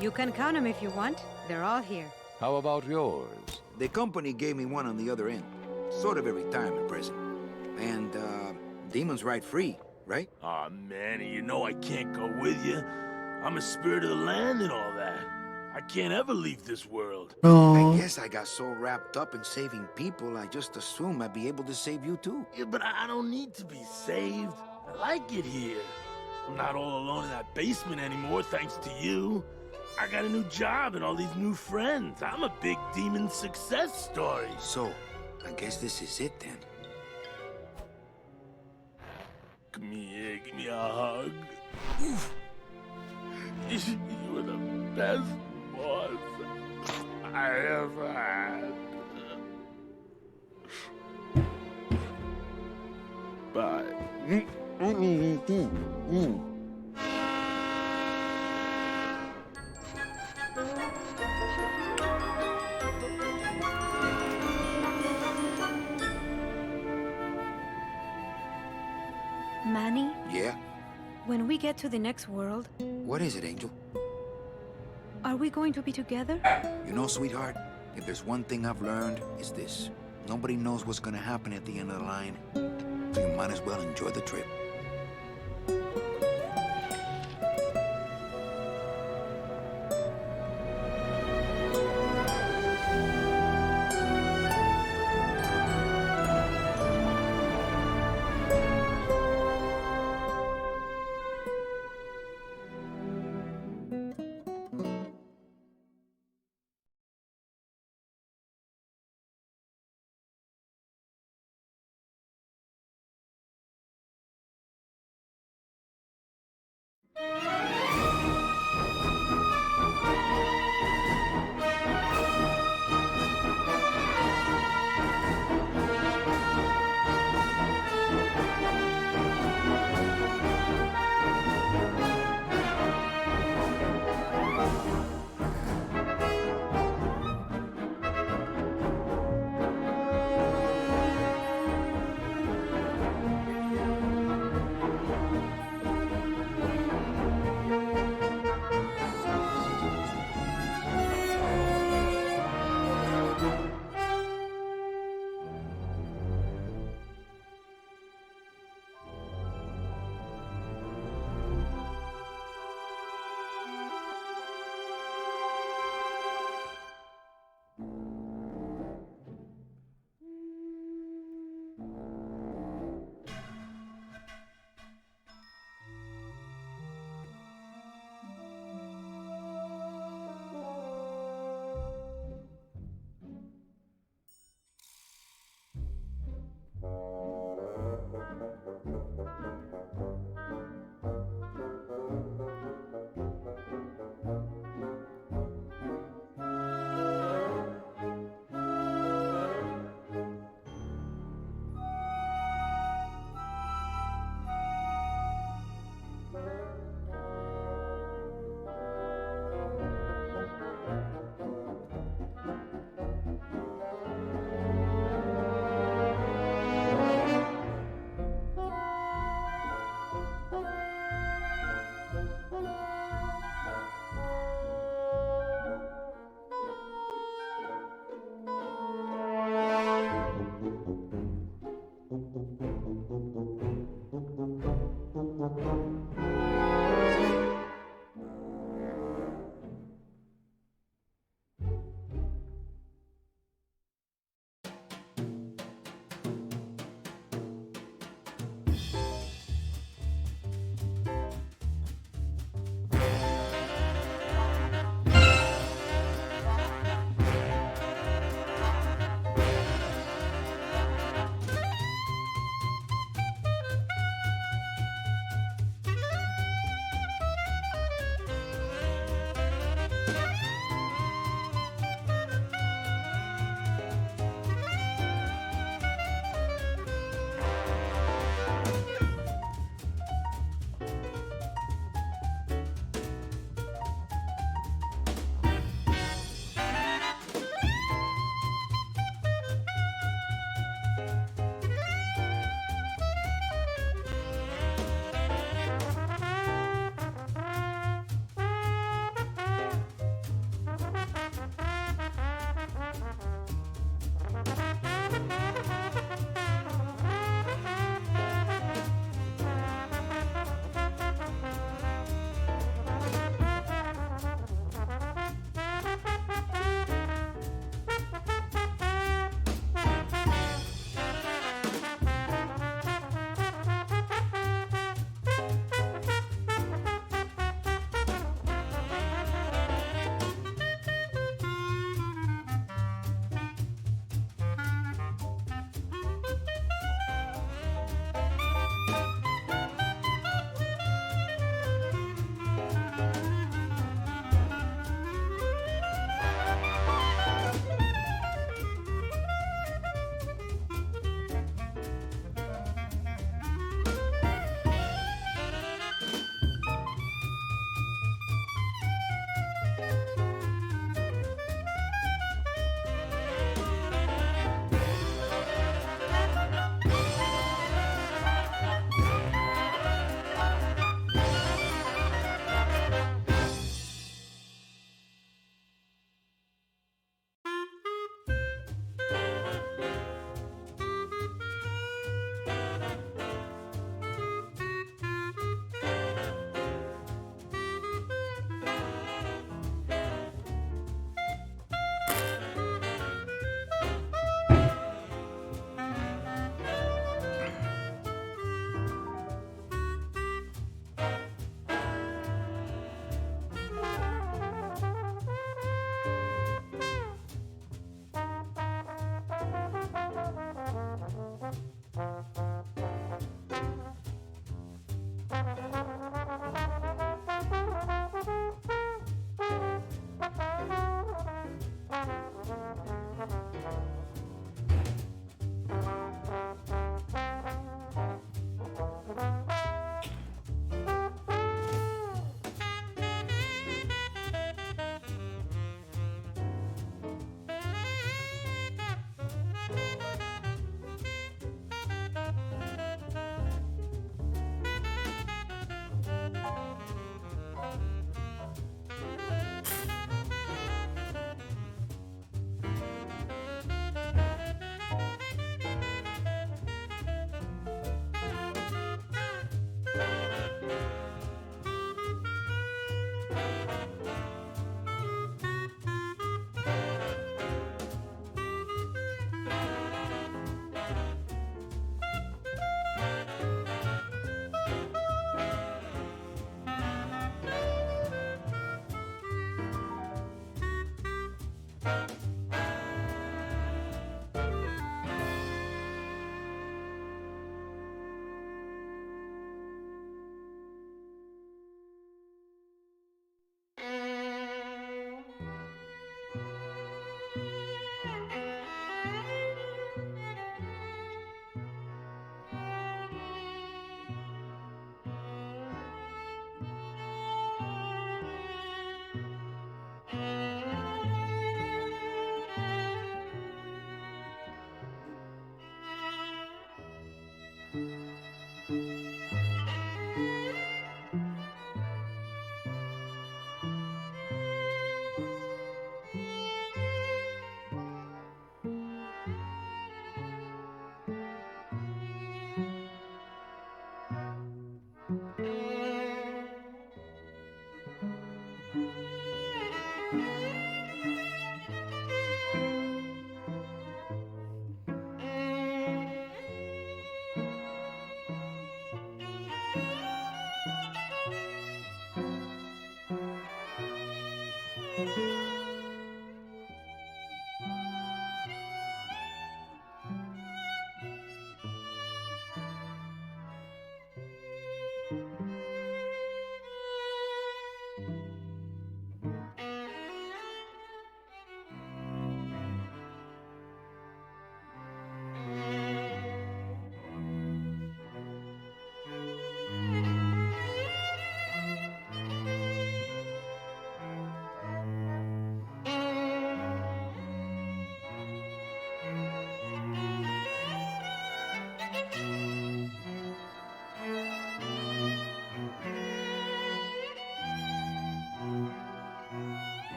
You can count them if you want. They're all here. How about yours? The company gave me one on the other end. Sort of a retirement present. And, demons ride free, right? Aw, Manny, you know I can't go with you. I'm a spirit of the land and all that. I can't ever leave this world. Oh. I guess I got so wrapped up in saving people, I just assumed I'd be able to save you too. Yeah, but I don't need to be saved. I like it here. I'm not all alone in that basement anymore, thanks to you. I got a new job and all these new friends. I'm a big demon success story. So, I guess this is it then. Come here, give me a hug. You were the best boss I ever had. Bye. Manny, Yeah? when we get to the next world, What is it, Angel? are we going to be together? You know, sweetheart, if there's one thing I've learned, it's this. Nobody knows what's gonna happen at the end of the line. So you might as well enjoy the trip.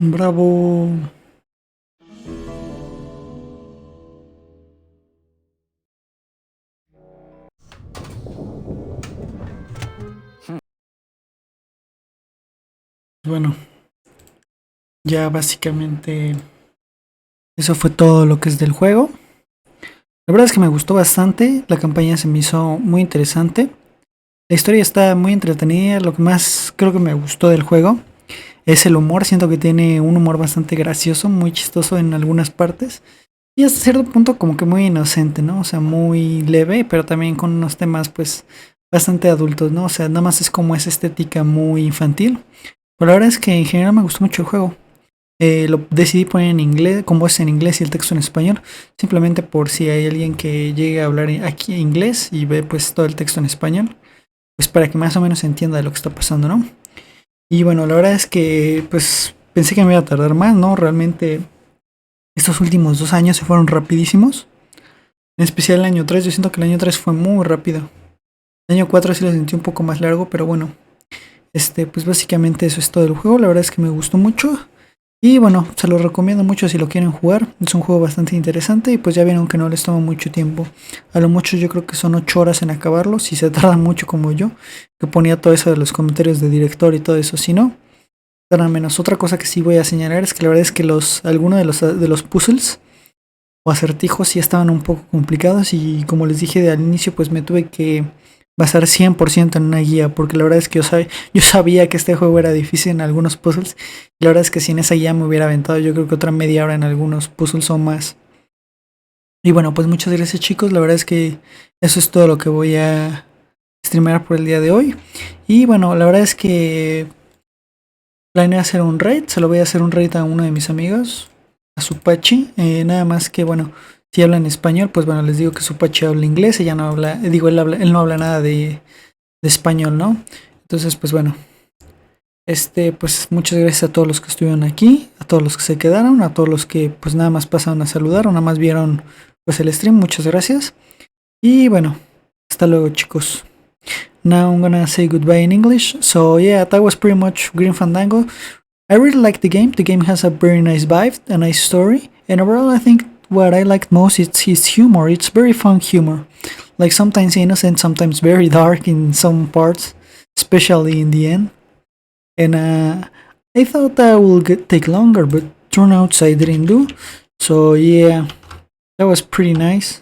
Bravo. Bueno, ya básicamente eso fue todo lo que es del juego. La verdad es que me gustó bastante, la campaña se me hizo muy interesante. La historia está muy entretenida, lo que más creo que me gustó del juego es el humor, siento que tiene un humor bastante gracioso, muy chistoso en algunas partes. Y hasta cierto punto como que muy inocente, ¿no? O sea, muy leve, pero también con unos temas pues bastante adultos, ¿no? O sea, nada más es como esa estética muy infantil. Pero la verdad es que en general me gustó mucho el juego. Lo decidí poner en inglés, con voz en inglés y el texto en español, simplemente por si hay alguien que llegue a hablar aquí en inglés y ve pues todo el texto en español, pues para que más o menos entienda de lo que está pasando, ¿no? Y bueno, la verdad es que pues pensé que me iba a tardar más, ¿no? Realmente estos últimos 2 años se fueron rapidísimos. En especial el año 3, yo siento que el año 3 fue muy rápido. El año 4 sí lo sentí un poco más largo, pero bueno. Pues básicamente eso es todo el juego. La verdad es que me gustó mucho. Y bueno, se lo recomiendo mucho si lo quieren jugar. Es un juego bastante interesante y pues ya vieron que no les toma mucho tiempo. A lo mucho yo creo que son 8 horas en acabarlo. Si se tarda mucho como yo, que ponía todo eso de los comentarios de director y todo eso. Si no, tarda menos. Otra cosa que sí voy a señalar es que la verdad es que algunos de los puzzles o acertijos sí estaban un poco complicados. Y como les dije al inicio, pues me tuve que basar 100% en una guía, porque la verdad es que yo sabía que este juego era difícil en algunos puzzles. Y la verdad es que sin esa guía me hubiera aventado yo creo que otra media hora en algunos puzzles o más. Y bueno, pues muchas gracias chicos, la verdad es que eso es todo lo que voy a streamear por el día de hoy. Y bueno, la verdad es que planeo hacer un raid, se lo voy a hacer un raid a uno de mis amigos, a Supachi, nada más que bueno, si hablan español, pues bueno, les digo que Supachi habla inglés, ella no habla, él no habla nada de español, ¿no? Entonces, pues bueno, pues muchas gracias a todos los que estuvieron aquí, a todos los que se quedaron, a todos los que pues nada más pasaron a saludar o nada más vieron pues el stream, muchas gracias. Y bueno, hasta luego chicos. Now I'm gonna say goodbye in English. So yeah, that was pretty much Green Fandango. I really like the game. The game has a very nice vibe, a nice story, And overall, I think what I liked most is his humor. It's very fun humor, like sometimes innocent, sometimes very dark in some parts, especially in the end. And I thought that would take longer, but turnouts I didn't do. So yeah, that was pretty nice.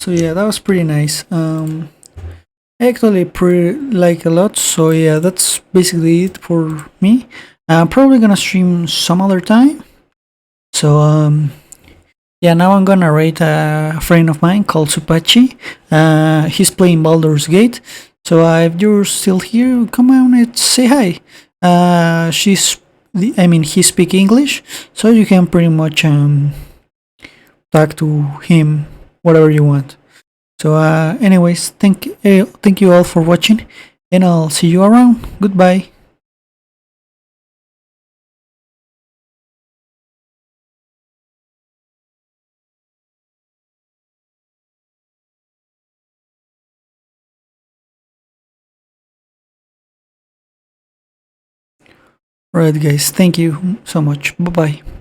So yeah, that was pretty nice. I actually pretty like a lot. So yeah, that's basically it for me. I'm probably gonna stream some other time. So yeah, now I'm gonna rate a friend of mine called Supachi. He's playing Baldur's Gate. So if you're still here, come on and say hi. He speaks English, so you can pretty much talk to him whatever you want. So anyways, thank you all for watching, and I'll see you around. Goodbye. Alright guys, thank you so much. Bye bye.